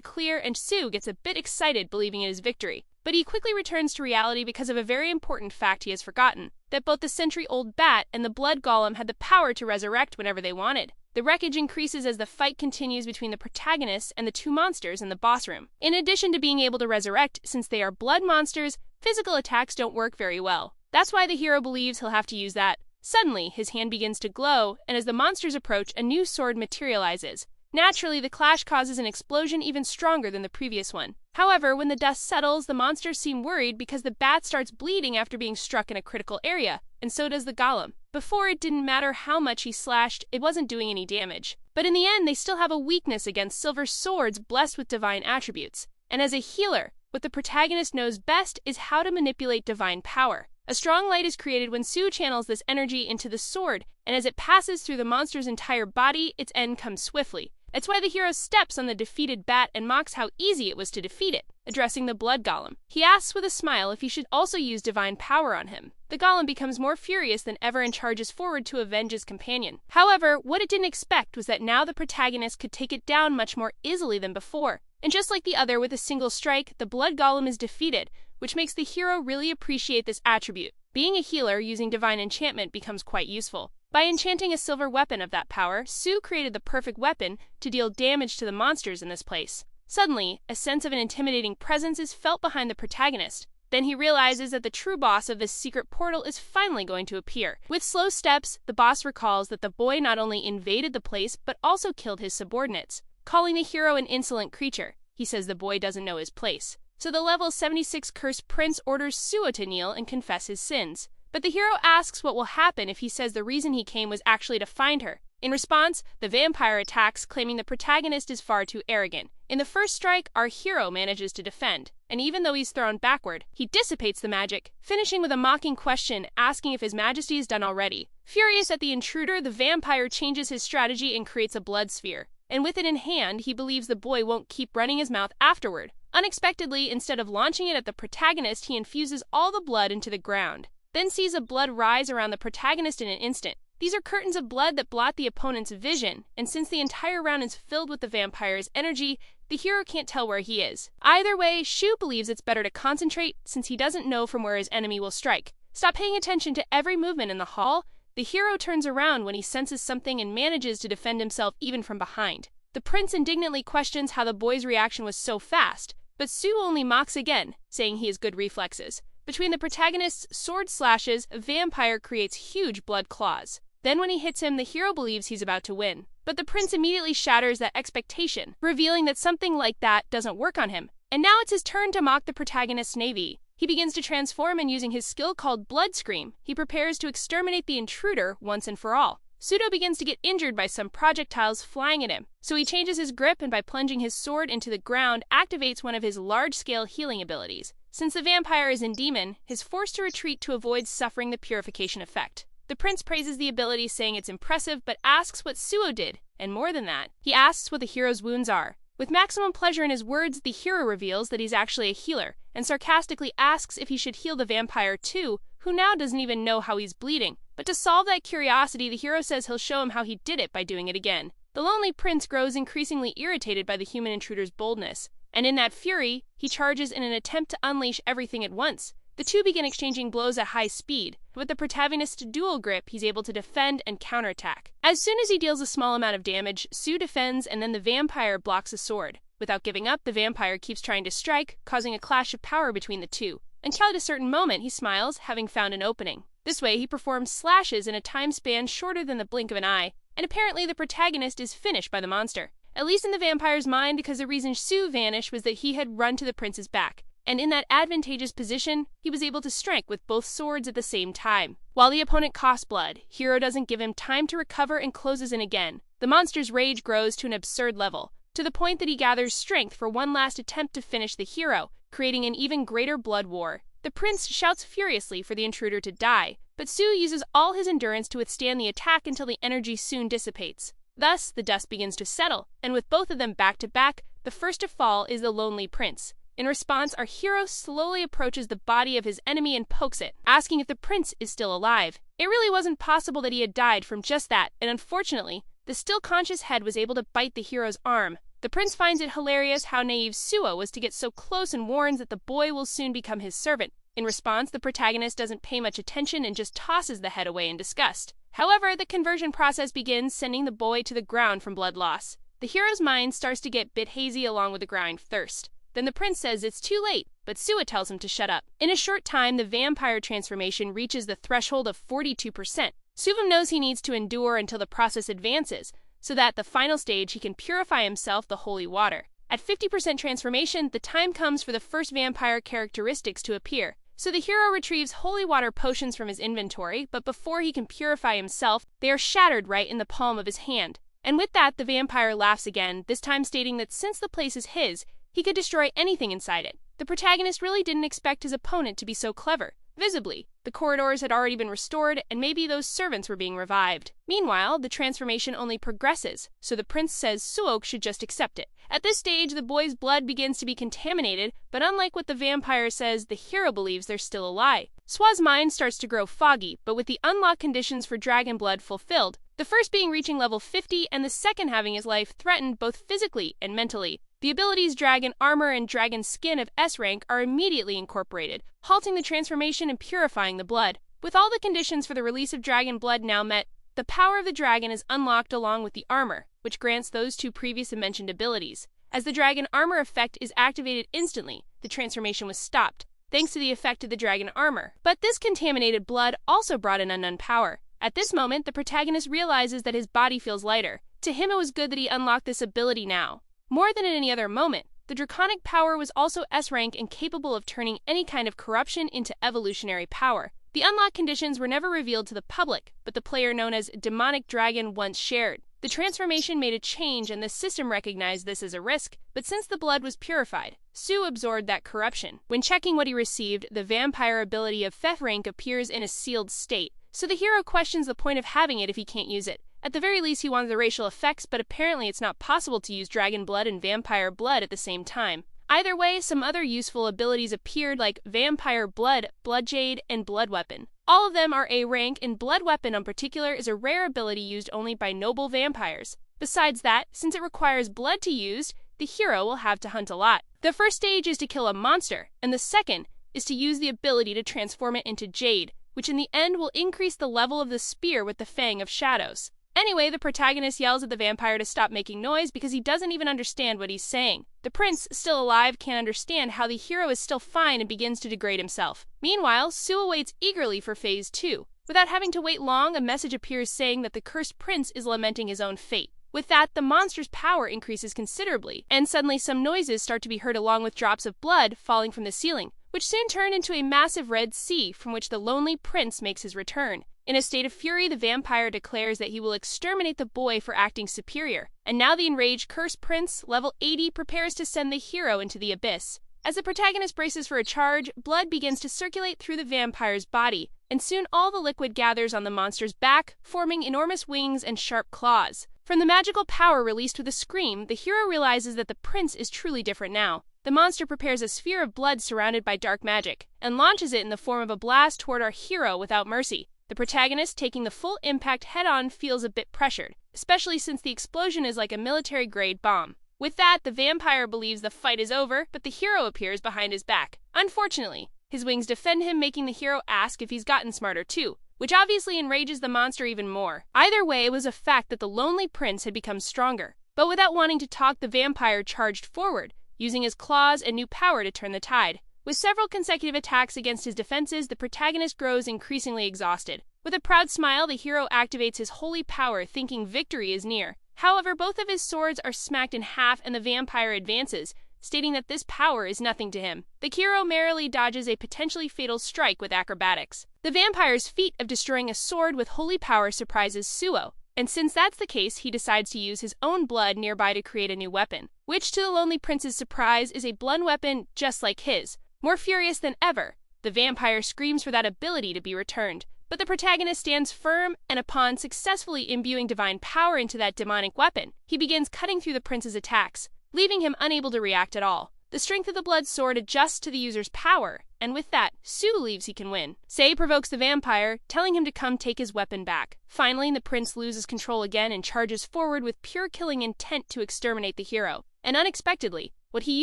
clear and Sue gets a bit excited believing in his victory. But he quickly returns to reality because of a very important fact he has forgotten, that both the century-old bat and the blood golem had the power to resurrect whenever they wanted. The wreckage increases as the fight continues between the protagonist and the 2 monsters in the boss room. In addition to being able to resurrect, since they are blood monsters, physical attacks don't work very well. That's why the hero believes he'll have to use that. Suddenly, his hand begins to glow, and as the monsters approach, a new sword materializes. Naturally, the clash causes an explosion even stronger than the previous one. However, when the dust settles, the monsters seem worried because the bat starts bleeding after being struck in a critical area, and so does the golem. Before, it didn't matter how much he slashed, it wasn't doing any damage. But in the end, they still have a weakness against silver swords blessed with divine attributes. And as a healer, what the protagonist knows best is how to manipulate divine power. A strong light is created when Sue channels this energy into the sword, and as it passes through the monster's entire body, its end comes swiftly. It's why the hero steps on the defeated bat and mocks how easy it was to defeat it, addressing the blood golem. He asks with a smile if he should also use divine power on him. The golem becomes more furious than ever and charges forward to avenge his companion. However, what it didn't expect was that now the protagonist could take it down much more easily than before. And just like the other with a single strike, the blood golem is defeated, which makes the hero really appreciate this attribute. Being a healer using divine enchantment becomes quite useful. By enchanting a silver weapon of that power, Sue created the perfect weapon to deal damage to the monsters in this place. Suddenly, a sense of an intimidating presence is felt behind the protagonist. Then he realizes that the true boss of this secret portal is finally going to appear. With slow steps, the boss recalls that the boy not only invaded the place, but also killed his subordinates, calling the hero an insolent creature. He says the boy doesn't know his place. So the level 76 cursed prince orders Suo to kneel and confess his sins. But the hero asks what will happen if he says the reason he came was actually to find her. In response, the vampire attacks, claiming the protagonist is far too arrogant. In the first strike, our hero manages to defend, and even though he's thrown backward, he dissipates the magic, finishing with a mocking question asking if his majesty is done already. Furious at the intruder, the vampire changes his strategy and creates a blood sphere. And with it in hand, he believes the boy won't keep running his mouth afterward. Unexpectedly, instead of launching it at the protagonist, he infuses all the blood into the ground, then sees a blood rise around the protagonist in an instant. These are curtains of blood that blot the opponent's vision, and since the entire round is filled with the vampire's energy, the hero can't tell where he is. Either way, Shu believes it's better to concentrate since he doesn't know from where his enemy will strike. Stop paying attention to every movement in the hall. The hero turns around when he senses something and manages to defend himself even from behind. The prince indignantly questions how the boy's reaction was so fast, but Sue only mocks again, saying he has good reflexes. Between the protagonist's sword slashes, a vampire creates huge blood claws. Then when he hits him, the hero believes he's about to win. But the prince immediately shatters that expectation, revealing that something like that doesn't work on him. And now it's his turn to mock the protagonist's navy. He begins to transform, and using his skill called Blood Scream, he prepares to exterminate the intruder once and for all. Pseudo begins to get injured by some projectiles flying at him, so he changes his grip and by plunging his sword into the ground activates one of his large-scale healing abilities. Since the vampire is in demon, he's forced to retreat to avoid suffering the purification effect. The prince praises the ability, saying it's impressive, but asks what Suo did, and more than that, he asks what the hero's wounds are. With maximum pleasure in his words, the hero reveals that he's actually a healer, and sarcastically asks if he should heal the vampire too, who now doesn't even know how he's bleeding. But to solve that curiosity, the hero says he'll show him how he did it by doing it again. The lonely prince grows increasingly irritated by the human intruder's boldness, and in that fury, he charges in an attempt to unleash everything at once. The two begin exchanging blows at high speed. With the protagonist's dual grip, he's able to defend and counterattack. As soon as he deals a small amount of damage, Sue defends and then the vampire blocks a sword. Without giving up, the vampire keeps trying to strike, causing a clash of power between the two. Until at a certain moment, he smiles, having found an opening. This way, he performs slashes in a time span shorter than the blink of an eye, and apparently the protagonist is finished by the monster. At least in the vampire's mind, because the reason Sue vanished was that he had run to the prince's back. And in that advantageous position, he was able to strike with both swords at the same time. While the opponent costs blood, Hero doesn't give him time to recover and closes in again. The monster's rage grows to an absurd level, to the point that he gathers strength for one last attempt to finish the hero, creating an even greater blood war. The prince shouts furiously for the intruder to die, but Suo uses all his endurance to withstand the attack until the energy soon dissipates. Thus, the dust begins to settle, and with both of them back to back, the first to fall is the lonely prince. In response, our hero slowly approaches the body of his enemy and pokes it, asking if the prince is still alive. It really wasn't possible that he had died from just that, and unfortunately, the still conscious head was able to bite the hero's arm. The prince finds it hilarious how naive Suo was to get so close and warns that the boy will soon become his servant. In response, the protagonist doesn't pay much attention and just tosses the head away in disgust. However, the conversion process begins, sending the boy to the ground from blood loss. The hero's mind starts to get a bit hazy along with the growing thirst. Then the prince says it's too late, but Suo tells him to shut up. In a short time, the vampire transformation reaches the threshold of 42%. Suvum knows he needs to endure until the process advances, so that at the final stage he can purify himself the holy water. At 50% transformation, the time comes for the first vampire characteristics to appear. So the hero retrieves holy water potions from his inventory, but before he can purify himself, they are shattered right in the palm of his hand. And with that, the vampire laughs again, this time stating that since the place is his, he could destroy anything inside it. The protagonist really didn't expect his opponent to be so clever. Visibly, the corridors had already been restored, and maybe those servants were being revived. Meanwhile, the transformation only progresses, so the prince says Suok should just accept it. At this stage, the boy's blood begins to be contaminated, but unlike what the vampire says, the hero believes there's still a lie. Sua's mind starts to grow foggy, but with the unlock conditions for dragon blood fulfilled, the first being reaching level 50 and the second having his life threatened both physically and mentally, the abilities Dragon Armor and Dragon Skin of S rank are immediately incorporated, halting the transformation and purifying the blood. With all the conditions for the release of dragon blood now met, the power of the dragon is unlocked along with the armor, which grants those two previously mentioned abilities. As the dragon armor effect is activated instantly, the transformation was stopped, thanks to the effect of the dragon armor. But this contaminated blood also brought in unknown power. At this moment, the protagonist realizes that his body feels lighter. To him, it was good that he unlocked this ability now. More than at any other moment, the draconic power was also S rank and capable of turning any kind of corruption into evolutionary power. The unlock conditions were never revealed to the public, but the player known as Demonic Dragon once shared. The transformation made a change and the system recognized this as a risk, but since the blood was purified, Su absorbed that corruption. When checking what he received, the vampire ability of Fef rank appears in a sealed state, so the hero questions the point of having it if he can't use it. At the very least, he wanted the racial effects, but apparently it's not possible to use dragon blood and vampire blood at the same time. Either way, some other useful abilities appeared like Vampire Blood, Blood Jade, and Blood Weapon. All of them are A rank, and Blood Weapon in particular is a rare ability used only by noble vampires. Besides that, since it requires blood to use, the hero will have to hunt a lot. The first stage is to kill a monster, and the second is to use the ability to transform it into Jade, which in the end will increase the level of the spear with the Fang of Shadows. Anyway, the protagonist yells at the vampire to stop making noise because he doesn't even understand what he's saying. The prince, still alive, can't understand how the hero is still fine and begins to degrade himself. Meanwhile, Su waits eagerly for Phase 2. Without having to wait long, a message appears saying that the cursed prince is lamenting his own fate. With that, the monster's power increases considerably, and suddenly some noises start to be heard along with drops of blood falling from the ceiling, which soon turn into a massive red sea from which the lonely prince makes his return. In a state of fury, the vampire declares that he will exterminate the boy for acting superior, and now the enraged cursed prince, level 80, prepares to send the hero into the abyss. As the protagonist braces for a charge, blood begins to circulate through the vampire's body, and soon all the liquid gathers on the monster's back, forming enormous wings and sharp claws. From the magical power released with a scream, the hero realizes that the prince is truly different now. The monster prepares a sphere of blood surrounded by dark magic, and launches it in the form of a blast toward our hero without mercy. The protagonist, taking the full impact head-on, feels a bit pressured, especially since the explosion is like a military-grade bomb. With that, the vampire believes the fight is over, but the hero appears behind his back. Unfortunately, his wings defend him, making the hero ask if he's gotten smarter too, which obviously enrages the monster even more. Either way, it was a fact that the lonely prince had become stronger. But without wanting to talk, the vampire charged forward, using his claws and new power to turn the tide. With several consecutive attacks against his defenses, the protagonist grows increasingly exhausted. With a proud smile, the hero activates his holy power, thinking victory is near. However, both of his swords are smacked in half and the vampire advances, stating that this power is nothing to him. The hero merrily dodges a potentially fatal strike with acrobatics. The vampire's feat of destroying a sword with holy power surprises Suo, and since that's the case, he decides to use his own blood nearby to create a new weapon, which to the lonely prince's surprise is a blunt weapon just like his. More furious than ever, the vampire screams for that ability to be returned, But the protagonist stands firm, and upon successfully imbuing divine power into that demonic weapon, he begins cutting through the prince's attacks, leaving him unable to react at all. The strength of the blood sword adjusts to the user's power, and with that, Su believes he can win. Sei provokes the vampire, telling him to come take his weapon back. Finally, the prince loses control again and charges forward with pure killing intent to exterminate the hero. And unexpectedly, what he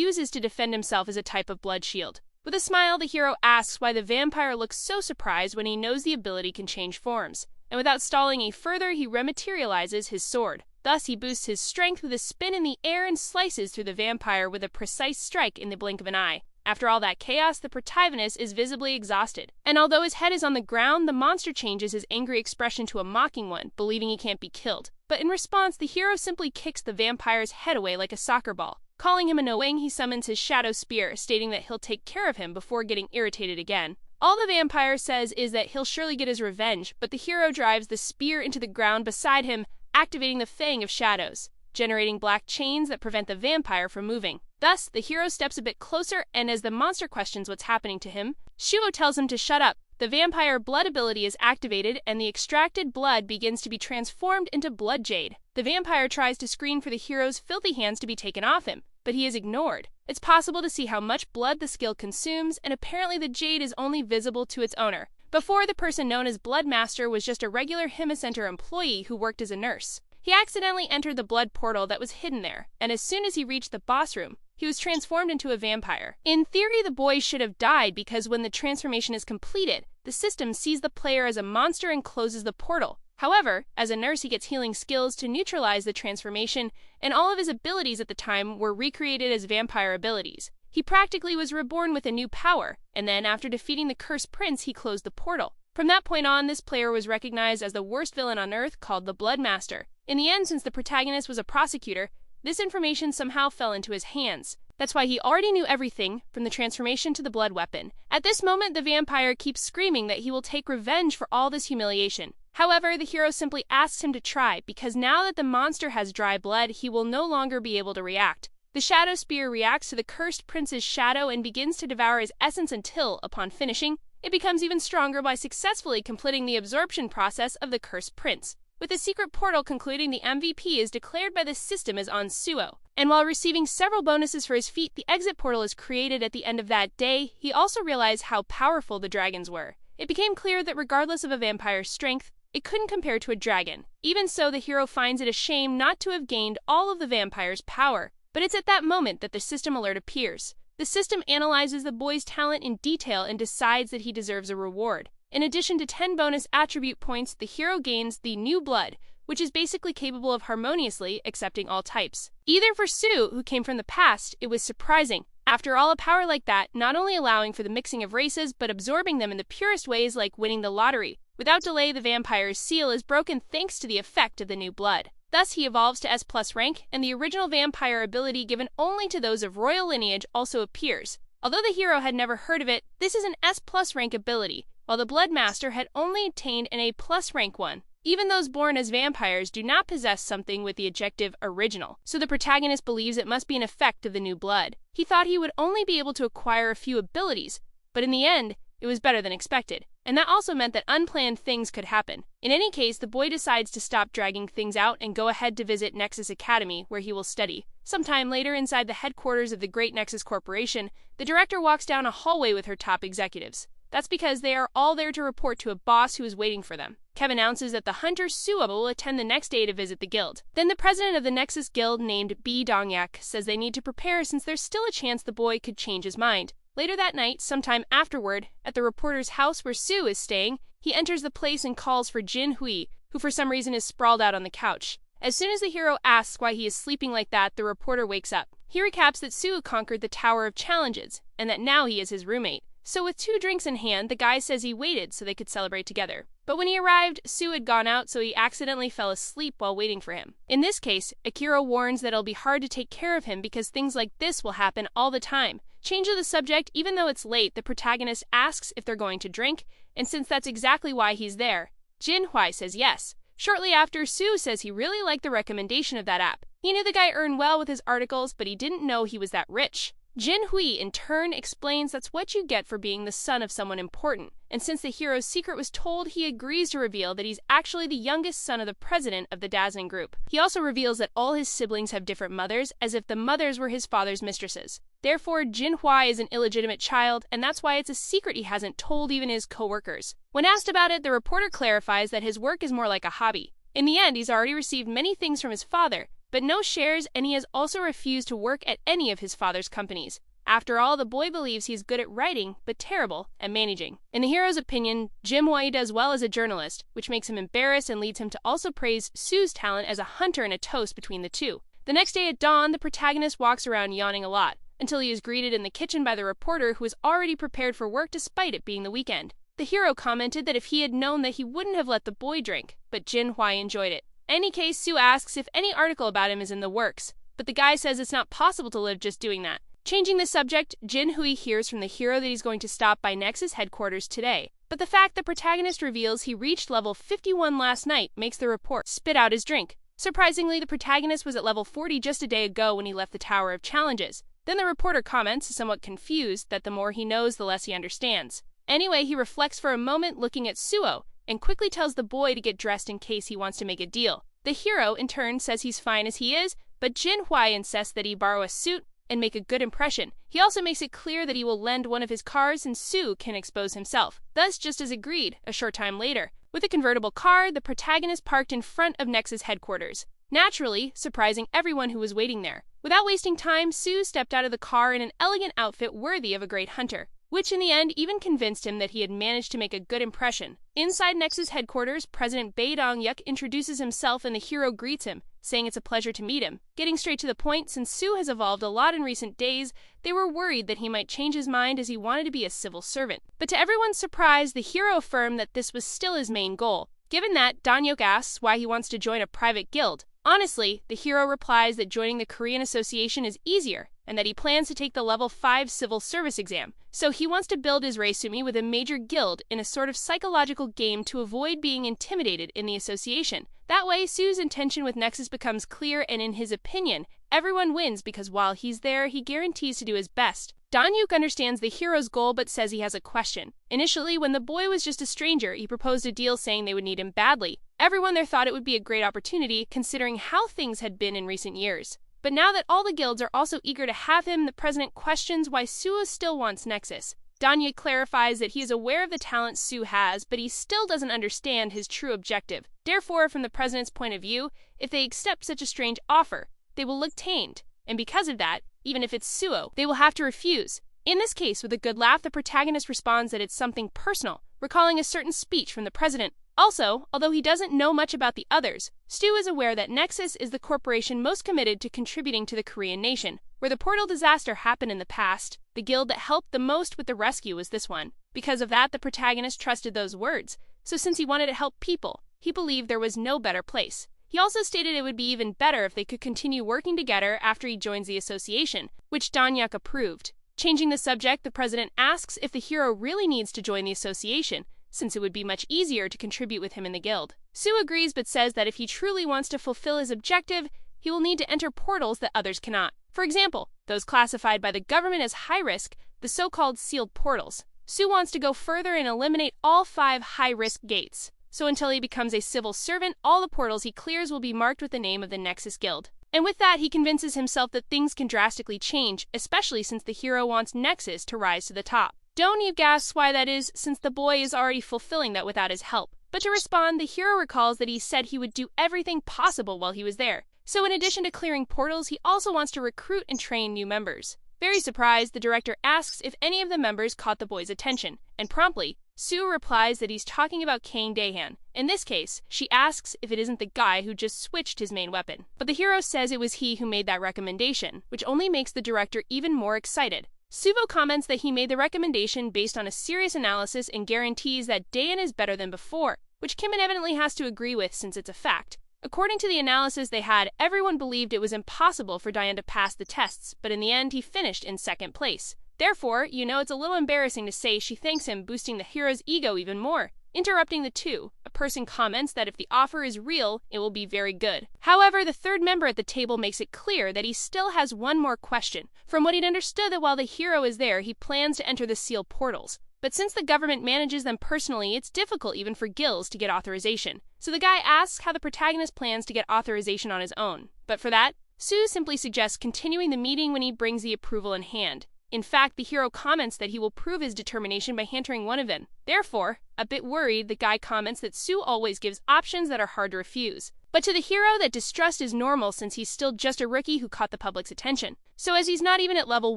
uses to defend himself is a type of blood shield. With a smile, the hero asks why the vampire looks so surprised when he knows the ability can change forms. And without stalling any further, he rematerializes his sword. Thus, he boosts his strength with a spin in the air and slices through the vampire with a precise strike in the blink of an eye. After all that chaos, the protagonist is visibly exhausted. And although his head is on the ground, the monster changes his angry expression to a mocking one, believing he can't be killed. But in response, the hero simply kicks the vampire's head away like a soccer ball. Calling him annoying, he summons his shadow spear, stating that he'll take care of him before getting irritated again. All the vampire says is that he'll surely get his revenge, but the hero drives the spear into the ground beside him, activating the Fang of Shadows, generating black chains that prevent the vampire from moving. Thus, the hero steps a bit closer, and as the monster questions what's happening to him, Shuo tells him to shut up. The vampire blood ability is activated, and the extracted blood begins to be transformed into blood jade. The vampire tries to scream for the hero's filthy hands to be taken off him, but he is ignored. It's possible to see how much blood the skill consumes, and apparently the jade is only visible to its owner. Before, the person known as Blood Master was just a regular Himicenter employee who worked as a nurse. He accidentally entered the blood portal that was hidden there, and as soon as he reached the boss room, he was transformed into a vampire. In theory, the boy should have died because when the transformation is completed, the system sees the player as a monster and closes the portal. However, as a nurse, he gets healing skills to neutralize the transformation, and all of his abilities at the time were recreated as vampire abilities. He practically was reborn with a new power, and then after defeating the cursed prince, he closed the portal. From that point on, this player was recognized as the worst villain on Earth, called the Blood Master. In the end, since the protagonist was a prosecutor, this information somehow fell into his hands. That's why he already knew everything, from the transformation to the blood weapon. At this moment, the vampire keeps screaming that he will take revenge for all this humiliation. However, the hero simply asks him to try, because now that the monster has dry blood, he will no longer be able to react. The shadow spear reacts to the cursed prince's shadow and begins to devour his essence until, upon finishing, it becomes even stronger by successfully completing the absorption process of the cursed prince. With the secret portal concluding, the MVP is declared by the system as on Suo. And while receiving several bonuses for his feat, the exit portal is created at the end of that day. He also realized how powerful the dragons were. It became clear that regardless of a vampire's strength, it couldn't compare to a dragon. Even so, the hero finds it a shame not to have gained all of the vampire's power. But it's at that moment that the system alert appears. The system analyzes the boy's talent in detail and decides that he deserves a reward. In addition to 10 bonus attribute points, the hero gains the New Blood, which is basically capable of harmoniously accepting all types. Either for Su, who came from the past, it was surprising. After all, a power like that, not only allowing for the mixing of races, but absorbing them in the purest ways like winning the lottery. Without delay, the vampire's seal is broken thanks to the effect of the New Blood. Thus, he evolves to S+ rank, and the original vampire ability given only to those of royal lineage also appears. Although the hero had never heard of it, this is an S+ rank ability, while the Blood Master had only attained an A+ rank one. Even those born as vampires do not possess something with the adjective original, so the protagonist believes it must be an effect of the new blood. He thought he would only be able to acquire a few abilities, but in the end, it was better than expected. And that also meant that unplanned things could happen. In any case, the boy decides to stop dragging things out and go ahead to visit Nexus Academy, where he will study. Sometime later, inside the headquarters of the Great Nexus Corporation, the director walks down a hallway with her top executives. That's because they are all there to report to a boss who is waiting for them. Kev announces that the hunter Suo will attend the next day to visit the guild. Then the president of the Nexus Guild, named B. Dongyak, says they need to prepare since there's still a chance the boy could change his mind. Later that night, sometime afterward, at the reporter's house where Su is staying, he enters the place and calls for Jin Hui, who for some reason is sprawled out on the couch. As soon as the hero asks why he is sleeping like that, the reporter wakes up. He recaps that Su conquered the Tower of Challenges, and that now he is his roommate. So with 2 drinks in hand, the guy says he waited so they could celebrate together. But when he arrived, Su had gone out, so he accidentally fell asleep while waiting for him. In this case, Akira warns that it'll be hard to take care of him because things like this will happen all the time. Change of the subject, even though it's late, the protagonist asks if they're going to drink, and since that's exactly why he's there, Jin Hui says yes. Shortly after, Su says he really liked the recommendation of that app. He knew the guy earned well with his articles, but he didn't know he was that rich. Jin Hui, in turn, explains that's what you get for being the son of someone important, and since the hero's secret was told, he agrees to reveal that he's actually the youngest son of the president of the Dazzling Group. He also reveals that all his siblings have different mothers, as if the mothers were his father's mistresses. Therefore, Jin Hui is an illegitimate child, and that's why it's a secret he hasn't told even his co-workers. When asked about it, the reporter clarifies that his work is more like a hobby. In the end, he's already received many things from his father, but no shares, and he has also refused to work at any of his father's companies. After all, the boy believes he's good at writing, but terrible at managing. In the hero's opinion, Jin Hui does well as a journalist, which makes him embarrassed and leads him to also praise Su's talent as a hunter and a toast between the two. The next day at dawn, the protagonist walks around yawning a lot, until he is greeted in the kitchen by the reporter who is already prepared for work despite it being the weekend. The hero commented that if he had known that he wouldn't have let the boy drink, but Jin Hui enjoyed it. In any case, Su asks if any article about him is in the works, but the guy says it's not possible to live just doing that. Changing the subject, Jin Hui hears from the hero that he's going to stop by Nexus headquarters today, but the fact the protagonist reveals he reached level 51 last night makes the report spit out his drink. Surprisingly, the protagonist was at level 40 just a day ago when he left the Tower of Challenges. Then the reporter comments, somewhat confused, that the more he knows, the less he understands. Anyway, he reflects for a moment looking at Suo, and quickly tells the boy to get dressed in case he wants to make a deal. The hero, in turn, says he's fine as he is, but Jin Hui insists that he borrow a suit and make a good impression. He also makes it clear that he will lend one of his cars and Su can expose himself. Thus, just as agreed, a short time later, with a convertible car, the protagonist parked in front of Nexus headquarters, naturally surprising everyone who was waiting there. Without wasting time, Su stepped out of the car in an elegant outfit worthy of a great hunter, which in the end even convinced him that he had managed to make a good impression. Inside Nexus headquarters, President Bae Dong-yuk introduces himself and the hero greets him, saying it's a pleasure to meet him. Getting straight to the point, since Su has evolved a lot in recent days, they were worried that he might change his mind as he wanted to be a civil servant. But to everyone's surprise, the hero affirmed that this was still his main goal. Given that, Dong-yuk asks why he wants to join a private guild. Honestly, the hero replies that joining the Korean Association is easier, and that he plans to take the level 5 civil service exam. So he wants to build his resume with a major guild in a sort of psychological game to avoid being intimidated in the association. That way, Su's intention with Nexus becomes clear, and in his opinion, everyone wins because while he's there, he guarantees to do his best. Dong-yuk understands the hero's goal but says he has a question. Initially, when the boy was just a stranger, he proposed a deal saying they would need him badly. Everyone there thought it would be a great opportunity, considering how things had been in recent years. But now that all the guilds are also eager to have him, the president questions why Su still wants Nexus. Dong-yuk clarifies that he is aware of the talent Su has, but he still doesn't understand his true objective. Therefore, from the president's point of view, if they accept such a strange offer, they will look tamed, and because of that, even if it's Suo, they will have to refuse. In this case, with a good laugh, the protagonist responds that it's something personal, recalling a certain speech from the president. Also, although he doesn't know much about the others, Stu is aware that Nexus is the corporation most committed to contributing to the Korean nation. Where the portal disaster happened in the past, the guild that helped the most with the rescue was this one. Because of that, the protagonist trusted those words, so since he wanted to help people, he believed there was no better place. He also stated it would be even better if they could continue working together after he joins the association, which Dong-yuk approved. Changing the subject, the president asks if the hero really needs to join the association, since it would be much easier to contribute with him in the guild. Su agrees but says that if he truly wants to fulfill his objective, he will need to enter portals that others cannot. For example, those classified by the government as high risk, the so-called sealed portals. Su wants to go further and eliminate all 5 high-risk gates. So until he becomes a civil servant, all the portals he clears will be marked with the name of the Nexus Guild. And with that, he convinces himself that things can drastically change, especially since the hero wants Nexus to rise to the top. Dong-yuk asks why that is, since the boy is already fulfilling that without his help. But to respond, the hero recalls that he said he would do everything possible while he was there. So in addition to clearing portals, he also wants to recruit and train new members. Very surprised, the director asks if any of the members caught the boy's attention, and promptly, Su replies that he's talking about Kang Daehan. In this case, she asks if it isn't the guy who just switched his main weapon. But the hero says it was he who made that recommendation, which only makes the director even more excited. Suvo comments that he made the recommendation based on a serious analysis and guarantees that Daehan is better than before, which Kim evidently has to agree with since it's a fact. According to the analysis they had, everyone believed it was impossible for Daehan to pass the tests, but in the end he finished in 2nd place. Therefore, it's a little embarrassing to say she thanks him, boosting the hero's ego even more. Interrupting the two, a person comments that if the offer is real, it will be very good. However, the third member at the table makes it clear that he still has one more question. From what he'd understood, that while the hero is there, he plans to enter the sealed portals. But since the government manages them personally, it's difficult even for Gills to get authorization. So the guy asks how the protagonist plans to get authorization on his own. But for that, Sue simply suggests continuing the meeting when he brings the approval in hand. In fact, the hero comments that he will prove his determination by entering one of them. Therefore, a bit worried, the guy comments that Sue always gives options that are hard to refuse. But to the hero, that distrust is normal since he's still just a rookie who caught the public's attention. So as he's not even at level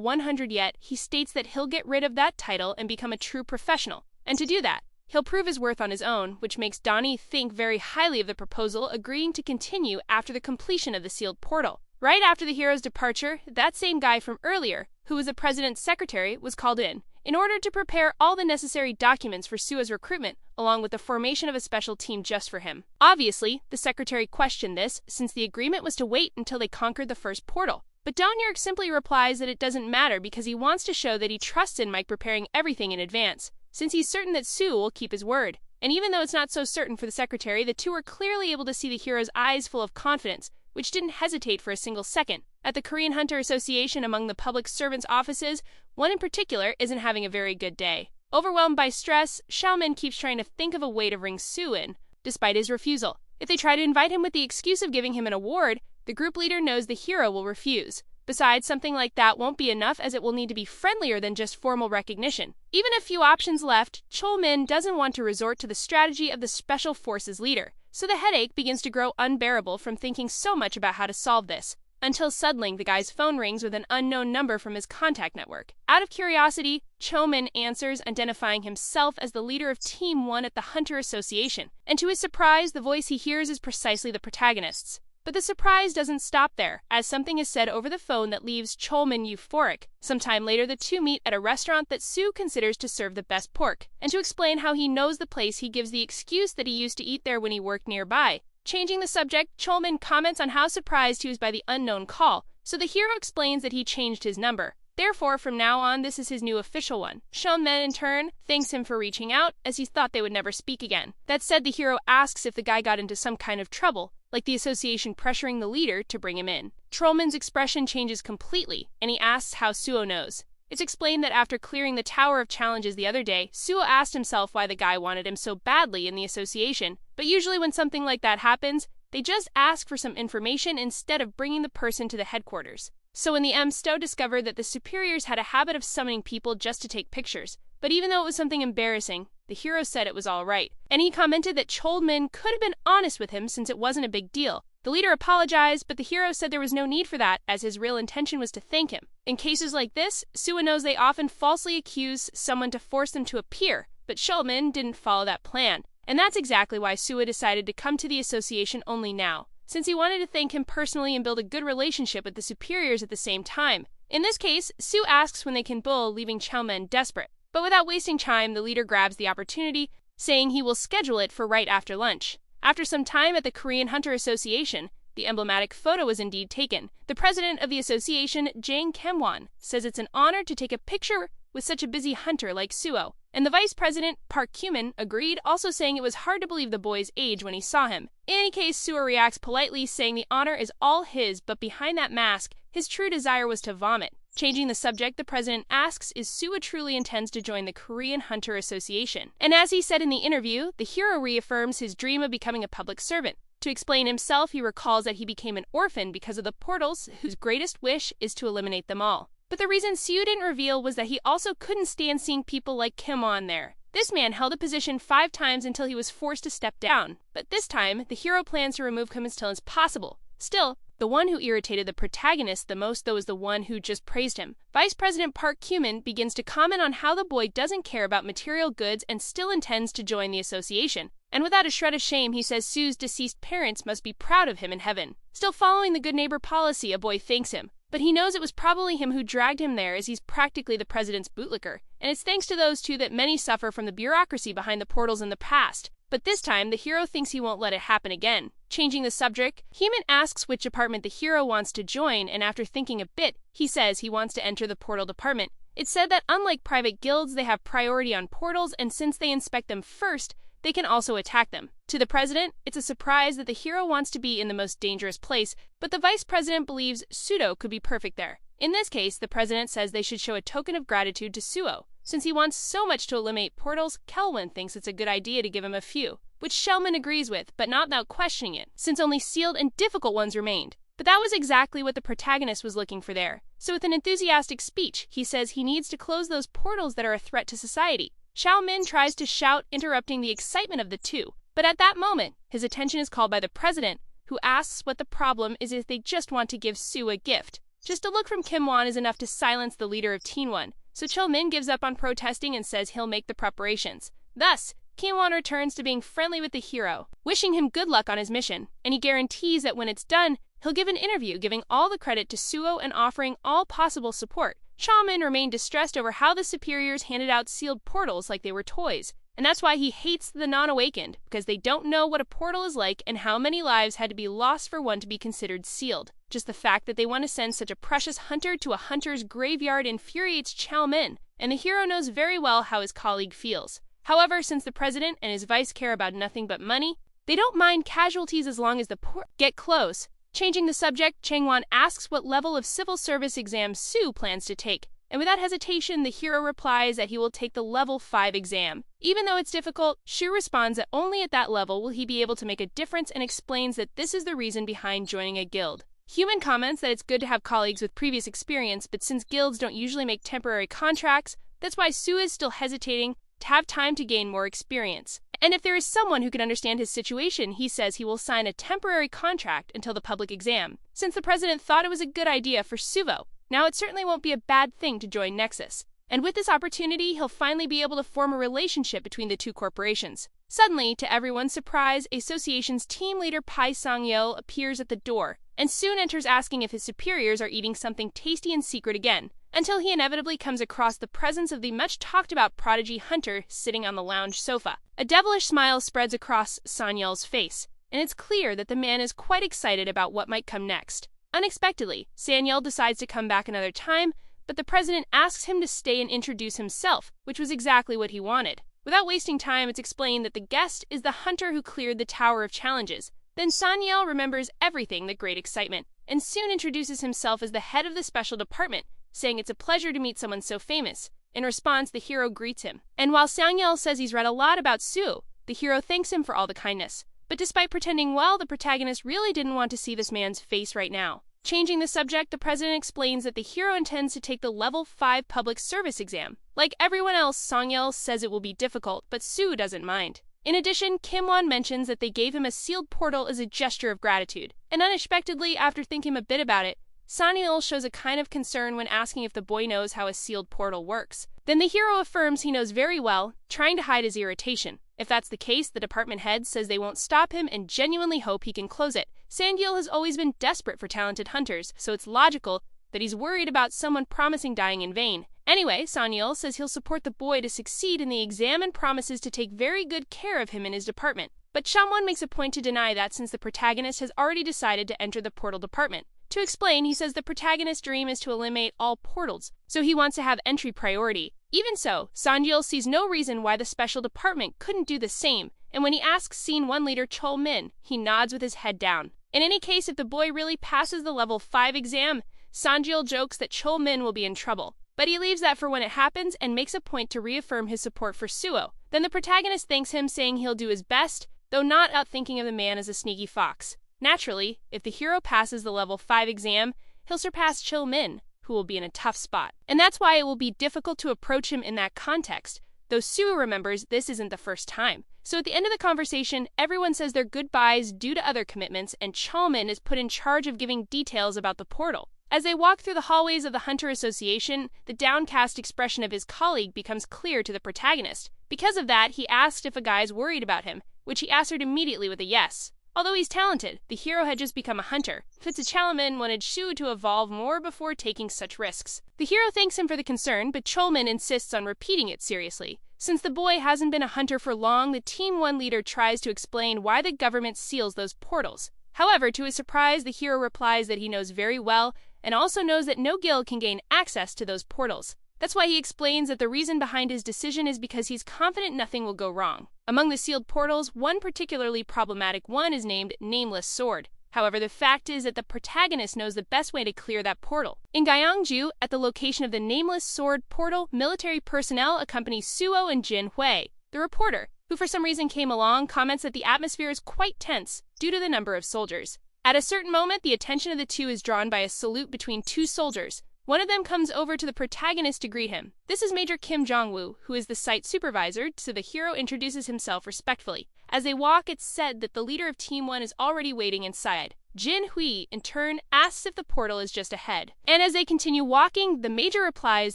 100 yet, he states that he'll get rid of that title and become a true professional. And to do that, he'll prove his worth on his own, which makes Donnie think very highly of the proposal, agreeing to continue after the completion of the sealed portal. Right after the hero's departure, that same guy from earlier, who was the president's secretary, was called in order to prepare all the necessary documents for Sua's recruitment, along with the formation of a special team just for him. Obviously, the secretary questioned this, since the agreement was to wait until they conquered the first portal. But Donyurk simply replies that it doesn't matter because he wants to show that he trusts in Mike preparing everything in advance, since he's certain that Sue will keep his word. And even though it's not so certain for the secretary, the two are clearly able to see the hero's eyes full of confidence, which didn't hesitate for a single second. At the Korean Hunter Association, among the public servants' offices, one in particular isn't having a very good day. Overwhelmed by stress, Xiaomin keeps trying to think of a way to bring Sue in, despite his refusal. If they try to invite him with the excuse of giving him an award, the group leader knows the hero will refuse. Besides, something like that won't be enough, as it will need to be friendlier than just formal recognition. Even a few options left, Chol-min doesn't want to resort to the strategy of the Special Forces leader, so the headache begins to grow unbearable from thinking so much about how to solve this. Until suddenly, the guy's phone rings with an unknown number from his contact network. Out of curiosity, Cho-min answers, identifying himself as the leader of Team 1 at the Hunter Association. And to his surprise, the voice he hears is precisely the protagonist's. But the surprise doesn't stop there, as something is said over the phone that leaves Cho-min euphoric. Sometime later, the two meet at a restaurant that Sue considers to serve the best pork. And to explain how he knows the place, he gives the excuse that he used to eat there when he worked nearby. Changing the subject, Cho-min comments on how surprised he was by the unknown call, so the hero explains that he changed his number. Therefore, from now on, this is his new official one. Cho-min, in turn, thanks him for reaching out, as he thought they would never speak again. That said, the hero asks if the guy got into some kind of trouble, like the association pressuring the leader to bring him in. Trollman's expression changes completely, and he asks how Suo knows. It's explained that after clearing the Tower of Challenges the other day, Suo asked himself why the guy wanted him so badly in the association, but usually when something like that happens, they just ask for some information instead of bringing the person to the headquarters. So in the M, Stowe discovered that the superiors had a habit of summoning people just to take pictures, but even though it was something embarrassing, the hero said it was all right, and he commented that Cholmin could have been honest with him since it wasn't a big deal. The leader apologized, but the hero said there was no need for that, as his real intention was to thank him. In cases like this, Suo knows they often falsely accuse someone to force them to appear, but Cholmin didn't follow that plan, and that's exactly why Suo decided to come to the association only now, since he wanted to thank him personally and build a good relationship with the superiors at the same time. In this case, Sue asks when they can bull, leaving Cholmin desperate. But without wasting time, the leader grabs the opportunity, saying he will schedule it for right after lunch. After some time at the Korean Hunter Association, the emblematic photo was indeed taken. The president of the association, Jang Kemwon, says it's an honor to take a picture with such a busy hunter like Suo. And the vice president, Park Kyumin, agreed, also saying it was hard to believe the boy's age when he saw him. In any case, Suo reacts politely, saying the honor is all his, but behind that mask, his true desire was to vomit. Changing the subject, the president asks if Suo truly intends to join the Korean Hunter Association. And as he said in the interview, the hero reaffirms his dream of becoming a public servant. To explain himself, he recalls that he became an orphan because of the portals, whose greatest wish is to eliminate them all. But the reason Suo didn't reveal was that he also couldn't stand seeing people like Kim on there. This man held a position 5 times until he was forced to step down. But this time, the hero plans to remove him as soon as possible. Still, the one who irritated the protagonist the most, though, is the one who just praised him. Vice President Park Kyumin begins to comment on how the boy doesn't care about material goods and still intends to join the association. And without a shred of shame, he says Sue's deceased parents must be proud of him in heaven. Still following the good neighbor policy, a boy thanks him. But he knows it was probably him who dragged him there, as he's practically the president's bootlicker. And it's thanks to those two that many suffer from the bureaucracy behind the portals in the past. But this time, the hero thinks he won't let it happen again. Changing the subject, Heeman asks which department the hero wants to join, and after thinking a bit, he says he wants to enter the portal department. It's said that unlike private guilds, they have priority on portals, and since they inspect them first, they can also attack them. To the president, it's a surprise that the hero wants to be in the most dangerous place, but the vice president believes Sudo could be perfect there. In this case, the president says they should show a token of gratitude to Suo. Since he wants so much to eliminate portals, Kelwin thinks it's a good idea to give him a few, which Shellman agrees with, but not without questioning it, since only sealed and difficult ones remained. But that was exactly what the protagonist was looking for there. So with an enthusiastic speech, he says he needs to close those portals that are a threat to society. Xiao Min tries to shout, interrupting the excitement of the two. But at that moment, his attention is called by the president, who asks what the problem is if they just want to give Sue a gift. Just a look from Kim Won is enough to silence the leader of Teen One, so Cho Min gives up on protesting and says he'll make the preparations. Thus, Kim Won returns to being friendly with the hero, wishing him good luck on his mission, and he guarantees that when it's done, he'll give an interview giving all the credit to Suo and offering all possible support. Shaman remained distressed over how the superiors handed out sealed portals like they were toys, and that's why he hates the non-awakened, because they don't know what a portal is like and how many lives had to be lost for one to be considered sealed. Just the fact that they want to send such a precious hunter to a hunter's graveyard infuriates Chow Min, and the hero knows very well how his colleague feels. However, since the president and his vice care about nothing but money, they don't mind casualties as long as the poor get close. Changing the subject, Changwon asks what level of civil service exam Sue plans to take, and without hesitation, the hero replies that he will take the level 5 exam. Even though it's difficult, Shu responds that only at that level will he be able to make a difference and explains that this is the reason behind joining a guild. Human comments that it's good to have colleagues with previous experience, but since guilds don't usually make temporary contracts, that's why Sue is still hesitating to have time to gain more experience. And if there is someone who can understand his situation, he says he will sign a temporary contract until the public exam, since the president thought it was a good idea for Suvo. Now it certainly won't be a bad thing to join Nexus. And with this opportunity, he'll finally be able to form a relationship between the two corporations. Suddenly, to everyone's surprise, Association's team leader Pai Sang-yeol appears at the door, and soon enters asking if his superiors are eating something tasty in secret again, until he inevitably comes across the presence of the much-talked-about prodigy Hunter sitting on the lounge sofa. A devilish smile spreads across Sang-yeol's face, and it's clear that the man is quite excited about what might come next. Unexpectedly, Sang-yeol decides to come back another time, but the president asks him to stay and introduce himself, which was exactly what he wanted. Without wasting time, it's explained that the guest is the hunter who cleared the Tower of Challenges. Then Sang-yeol remembers everything with great excitement, and soon introduces himself as the head of the special department, saying it's a pleasure to meet someone so famous. In response, the hero greets him. And while Sang-yeol says he's read a lot about Sue, the hero thanks him for all the kindness. But despite pretending well, the protagonist really didn't want to see this man's face right now. Changing the subject, the president explains that the hero intends to take the level 5 public service exam. Like everyone else, Sang-yeol says it will be difficult, but Sue doesn't mind. In addition, Kim Won mentions that they gave him a sealed portal as a gesture of gratitude. And unexpectedly, after thinking a bit about it, Sang-yeol shows a kind of concern when asking if the boy knows how a sealed portal works. Then the hero affirms he knows very well, trying to hide his irritation. If that's the case, the department head says they won't stop him and genuinely hope he can close it. Sang-yeol has always been desperate for talented hunters, so it's logical that he's worried about someone promising dying in vain. Anyway, Sang-yeol says he'll support the boy to succeed in the exam and promises to take very good care of him in his department. But Shamwon makes a point to deny that since the protagonist has already decided to enter the portal department. To explain, he says the protagonist's dream is to eliminate all portals, so he wants to have entry priority. Even so, Sang-yeol sees no reason why the special department couldn't do the same, and when he asks Scene 1 leader Chol Min, he nods with his head down. In any case, if the boy really passes the level 5 exam, Sang-yeol jokes that Chol Min will be in trouble. But he leaves that for when it happens and makes a point to reaffirm his support for Suo. Then the protagonist thanks him, saying he'll do his best, though not outthinking of the man as a sneaky fox. Naturally, if the hero passes the level 5 exam, he'll surpass Chil Min, who will be in a tough spot. And that's why it will be difficult to approach him in that context, though Sue remembers this isn't the first time. So at the end of the conversation, everyone says their goodbyes due to other commitments, and Chalmin is put in charge of giving details about the portal. As they walk through the hallways of the Hunter Association, the downcast expression of his colleague becomes clear to the protagonist. Because of that, he asks if a guy is worried about him, which he answered immediately with a yes. Although he's talented, the hero had just become a hunter. Fitzchalaman wanted Shu to evolve more before taking such risks. The hero thanks him for the concern, but Cholman insists on repeating it seriously. Since the boy hasn't been a hunter for long, the Team 1 leader tries to explain why the government seals those portals. However, to his surprise, the hero replies that he knows very well, and also knows that no guild can gain access to those portals. That's why he explains that the reason behind his decision is because he's confident nothing will go wrong. Among the sealed portals, one particularly problematic one is named Nameless Sword. However, the fact is that the protagonist knows the best way to clear that portal. In Gyeongju, at the location of the Nameless Sword portal, military personnel accompany Suo and Jin Hui. The reporter, who for some reason came along, comments that the atmosphere is quite tense due to the number of soldiers. At a certain moment, the attention of the two is drawn by a salute between two soldiers. One of them comes over to the protagonist to greet him. This is Major Kim Jong-woo, who is the site supervisor, so the hero introduces himself respectfully. As they walk, it's said that the leader of Team 1 is already waiting inside. Jin Hui, in turn, asks if the portal is just ahead. And as they continue walking, the Major replies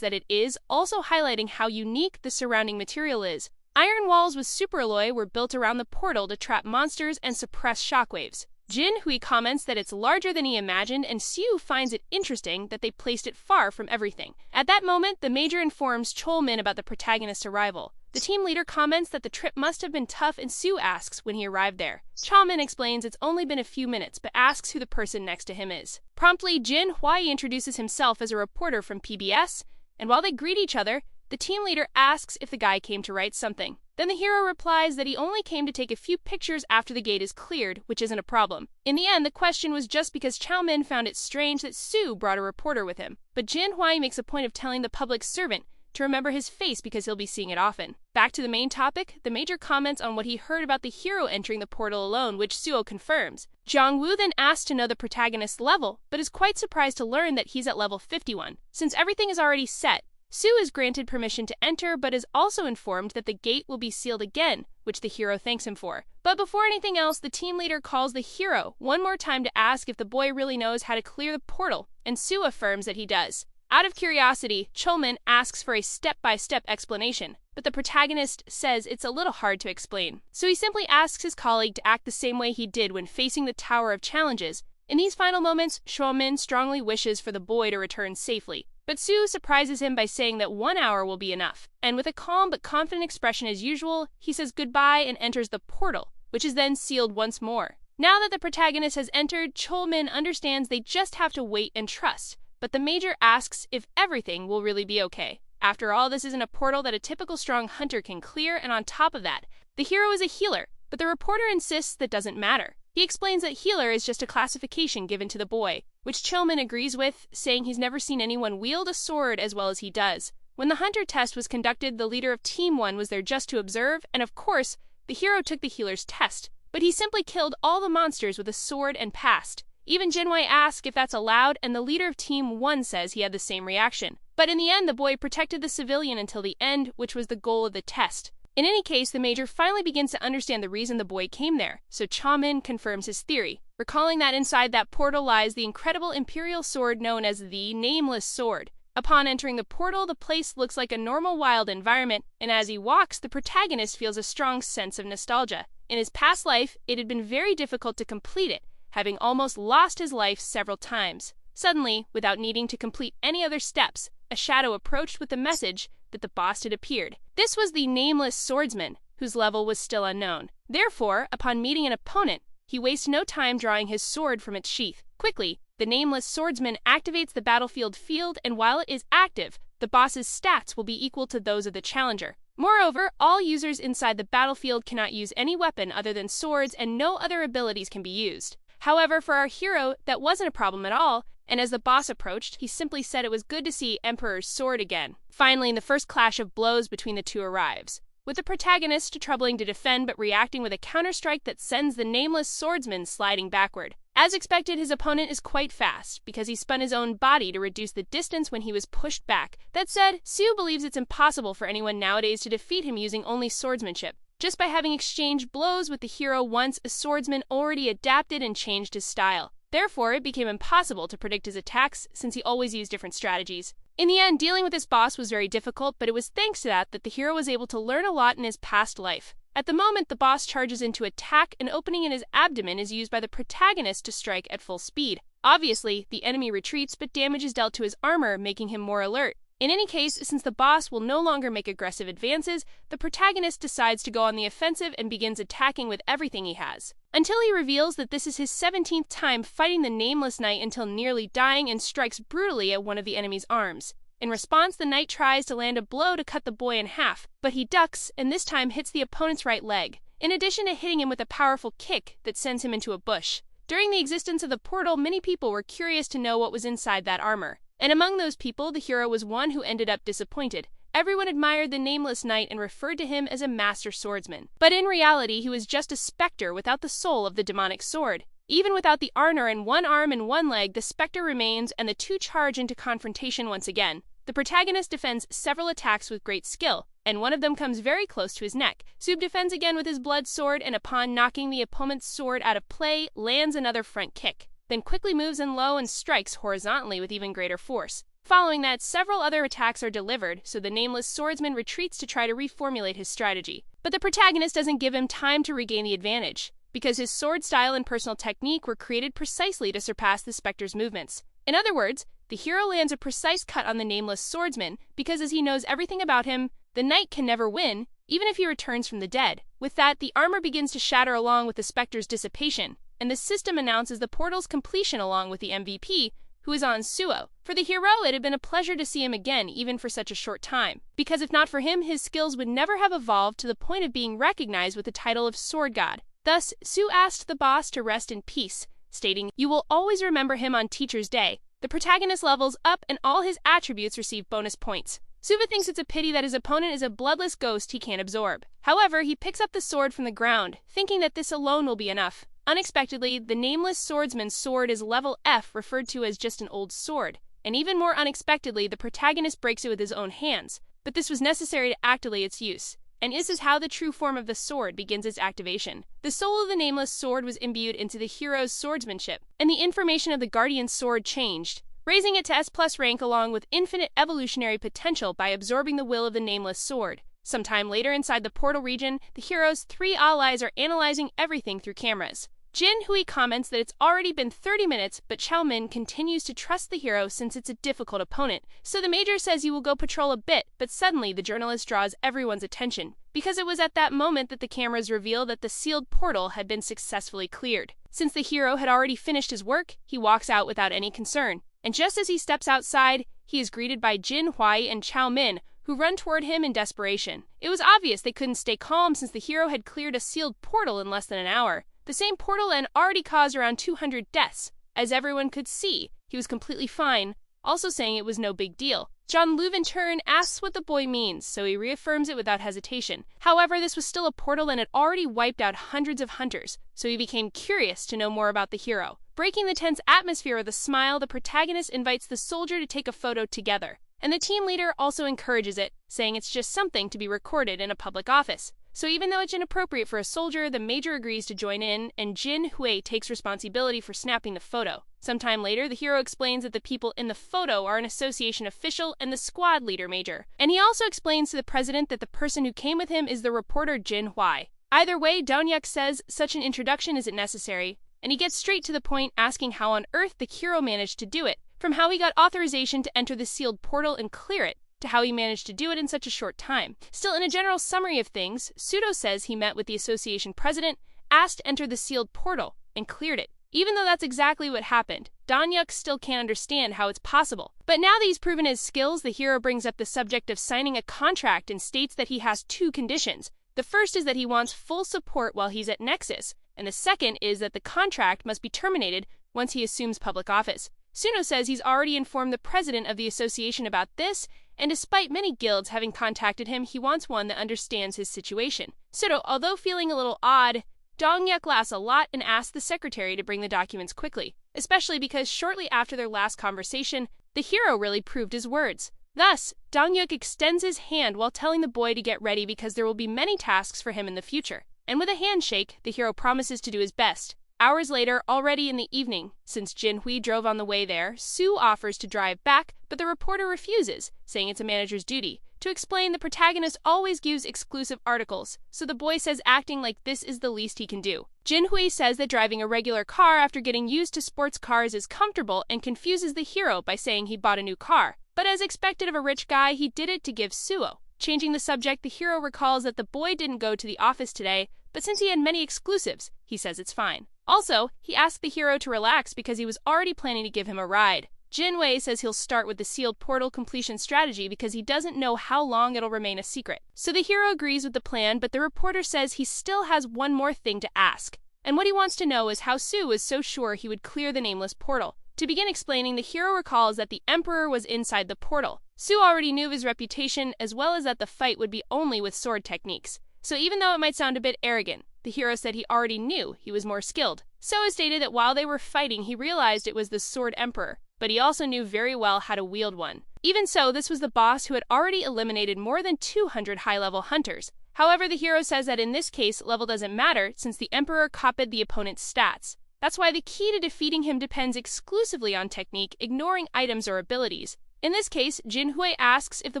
that it is, also highlighting how unique the surrounding material is. Iron walls with superalloy were built around the portal to trap monsters and suppress shockwaves. Jin Hui comments that it's larger than he imagined, and Siu finds it interesting that they placed it far from everything. At that moment, the Major informs Chol-min about the protagonist's arrival. The team leader comments that the trip must have been tough, and Siu asks when he arrived there. Chol-min explains it's only been a few minutes, but asks who the person next to him is. Promptly, Jin Hui introduces himself as a reporter from PBS, and while they greet each other, the team leader asks if the guy came to write something. Then the hero replies that he only came to take a few pictures after the gate is cleared, which isn't a problem. In the end, the question was just because Chao-min found it strange that Su brought a reporter with him. But Jin Hui makes a point of telling the public servant to remember his face because he'll be seeing it often. Back to the main topic, the Major comments on what he heard about the hero entering the portal alone, which Suo confirms. Jong-woo then asks to know the protagonist's level, but is quite surprised to learn that he's at level 51. Since everything is already set, Su is granted permission to enter, but is also informed that the gate will be sealed again, which the hero thanks him for. But before anything else, the team leader calls the hero one more time to ask if the boy really knows how to clear the portal, and Su affirms that he does. Out of curiosity, Chol-min asks for a step-by-step explanation, but the protagonist says it's a little hard to explain. So he simply asks his colleague to act the same way he did when facing the Tower of Challenges. In these final moments, Chol-min strongly wishes for the boy to return safely. But Su surprises him by saying that 1 hour will be enough, and with a calm but confident expression as usual, he says goodbye and enters the portal, which is then sealed once more. Now that the protagonist has entered, Chol-min understands they just have to wait and trust, but the Major asks if everything will really be okay. After all, this isn't a portal that a typical strong hunter can clear, and on top of that, the hero is a healer, but the reporter insists that doesn't matter. He explains that healer is just a classification given to the boy, which Chol-min agrees with, saying he's never seen anyone wield a sword as well as he does. When the hunter test was conducted, the leader of Team 1 was there just to observe, and of course, the hero took the healer's test, but he simply killed all the monsters with a sword and passed. Even Jinwei asks if that's allowed, and the leader of Team 1 says he had the same reaction. But in the end, the boy protected the civilian until the end, which was the goal of the test. In any case, the Major finally begins to understand the reason the boy came there, so Chol-min confirms his theory, recalling that inside that portal lies the incredible imperial sword known as the Nameless Sword. Upon entering the portal, the place looks like a normal wild environment, and as he walks, the protagonist feels a strong sense of nostalgia. In his past life, it had been very difficult to complete it, having almost lost his life several times. Suddenly, without needing to complete any other steps, a shadow approached with the message that the boss had appeared. This was the Nameless Swordsman, whose level was still unknown. Therefore, upon meeting an opponent, he wastes no time drawing his sword from its sheath. Quickly, the Nameless Swordsman activates the battlefield field, and while it is active, the boss's stats will be equal to those of the challenger. Moreover, all users inside the battlefield cannot use any weapon other than swords, and no other abilities can be used. However, for our hero, that wasn't a problem at all, and as the boss approached, he simply said it was good to see Emperor's sword again. Finally, the first clash of blows between the two arrives, with the protagonist troubling to defend but reacting with a counterstrike that sends the Nameless Swordsman sliding backward. As expected, his opponent is quite fast, because he spun his own body to reduce the distance when he was pushed back. That said, Su believes it's impossible for anyone nowadays to defeat him using only swordsmanship. Just by having exchanged blows with the hero once, a swordsman already adapted and changed his style. Therefore, it became impossible to predict his attacks, since he always used different strategies. In the end, dealing with this boss was very difficult, but it was thanks to that the hero was able to learn a lot in his past life. At the moment, the boss charges into attack, an opening in his abdomen is used by the protagonist to strike at full speed. Obviously, the enemy retreats, but damage is dealt to his armor, making him more alert. In any case, since the boss will no longer make aggressive advances, the protagonist decides to go on the offensive and begins attacking with everything he has. Until he reveals that this is his 17th time fighting the Nameless Knight until nearly dying, and strikes brutally at one of the enemy's arms. In response, the knight tries to land a blow to cut the boy in half, but he ducks and this time hits the opponent's right leg, in addition to hitting him with a powerful kick that sends him into a bush. During the existence of the portal, many people were curious to know what was inside that armor. And among those people, the hero was one who ended up disappointed. Everyone admired the nameless knight and referred to him as a master swordsman. But in reality, he was just a specter without the soul of the demonic sword. Even without the armor and one arm and one leg, the specter remains and the two charge into confrontation once again. The protagonist defends several attacks with great skill, and one of them comes very close to his neck. Sub defends again with his blood sword, and upon knocking the opponent's sword out of play, lands another front kick, then quickly moves in low and strikes horizontally with even greater force. Following that, several other attacks are delivered, so the nameless swordsman retreats to try to reformulate his strategy. But the protagonist doesn't give him time to regain the advantage, because his sword style and personal technique were created precisely to surpass the specter's movements. In other words, the hero lands a precise cut on the nameless swordsman, because as he knows everything about him, the knight can never win, even if he returns from the dead. With that, the armor begins to shatter along with the specter's dissipation, and the system announces the portal's completion along with the MVP, who is on Suo. For the hero, it had been a pleasure to see him again, even for such a short time, because if not for him, his skills would never have evolved to the point of being recognized with the title of Sword God. Thus, Su asked the boss to rest in peace, stating, "You will always remember him on Teacher's Day." The protagonist levels up and all his attributes receive bonus points. Suva thinks it's a pity that his opponent is a bloodless ghost he can't absorb. However, he picks up the sword from the ground, thinking that this alone will be enough. Unexpectedly, the nameless swordsman's sword is level F, referred to as just an old sword. And even more unexpectedly, the protagonist breaks it with his own hands. But this was necessary to activate its use. And this is how the true form of the sword begins its activation. The soul of the nameless sword was imbued into the hero's swordsmanship, and the information of the guardian's sword changed, raising it to S+ rank along with infinite evolutionary potential by absorbing the will of the nameless sword. Sometime later inside the portal region, the hero's 3 allies are analyzing everything through cameras. Jin Hui comments that it's already been 30 minutes, but Chao Min continues to trust the hero since it's a difficult opponent. So the major says he will go patrol a bit, but suddenly the journalist draws everyone's attention, because it was at that moment that the cameras reveal that the sealed portal had been successfully cleared. Since the hero had already finished his work, he walks out without any concern. And just as he steps outside, he is greeted by Jin Hui and Chao Min, who run toward him in desperation. It was obvious they couldn't stay calm since the hero had cleared a sealed portal in less than an hour. The same portal and already caused around 200 deaths. As everyone could see, he was completely fine, also saying it was no big deal. John Luv in turn asks what the boy means, so he reaffirms it without hesitation. However, this was still a portal and had already wiped out hundreds of hunters, so he became curious to know more about the hero. Breaking the tense atmosphere with a smile, the protagonist invites the soldier to take a photo together, and the team leader also encourages it, saying it's just something to be recorded in a public office. So even though it's inappropriate for a soldier, the major agrees to join in, and Jin Hui takes responsibility for snapping the photo. Sometime later, the hero explains that the people in the photo are an association official and the squad leader major. And he also explains to the president that the person who came with him is the reporter Jin Hui. Either way, Donyuk says such an introduction isn't necessary, and he gets straight to the point, asking how on earth the hero managed to do it, from how he got authorization to enter the sealed portal and clear it, to how he managed to do it in such a short time. Still, in a general summary of things, Pseudo says he met with the association president, asked to enter the sealed portal, and cleared it. Even though that's exactly what happened, Donyuk still can't understand how it's possible. But now that he's proven his skills, the hero brings up the subject of signing a contract and states that he has 2 conditions. The first is that he wants full support while he's at Nexus, and the second is that the contract must be terminated once he assumes public office. Suno says he's already informed the president of the association about this, and despite many guilds having contacted him, he wants one that understands his situation. Suno, although feeling a little odd, Donyuk laughs a lot and asks the secretary to bring the documents quickly, especially because shortly after their last conversation, the hero really proved his words. Thus, Donyuk extends his hand while telling the boy to get ready because there will be many tasks for him in the future. And with a handshake, the hero promises to do his best. Hours later, already in the evening, since Jin Hui drove on the way there, Su offers to drive back, but the reporter refuses, saying it's a manager's duty. To explain, the protagonist always gives exclusive articles, so the boy says acting like this is the least he can do. Jin Hui says that driving a regular car after getting used to sports cars is comfortable and confuses the hero by saying he bought a new car. But as expected of a rich guy, he did it to give Suo. Changing the subject, the hero recalls that the boy didn't go to the office today, but since he had many exclusives, he says it's fine. Also, he asked the hero to relax because he was already planning to give him a ride. Jinwei says he'll start with the sealed portal completion strategy because he doesn't know how long it'll remain a secret. So the hero agrees with the plan, but the reporter says he still has one more thing to ask. And what he wants to know is how Su was so sure he would clear the nameless portal. To begin explaining, the hero recalls that the Emperor was inside the portal. Su already knew of his reputation, as well as that the fight would be only with sword techniques. So even though it might sound a bit arrogant, the hero said he already knew he was more skilled. So stated that while they were fighting, he realized it was the Sword Emperor, but he also knew very well how to wield one. Even so, this was the boss who had already eliminated more than 200 high-level hunters. However, the hero says that in this case, level doesn't matter since the Emperor copied the opponent's stats. That's why the key to defeating him depends exclusively on technique, ignoring items or abilities. In this case, Jinhui asks if the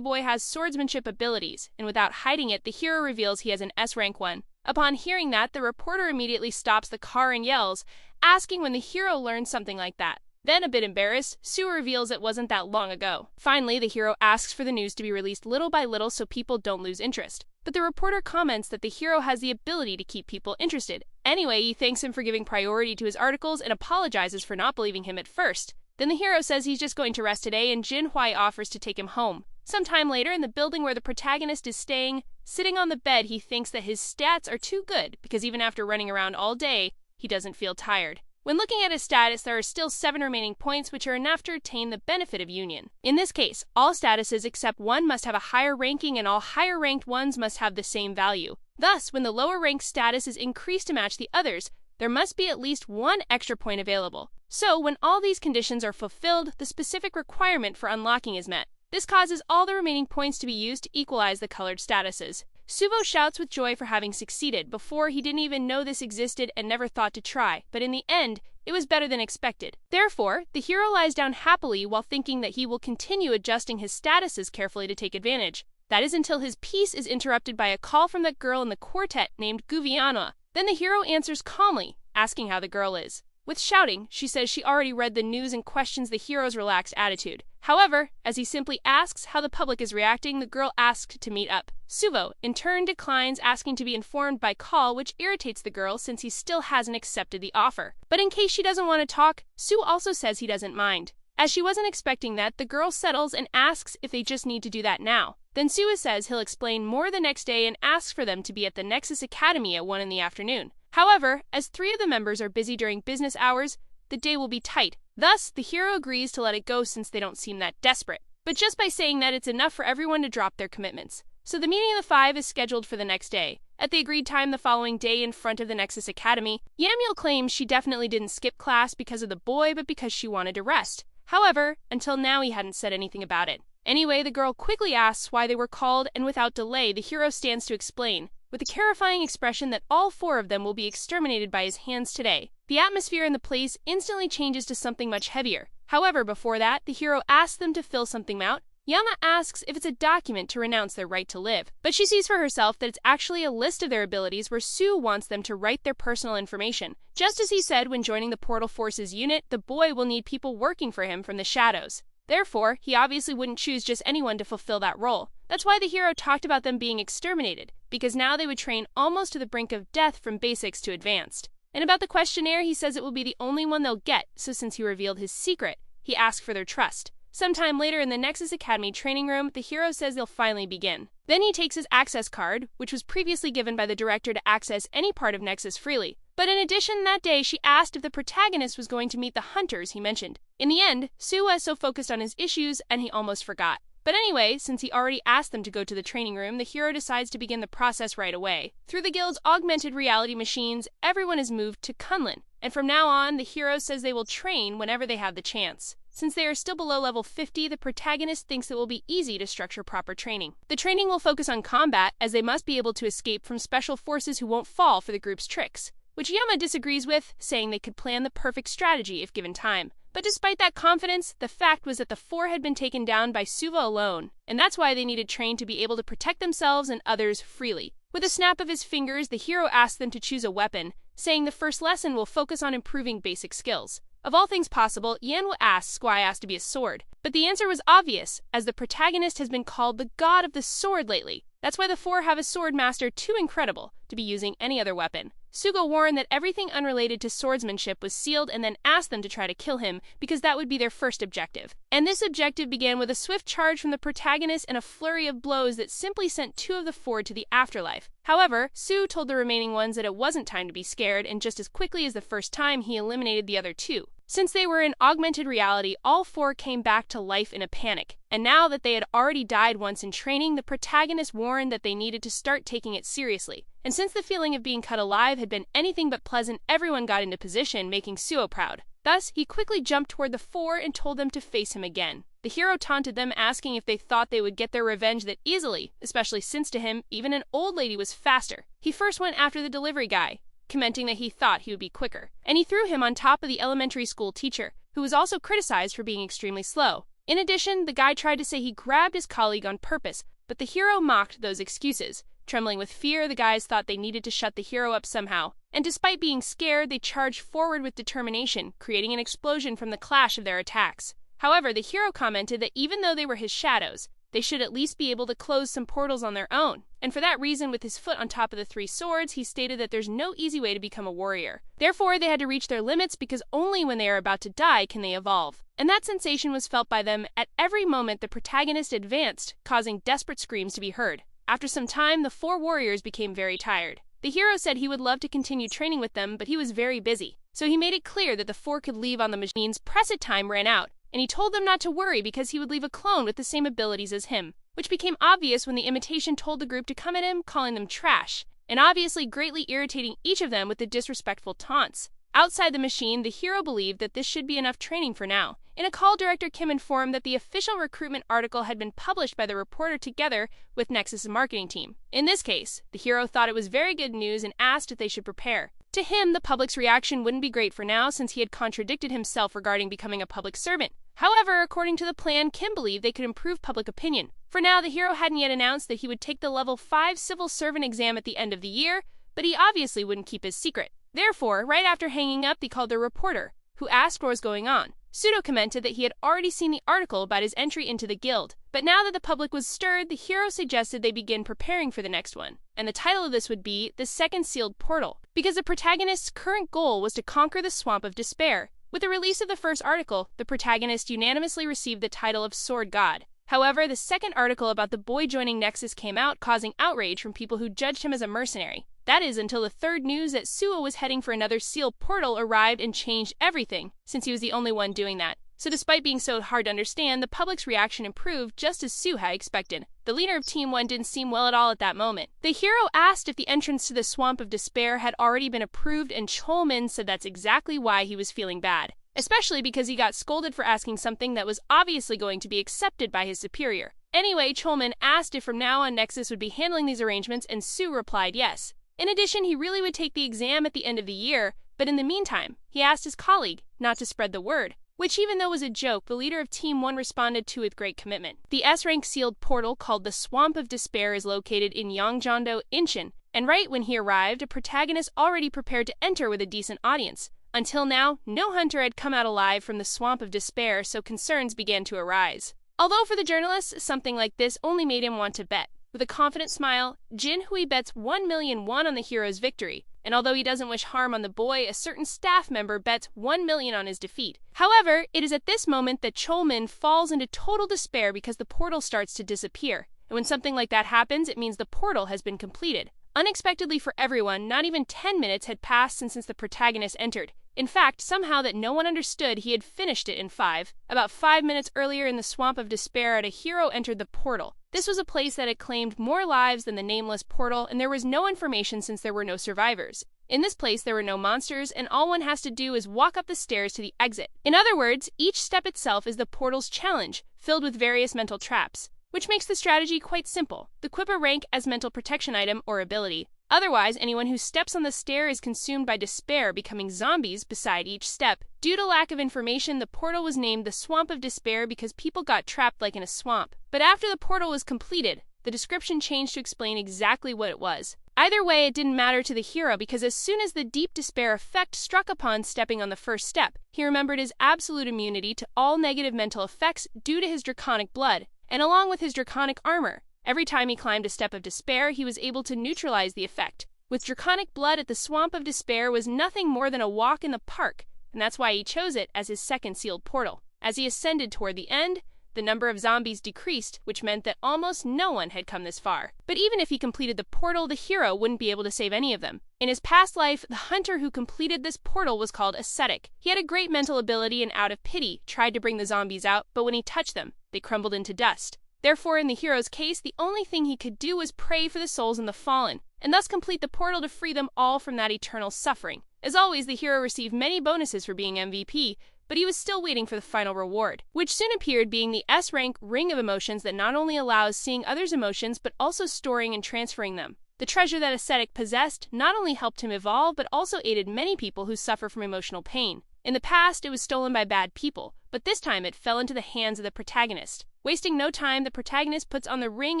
boy has swordsmanship abilities, and without hiding it, the hero reveals he has an S-rank 1. Upon hearing that, the reporter immediately stops the car and yells, asking when the hero learned something like that. Then, a bit embarrassed, Su reveals it wasn't that long ago. Finally, the hero asks for the news to be released little by little so people don't lose interest. But the reporter comments that the hero has the ability to keep people interested. Anyway, he thanks him for giving priority to his articles and apologizes for not believing him at first. Then the hero says he's just going to rest today, and Jinhui offers to take him home. Sometime later, in the building where the protagonist is staying, sitting on the bed, he thinks that his stats are too good because even after running around all day, he doesn't feel tired. When looking at his status, there are still 7 remaining points which are enough to retain the benefit of union. In this case, all statuses except one must have a higher ranking and all higher ranked ones must have the same value. Thus, when the lower ranked status is increased to match the others, there must be at least 1 extra point available. So, when all these conditions are fulfilled, the specific requirement for unlocking is met. This causes all the remaining points to be used to equalize the colored statuses. Suvo shouts with joy for having succeeded. Before, he didn't even know this existed and never thought to try, but in the end, it was better than expected. Therefore, the hero lies down happily while thinking that he will continue adjusting his statuses carefully to take advantage. That is until his peace is interrupted by a call from that girl in the quartet named Guviana. Then the hero answers calmly, asking how the girl is. With shouting, she says she already read the news and questions the hero's relaxed attitude. However, as he simply asks how the public is reacting, the girl asks to meet up. Suvo, in turn, declines, asking to be informed by call, which irritates the girl since he still hasn't accepted the offer. But in case she doesn't want to talk, Su also says he doesn't mind. As she wasn't expecting that, the girl settles and asks if they just need to do that now. Then Su says he'll explain more the next day and asks for them to be at the Nexus Academy at 1 in the afternoon. However, as 3 of the members are busy during business hours, the day will be tight. Thus, the hero agrees to let it go since they don't seem that desperate. But just by saying that, it's enough for everyone to drop their commitments. So the meeting of the 5 is scheduled for the next day. At the agreed time the following day in front of the Nexus Academy, Yamil claims she definitely didn't skip class because of the boy, but because she wanted to rest. However, until now he hadn't said anything about it. Anyway, the girl quickly asks why they were called, and without delay, the hero stands to explain, with a terrifying expression that all 4 of them will be exterminated by his hands today. The atmosphere in the place instantly changes to something much heavier. However, before that, the hero asks them to fill something out. Yama asks if it's a document to renounce their right to live, but she sees for herself that it's actually a list of their abilities where Su wants them to write their personal information. Just as he said when joining the Portal Forces unit, the boy will need people working for him from the shadows. Therefore, he obviously wouldn't choose just anyone to fulfill that role. That's why the hero talked about them being exterminated, because now they would train almost to the brink of death from basics to advanced. And about the questionnaire, he says it will be the only one they'll get, so since he revealed his secret, he asked for their trust. Sometime later in the Nexus Academy training room, the hero says they'll finally begin. Then he takes his access card, which was previously given by the director to access any part of Nexus freely. But in addition, that day she asked if the protagonist was going to meet the hunters he mentioned. In the end, Su was so focused on his issues and he almost forgot. But anyway, since he already asked them to go to the training room, the hero decides to begin the process right away. Through the guild's augmented reality machines, everyone is moved to Kunlun, and from now on, the hero says they will train whenever they have the chance. Since they are still below level 50, the protagonist thinks it will be easy to structure proper training. The training will focus on combat, as they must be able to escape from special forces who won't fall for the group's tricks, which Yama disagrees with, saying they could plan the perfect strategy if given time. But despite that confidence, the fact was that the 4 had been taken down by Suva alone, and that's why they needed train to be able to protect themselves and others freely. With a snap of his fingers, the hero asks them to choose a weapon, saying the first lesson will focus on improving basic skills. Of all things possible, Yanwa asks why asked to be a sword, but the answer was obvious, as the protagonist has been called the god of the sword lately. That's why the 4 have a sword master too incredible to be using any other weapon. Sugo warned that everything unrelated to swordsmanship was sealed and then asked them to try to kill him because that would be their first objective. And this objective began with a swift charge from the protagonist and a flurry of blows that simply sent 2 of the 4 to the afterlife. However, Su told the remaining ones that it wasn't time to be scared, and just as quickly as the first time, he eliminated the other 2. Since they were in augmented reality, all 4 came back to life in a panic. And now that they had already died once in training, the protagonist warned that they needed to start taking it seriously. And since the feeling of being cut alive had been anything but pleasant, everyone got into position, making Suo proud. Thus, he quickly jumped toward the 4 and told them to face him again. The hero taunted them, asking if they thought they would get their revenge that easily, especially since to him, even an old lady was faster. He first went after the delivery guy, commenting that he thought he would be quicker. And he threw him on top of the elementary school teacher, who was also criticized for being extremely slow. In addition, the guy tried to say he grabbed his colleague on purpose, but the hero mocked those excuses. Trembling with fear, the guys thought they needed to shut the hero up somehow, and despite being scared, they charged forward with determination, creating an explosion from the clash of their attacks. However, the hero commented that even though they were his shadows, they should at least be able to close some portals on their own. And for that reason, with his foot on top of the 3 swords, he stated that there's no easy way to become a warrior. Therefore, they had to reach their limits because only when they are about to die can they evolve. And that sensation was felt by them at every moment the protagonist advanced, causing desperate screams to be heard. After some time, the 4 warriors became very tired. The hero said he would love to continue training with them, but he was very busy. So he made it clear that the 4 could leave on the machine's preset time ran out, and he told them not to worry because he would leave a clone with the same abilities as him, which became obvious when the imitation told the group to come at him, calling them trash, and obviously greatly irritating each of them with the disrespectful taunts. Outside the machine, the hero believed that this should be enough training for now. In a call, Director Kim informed that the official recruitment article had been published by the reporter together with Nexus' marketing team. In this case, the hero thought it was very good news and asked if they should prepare. To him, the public's reaction wouldn't be great for now since he had contradicted himself regarding becoming a public servant. However, according to the plan, Kim believed they could improve public opinion. For now, the hero hadn't yet announced that he would take the level 5 civil servant exam at the end of the year, but he obviously wouldn't keep his secret. Therefore, right after hanging up, they called the reporter, who asked what was going on. Pseudo commented that he had already seen the article about his entry into the guild, but now that the public was stirred, the hero suggested they begin preparing for the next one. And the title of this would be The Second Sealed Portal, because the protagonist's current goal was to conquer the Swamp of Despair. With the release of the first article, the protagonist unanimously received the title of Sword God. However, the second article about the boy joining Nexus came out, causing outrage from people who judged him as a mercenary. That is until the third news that Suo was heading for another sealed portal arrived and changed everything, since he was the only one doing that. So despite being so hard to understand, the public's reaction improved just as Su had expected. The leader of Team 1 didn't seem well at all at that moment. The hero asked if the entrance to the Swamp of Despair had already been approved, and Cholmin said that's exactly why he was feeling bad. Especially because he got scolded for asking something that was obviously going to be accepted by his superior. Anyway, Cholmin asked if from now on Nexus would be handling these arrangements, and Su replied yes. In addition, he really would take the exam at the end of the year, but in the meantime, he asked his colleague not to spread the word, which even though was a joke, the leader of Team 1 responded to with great commitment. The S-rank sealed portal called the Swamp of Despair is located in Yongjondo, Incheon, and right when he arrived, a protagonist already prepared to enter with a decent audience. Until now, no hunter had come out alive from the Swamp of Despair, so concerns began to arise. Although for the journalists, something like this only made him want to bet. With a confident smile, Jin Hui bets 1 million won on the hero's victory, and although he doesn't wish harm on the boy, a certain staff member bets 1 million on his defeat. However, it is at this moment that Cholmin falls into total despair because the portal starts to disappear, and when something like that happens, it means the portal has been completed. Unexpectedly for everyone, not even 10 minutes had passed since the protagonist entered. In fact, somehow that no one understood, he had finished it in 5. About 5 minutes earlier in the Swamp of Despair, a hero entered the portal. This was a place that had claimed more lives than the nameless portal, and there was no information since there were no survivors. In this place, there were no monsters, and all one has to do is walk up the stairs to the exit. In other words, each step itself is the portal's challenge, filled with various mental traps, which makes the strategy quite simple. Equip a rank as mental protection item or ability. Otherwise, anyone who steps on the stair is consumed by despair, becoming zombies beside each step. Due to lack of information, the portal was named the Swamp of Despair because people got trapped like in a swamp. But after the portal was completed, the description changed to explain exactly what it was. Either way, it didn't matter to the hero because as soon as the deep despair effect struck upon stepping on the first step, he remembered his absolute immunity to all negative mental effects due to his draconic blood, and along with his draconic armor. Every time he climbed a step of despair, he was able to neutralize the effect, with draconic blood at the Swamp of Despair was nothing more than a walk in the park, and that's why he chose it as his second sealed portal. As he ascended toward the end, the number of zombies decreased, which meant that almost no one had come this far. But even if he completed the portal, the hero wouldn't be able to save any of them. In his past life, the hunter who completed this portal was called Ascetic. He had a great mental ability and out of pity tried to bring the zombies out, but when he touched them, they crumbled into dust. Therefore, in the hero's case, the only thing he could do was pray for the souls in the fallen, and thus complete the portal to free them all from that eternal suffering. As always, the hero received many bonuses for being MVP, but he was still waiting for the final reward, which soon appeared being the S-rank Ring of Emotions that not only allows seeing others' emotions, but also storing and transferring them. The treasure that Ascetic possessed not only helped him evolve, but also aided many people who suffer from emotional pain. In the past, it was stolen by bad people, but this time it fell into the hands of the protagonist. Wasting no time, the protagonist puts on the ring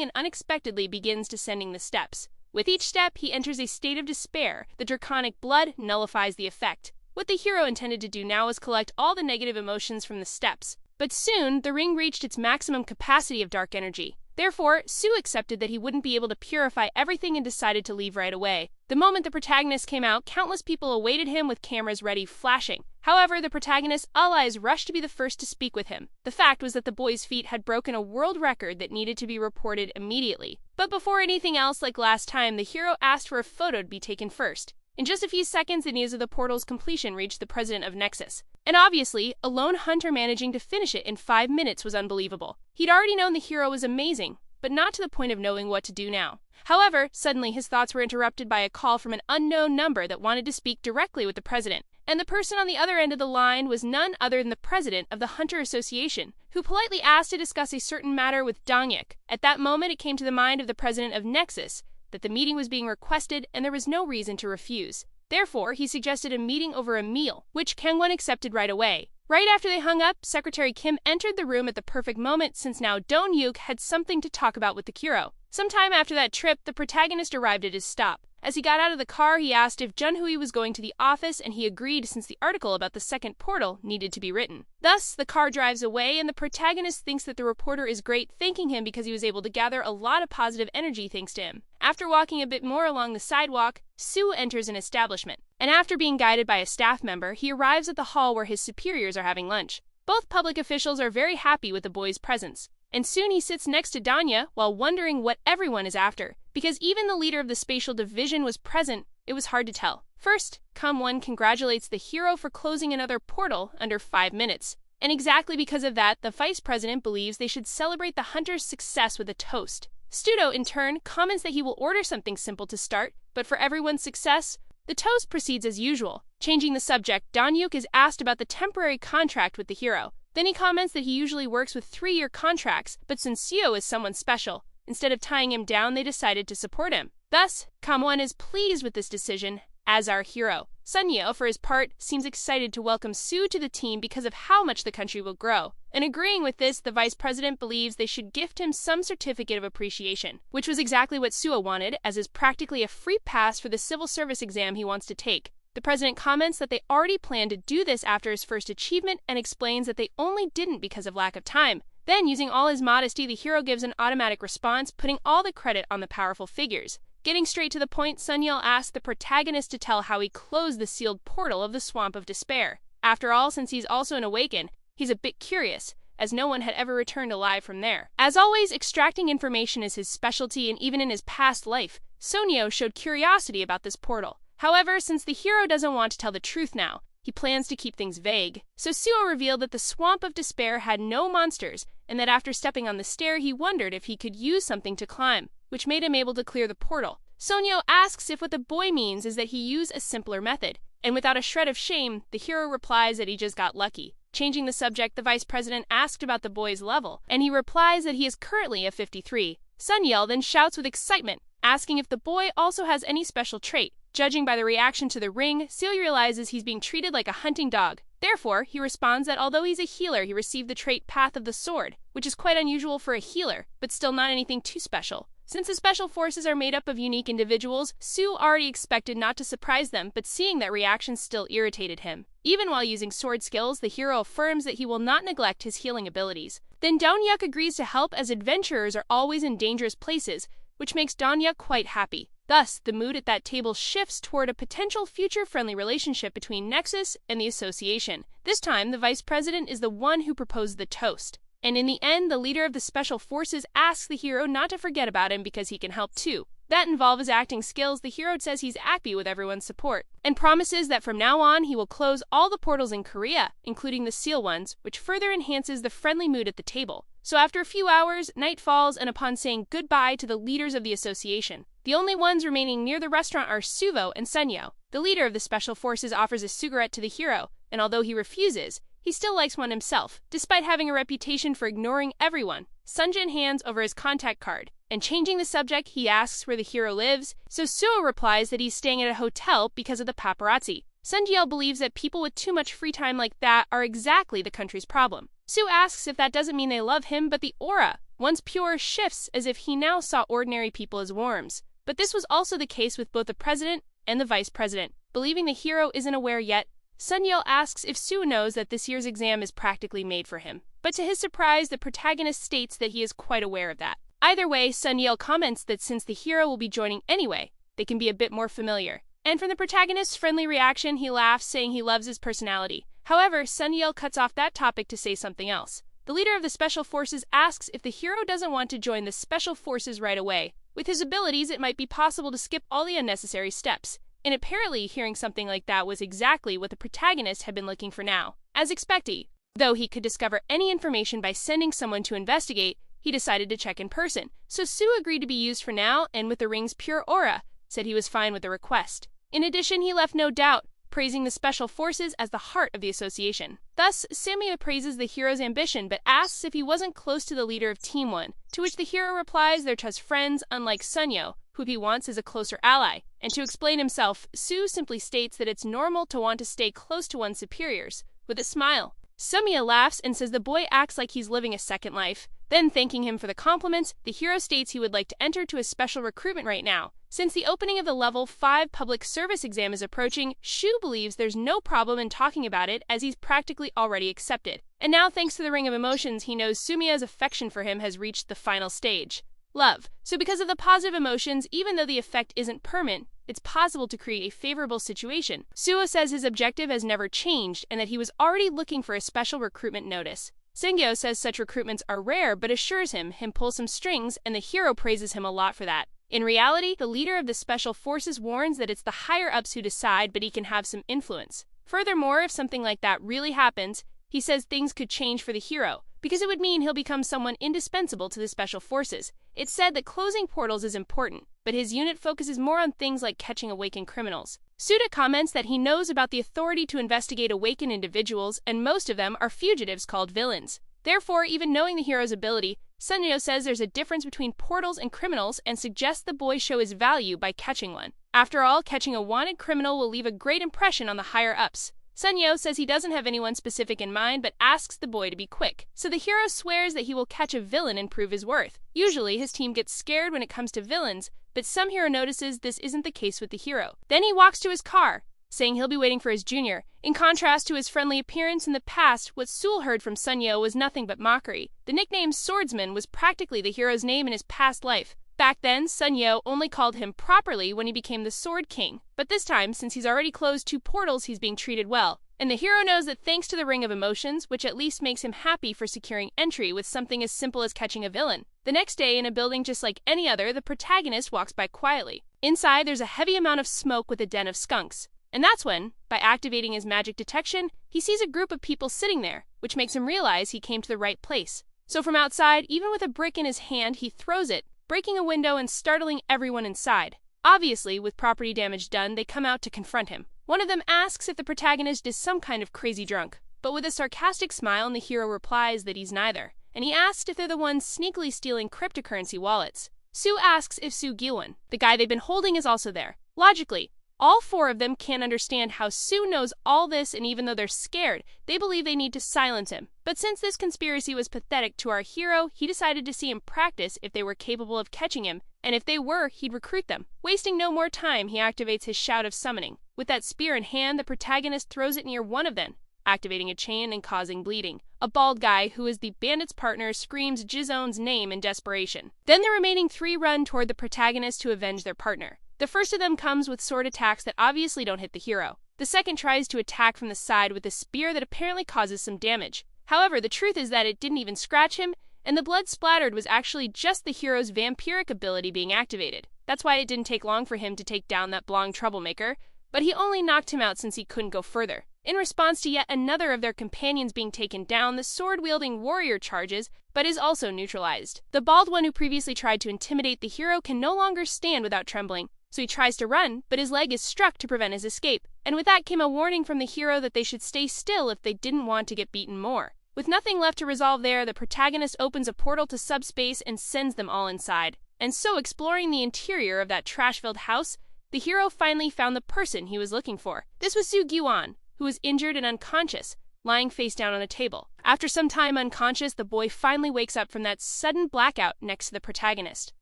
and unexpectedly begins descending the steps. With each step, he enters a state of despair. The draconic blood nullifies the effect. What the hero intended to do now was collect all the negative emotions from the steps. But soon, the ring reached its maximum capacity of dark energy. Therefore, Sue accepted that he wouldn't be able to purify everything and decided to leave right away. The moment the protagonist came out, countless people awaited him with cameras ready, flashing. However, the protagonist's allies rushed to be the first to speak with him. The fact was that the boy's feat had broken a world record that needed to be reported immediately. But before anything else, like last time, the hero asked for a photo to be taken first. In just a few seconds, the news of the portal's completion reached the president of Nexus. And obviously, a lone hunter managing to finish it in 5 minutes was unbelievable. He'd already known the hero was amazing, but not to the point of knowing what to do now. However, suddenly his thoughts were interrupted by a call from an unknown number that wanted to speak directly with the president. And the person on the other end of the line was none other than the president of the Hunter Association, who politely asked to discuss a certain matter with Donyuk. At that moment, it came to the mind of the president of Nexus that the meeting was being requested and there was no reason to refuse. Therefore, he suggested a meeting over a meal, which Kangwon accepted right away. Right after they hung up, Secretary Kim entered the room at the perfect moment since now Donyuk had something to talk about with the hero. Sometime after that trip, the protagonist arrived at his stop. As he got out of the car, he asked if Junhui was going to the office, and he agreed since the article about the second portal needed to be written. Thus, the car drives away, and the protagonist thinks that the reporter is great, thanking him because he was able to gather a lot of positive energy thanks to him. After walking a bit more along the sidewalk, Sue enters an establishment, and after being guided by a staff member, he arrives at the hall where his superiors are having lunch. Both public officials are very happy with the boy's presence, and soon he sits next to Danya while wondering what everyone is after. Because even the leader of the spatial division was present, it was hard to tell. First, Kangwon congratulates the hero for closing another portal under 5 minutes. And exactly because of that, the vice president believes they should celebrate the hunter's success with a toast. Studo, in turn, comments that he will order something simple to start, but for everyone's success, the toast proceeds as usual. Changing the subject, Donyuk is asked about the temporary contract with the hero. Then he comments that he usually works with 3-year contracts, but since Seo is someone special, instead of tying him down, they decided to support him. Thus, Kangwon is pleased with this decision, as our hero. Sun Yeo, for his part, seems excited to welcome Sue to the team because of how much the country will grow. And agreeing with this, the vice president believes they should gift him some certificate of appreciation, which was exactly what Suo wanted, as is practically a free pass for the civil service exam he wants to take. The president comments that they already planned to do this after his first achievement and explains that they only didn't because of lack of time. Then, using all his modesty, the hero gives an automatic response, putting all the credit on the powerful figures. Getting straight to the point, Sunyel asks the protagonist to tell how he closed the sealed portal of the Swamp of Despair. After all, since he's also an Awakened, he's a bit curious, as no one had ever returned alive from there. As always, extracting information is his specialty, and even in his past life, Sonyo showed curiosity about this portal. However, since the hero doesn't want to tell the truth now, he plans to keep things vague. So Suo revealed that the Swamp of Despair had no monsters, and that after stepping on the stair, he wondered if he could use something to climb, which made him able to clear the portal. Sonyo asks if what the boy means is that he used a simpler method, and without a shred of shame, the hero replies that he just got lucky. Changing the subject, the vice president asked about the boy's level, and he replies that he is currently a 53. Sunyel then shouts with excitement, asking if the boy also has any special trait. Judging by the reaction to the ring, Seal realizes he's being treated like a hunting dog. Therefore, he responds that although he's a healer, he received the trait Path of the Sword, which is quite unusual for a healer, but still not anything too special. Since the special forces are made up of unique individuals, Sue already expected not to surprise them, but seeing that reaction still irritated him. Even while using sword skills, the hero affirms that he will not neglect his healing abilities. Then Donyuk agrees to help, as adventurers are always in dangerous places, which makes Donyuk quite happy. Thus, the mood at that table shifts toward a potential future-friendly relationship between Nexus and the association. This time, the vice president is the one who proposed the toast. And in the end, the leader of the special forces asks the hero not to forget about him because he can help too. That involves his acting skills. The hero says he's happy with everyone's support and promises that from now on he will close all the portals in Korea, including the seal ones, which further enhances the friendly mood at the table. So after a few hours, night falls, and upon saying goodbye to the leaders of the association, the only ones remaining near the restaurant are Suvo and Sunyo. The leader of the special forces offers a cigarette to the hero, and although he refuses, he still likes one himself, despite having a reputation for ignoring everyone. Sunjin hands over his contact card, and changing the subject, he asks where the hero lives, so Suo replies that he's staying at a hotel because of the paparazzi. Sunjiel believes that people with too much free time like that are exactly the country's problem. Sue asks if that doesn't mean they love him, but the aura, once pure, shifts as if he now saw ordinary people as worms. But this was also the case with both the president and the vice president. Believing the hero isn't aware yet, Sunyeol asks if Sue knows that this year's exam is practically made for him. But to his surprise, the protagonist states that he is quite aware of that. Either way, Sunyeol comments that since the hero will be joining anyway, they can be a bit more familiar. And from the protagonist's friendly reaction, he laughs, saying he loves his personality. However, Sunyeol cuts off that topic to say something else. The leader of the Special Forces asks if the hero doesn't want to join the Special Forces right away. With his abilities, it might be possible to skip all the unnecessary steps. And apparently, hearing something like that was exactly what the protagonist had been looking for now. As expected, though he could discover any information by sending someone to investigate, he decided to check in person. So Sue agreed to be used for now, and with the ring's pure aura, said he was fine with the request. In addition, he left no doubt, praising the Special Forces as the heart of the association. Thus, Samia praises the hero's ambition, but asks if he wasn't close to the leader of Team 1, to which the hero replies they're just friends, unlike Sunyo, who he wants as a closer ally. And to explain himself, Sue simply states that it's normal to want to stay close to one's superiors, with a smile. Samia laughs and says the boy acts like he's living a second life. Then, thanking him for the compliments, the hero states he would like to enter to a special recruitment right now. Since the opening of the Level 5 public service exam is approaching, Shu believes there's no problem in talking about it as he's practically already accepted. And now, thanks to the Ring of Emotions, he knows Sumia's affection for him has reached the final stage. Love. So because of the positive emotions, even though the effect isn't permanent, it's possible to create a favorable situation. Suo says his objective has never changed and that he was already looking for a special recruitment notice. Sengyo says such recruitments are rare but assures him pull some strings, and the hero praises him a lot for that. In reality, the leader of the Special Forces warns that it's the higher-ups who decide, but he can have some influence. Furthermore, if something like that really happens, he says things could change for the hero, because it would mean he'll become someone indispensable to the Special Forces. It's said that closing portals is important, but his unit focuses more on things like catching awakened criminals. Suda comments that he knows about the authority to investigate awakened individuals, and most of them are fugitives called villains. Therefore, even knowing the hero's ability, Sunyo says there's a difference between portals and criminals and suggests the boy show his value by catching one. After all, catching a wanted criminal will leave a great impression on the higher-ups. Sunyo says he doesn't have anyone specific in mind, but asks the boy to be quick. So the hero swears that he will catch a villain and prove his worth. Usually, his team gets scared when it comes to villains, but some hero notices this isn't the case with the hero. Then he walks to his car, saying he'll be waiting for his junior. In contrast to his friendly appearance in the past, what Sul heard from Sunyo was nothing but mockery. The nickname Swordsman was practically the hero's name in his past life. Back then, Sunyo only called him properly when he became the Sword King. But this time, since he's already closed 2 portals, he's being treated well. And the hero knows that thanks to the Ring of Emotions, which at least makes him happy for securing entry with something as simple as catching a villain. The next day, in a building just like any other, the protagonist walks by quietly. Inside, there's a heavy amount of smoke with a den of skunks. And that's when, by activating his magic detection, he sees a group of people sitting there, which makes him realize he came to the right place. So from outside, even with a brick in his hand, he throws it, breaking a window and startling everyone inside. Obviously, with property damage done, they come out to confront him. One of them asks if the protagonist is some kind of crazy drunk, but with a sarcastic smile, the hero replies that he's neither, and he asks if they're the ones sneakily stealing cryptocurrency wallets. Sue asks if Sue Gilwan, the guy they've been holding, is also there. Logically, all 4 of them can't understand how Sue knows all this, and even though they're scared, they believe they need to silence him. But since this conspiracy was pathetic to our hero, he decided to see him practice if they were capable of catching him, and if they were, he'd recruit them. Wasting no more time, he activates his Shout of Summoning. With that spear in hand, the protagonist throws it near one of them, activating a chain and causing bleeding. A bald guy, who is the bandit's partner, screams Jizon's name in desperation. Then the remaining 3 run toward the protagonist to avenge their partner. The first of them comes with sword attacks that obviously don't hit the hero. The second tries to attack from the side with a spear that apparently causes some damage. However, the truth is that it didn't even scratch him, and the blood splattered was actually just the hero's vampiric ability being activated. That's why it didn't take long for him to take down that blonde troublemaker, but he only knocked him out since he couldn't go further. In response to yet another of their companions being taken down, the sword-wielding warrior charges, but is also neutralized. The bald one who previously tried to intimidate the hero can no longer stand without trembling, so he tries to run, but his leg is struck to prevent his escape. And with that came a warning from the hero that they should stay still if they didn't want to get beaten more. With nothing left to resolve there, the protagonist opens a portal to Subspace and sends them all inside. And so, exploring the interior of that trash-filled house, the hero finally found the person he was looking for. This was Su Gyuan, who was injured and unconscious, lying face down on a table. After some time unconscious, the boy finally wakes up from that sudden blackout next to the protagonist.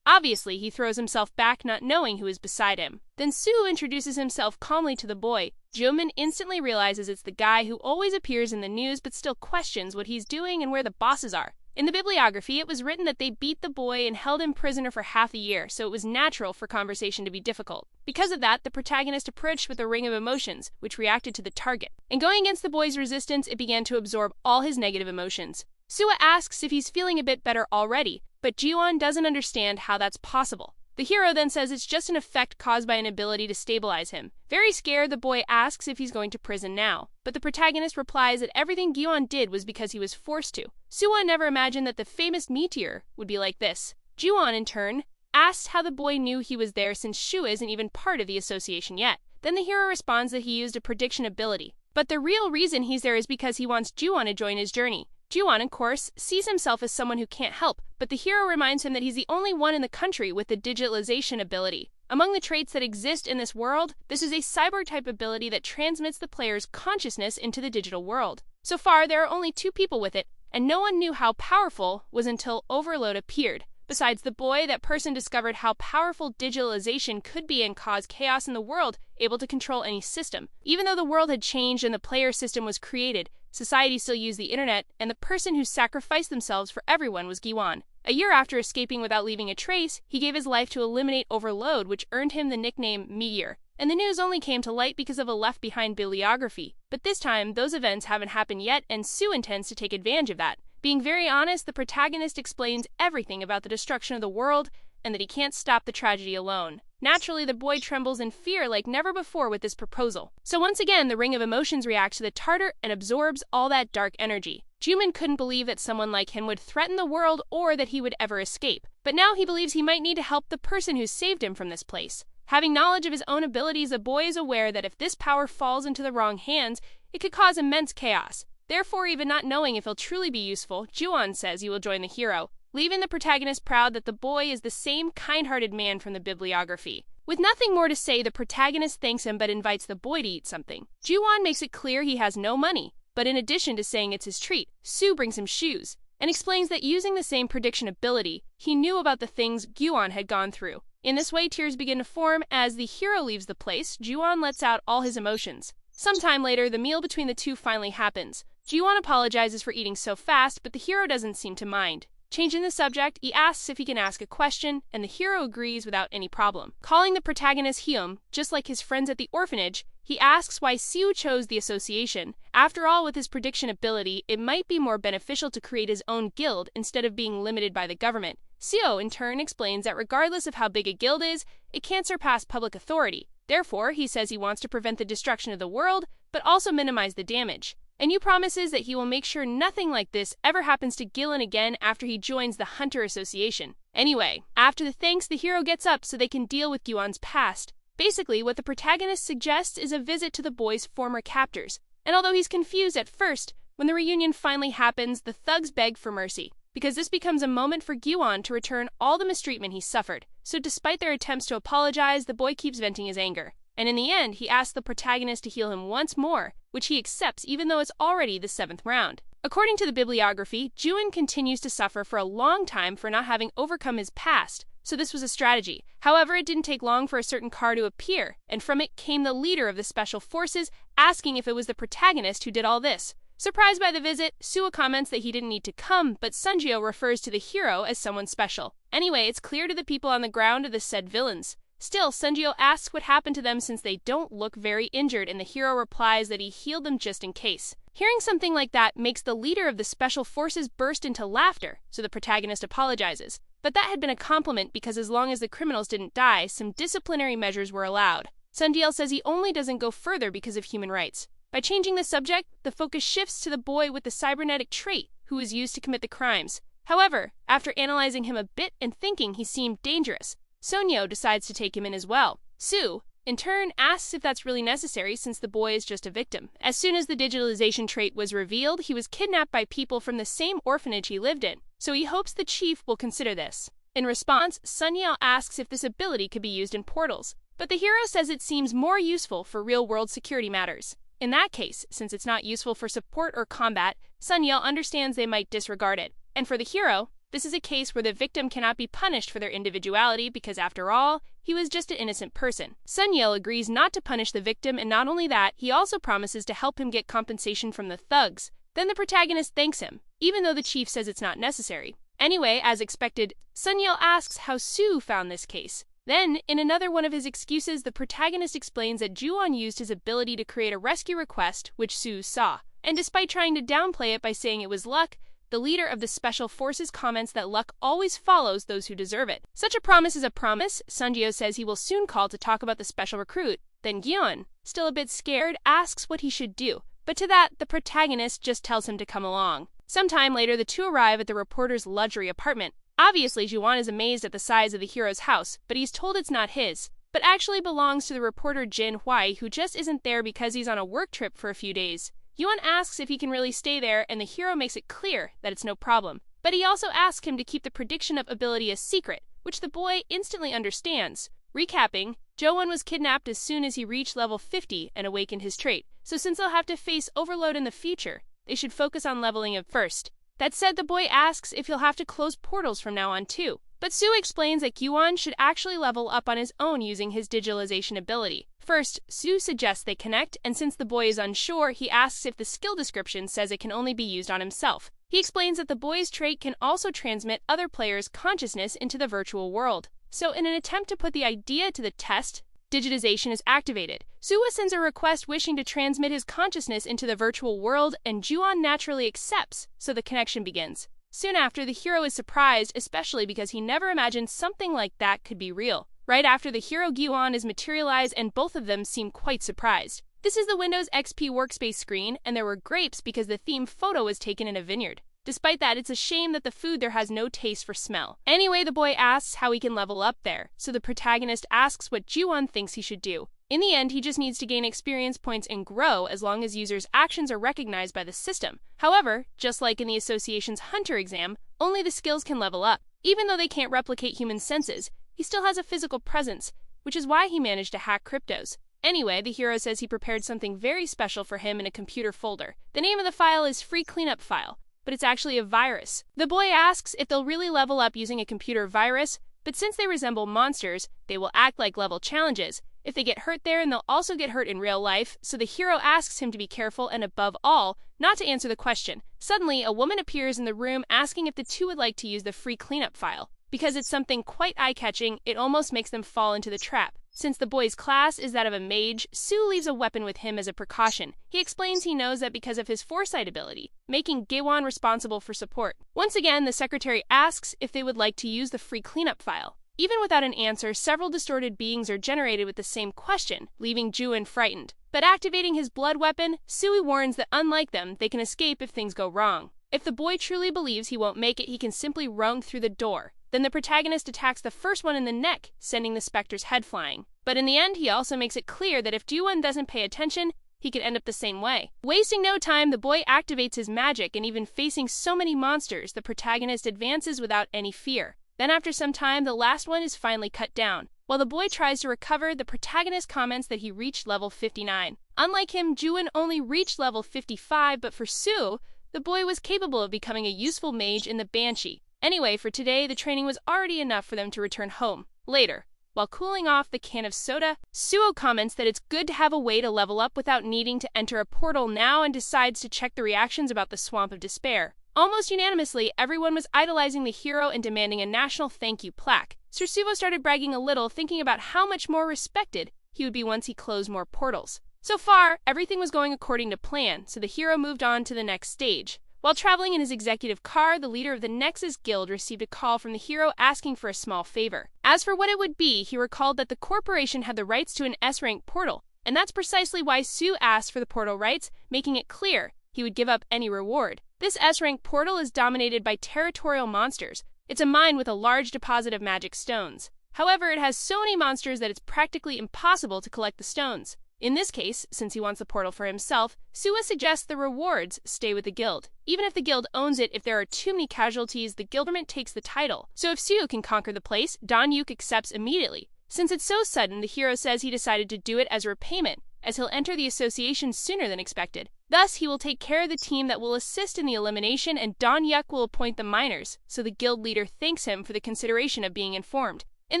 Obviously, he throws himself back, not knowing who is beside him. Then Su introduces himself calmly to the boy. Jimin instantly realizes it's the guy who always appears in the news but still questions what he's doing and where the bosses are. In the bibliography, it was written that they beat the boy and held him prisoner for half a year, so it was natural for conversation to be difficult. Because of that, the protagonist approached with a ring of emotions, which reacted to the target. And going against the boy's resistance, it began to absorb all his negative emotions. Sua asks if he's feeling a bit better already, but Jiwon doesn't understand how that's possible. The hero then says it's just an effect caused by an ability to stabilize him. Very scared, the boy asks if he's going to prison now, but the protagonist replies that everything Jiwon did was because he was forced to. Sua never imagined that the famous meteor would be like this. Jiwon, in turn, asked how the boy knew he was there since Shu isn't even part of the association yet. Then the hero responds that he used a prediction ability, but the real reason he's there is because he wants Jiwon to join his journey. Jiwon, of course, sees himself as someone who can't help, but the hero reminds him that he's the only one in the country with the digitalization ability. Among the traits that exist in this world, this is a cyborg-type ability that transmits the player's consciousness into the digital world. So far, there are only 2 people with it, and no one knew how powerful was until Overload appeared. Besides the boy, that person discovered how powerful digitalization could be and cause chaos in the world, able to control any system. Even though the world had changed and the player system was created, society still used the internet, and the person who sacrificed themselves for everyone was Giwan. A year after escaping without leaving a trace, he gave his life to eliminate Overload, which earned him the nickname Meteor. And the news only came to light because of a left-behind bibliography. But this time, those events haven't happened yet, and Sue intends to take advantage of that. Being very honest, the protagonist explains everything about the destruction of the world and that he can't stop the tragedy alone. Naturally, the boy trembles in fear like never before with this proposal. So once again, the Ring of Emotions reacts to the Tartar and absorbs all that dark energy. Juman couldn't believe that someone like him would threaten the world or that he would ever escape. But now he believes he might need to help the person who saved him from this place. Having knowledge of his own abilities, the boy is aware that if this power falls into the wrong hands, it could cause immense chaos. Therefore, even not knowing if he'll truly be useful, Juan says he will join the hero, leaving the protagonist proud that the boy is the same kind-hearted man from the bibliography. With nothing more to say, the protagonist thanks him but invites the boy to eat something. Juan makes it clear he has no money, but in addition to saying it's his treat, Sue brings him shoes, and explains that using the same prediction ability, he knew about the things Juan had gone through. In this way, tears begin to form. As the hero leaves the place, Juan lets out all his emotions. Sometime later, the meal between the two finally happens. Juan apologizes for eating so fast, but the hero doesn't seem to mind. Changing the subject, he asks if he can ask a question, and the hero agrees without any problem. Calling the protagonist Hyum, just like his friends at the orphanage, he asks why Siu chose the association. After all, with his prediction ability, it might be more beneficial to create his own guild instead of being limited by the government. Seo, in turn, explains that regardless of how big a guild is, it can't surpass public authority. Therefore, he says he wants to prevent the destruction of the world, but also minimize the damage. And Yu promises that he will make sure nothing like this ever happens to Gillen again after he joins the Hunter Association. Anyway, after the thanks, the hero gets up so they can deal with Gyuan's past. Basically, what the protagonist suggests is a visit to the boy's former captors. And although he's confused at first, when the reunion finally happens, the thugs beg for mercy, because this becomes a moment for Gyuan to return all the mistreatment he suffered. So despite their attempts to apologize, the boy keeps venting his anger. And in the end, he asks the protagonist to heal him once more, which he accepts even though it's already the 7th round. According to the bibliography, Juan continues to suffer for a long time for not having overcome his past, so this was a strategy. However, it didn't take long for a certain card to appear, and from it came the leader of the special forces asking if it was the protagonist who did all this. Surprised by the visit, Sua comments that he didn't need to come, but Sunjio refers to the hero as someone special. Anyway, it's clear to the people on the ground of the said villains. Still, Sunjeo asks what happened to them since they don't look very injured, and the hero replies that he healed them just in case. Hearing something like that makes the leader of the special forces burst into laughter, so the protagonist apologizes. But that had been a compliment because as long as the criminals didn't die, some disciplinary measures were allowed. Sunjeo says he only doesn't go further because of human rights. By changing the subject, the focus shifts to the boy with the cybernetic trait, who was used to commit the crimes. However, after analyzing him a bit and thinking he seemed dangerous, Sunjeo decides to take him in as well. Sue, in turn, asks if that's really necessary since the boy is just a victim. As soon as the digitalization trait was revealed, he was kidnapped by people from the same orphanage he lived in, so he hopes the chief will consider this. In response, Sunjeo asks if this ability could be used in portals, but the hero says it seems more useful for real-world security matters. In that case, since it's not useful for support or combat, Sunjeo understands they might disregard it. And for the hero, this is a case where the victim cannot be punished for their individuality because, after all, he was just an innocent person. Sunjeo agrees not to punish the victim, and not only that, he also promises to help him get compensation from the thugs. Then the protagonist thanks him, even though the chief says it's not necessary. Anyway, as expected, Sunjeo asks how Sue found this case. Then, in another one of his excuses, the protagonist explains that Ju-on used his ability to create a rescue request, which Sue saw. And despite trying to downplay it by saying it was luck, the leader of the Special Forces comments that luck always follows those who deserve it. Such a promise is a promise. Sunjeo says he will soon call to talk about the special recruit. Then Gyeon, still a bit scared, asks what he should do. But to that, the protagonist just tells him to come along. Sometime later, the two arrive at the reporter's luxury apartment. Obviously, Ju-on is amazed at the size of the hero's house, but he's told it's not his, but actually belongs to the reporter Jin Hwai, who just isn't there because he's on a work trip for a few days. Ju-on asks if he can really stay there, and the hero makes it clear that it's no problem. But he also asks him to keep the prediction of ability a secret, which the boy instantly understands. Recapping, Jo-won was kidnapped as soon as he reached level 50 and awakened his trait, so since they'll have to face overload in the future, they should focus on leveling it first. That said, the boy asks if he'll have to close portals from now on too. But Sue explains that Gyeon should actually level up on his own using his digitalization ability. First, Sue suggests they connect, and since the boy is unsure, he asks if the skill description says it can only be used on himself. He explains that the boy's trait can also transmit other players' consciousness into the virtual world. So in an attempt to put the idea to the test, digitization is activated. Suwa sends a request wishing to transmit his consciousness into the virtual world, and Ju-on naturally accepts, so the connection begins. Soon after, the hero is surprised, especially because he never imagined something like that could be real. Right after, the hero Gyeon is materialized, and both of them seem quite surprised. This is the Windows XP workspace screen, and there were grapes because the theme photo was taken in a vineyard. Despite that, it's a shame that the food there has no taste for smell. Anyway, the boy asks how he can level up there, so the protagonist asks what Ju-on thinks he should do. In the end, he just needs to gain experience points and grow as long as users' actions are recognized by the system. However, just like in the association's Hunter exam, only the skills can level up. Even though they can't replicate human senses, he still has a physical presence, which is why he managed to hack cryptos. Anyway, the hero says he prepared something very special for him in a computer folder. The name of the file is Free Cleanup File, but it's actually a virus. The boy asks if they'll really level up using a computer virus, but since they resemble monsters, they will act like level challenges. If they get hurt there, and they'll also get hurt in real life, so the hero asks him to be careful and, above all, not to answer the question. Suddenly, a woman appears in the room asking if the two would like to use the free cleanup file. Because it's something quite eye-catching, it almost makes them fall into the trap. Since the boy's class is that of a mage, Sue leaves a weapon with him as a precaution. He explains he knows that because of his foresight ability, making Gyeon responsible for support. Once again, the secretary asks if they would like to use the free cleanup file. Even without an answer, several distorted beings are generated with the same question, leaving Ju-on frightened. But activating his blood weapon, Sui warns that unlike them, they can escape if things go wrong. If the boy truly believes he won't make it, he can simply run through the door. Then the protagonist attacks the first one in the neck, sending the specter's head flying. But in the end, he also makes it clear that if Ju-on doesn't pay attention, he could end up the same way. Wasting no time, the boy activates his magic, and even facing so many monsters, the protagonist advances without any fear. Then after some time, the last one is finally cut down. While the boy tries to recover, the protagonist comments that he reached level 59. Unlike him, Ju-on only reached level 55, but for Sue, the boy was capable of becoming a useful mage in the Banshee. Anyway, for today, the training was already enough for them to return home. Later, while cooling off the can of soda, Suo comments that it's good to have a way to level up without needing to enter a portal now and decides to check the reactions about the Swamp of Despair. Almost unanimously, everyone was idolizing the hero and demanding a national thank you plaque. Sir Suvo started bragging a little, thinking about how much more respected he would be once he closed more portals. So far, everything was going according to plan, so the hero moved on to the next stage. While traveling in his executive car, the leader of the Nexus Guild received a call from the hero asking for a small favor. As for what it would be, he recalled that the corporation had the rights to an S-rank portal, and that's precisely why Sue asked for the portal rights, making it clear he would give up any reward. This S-rank portal is dominated by territorial monsters. It's a mine with a large deposit of magic stones. However, it has so many monsters that it's practically impossible to collect the stones. In this case, since he wants the portal for himself, Sua suggests the rewards stay with the guild. Even if the guild owns it, if there are too many casualties, the guild government takes the title. So if Sue can conquer the place, Don Yuk accepts immediately. Since it's so sudden, the hero says he decided to do it as a repayment, as he'll enter the association sooner than expected. Thus, he will take care of the team that will assist in the elimination, and Don Yuk will appoint the miners, so the guild leader thanks him for the consideration of being informed. In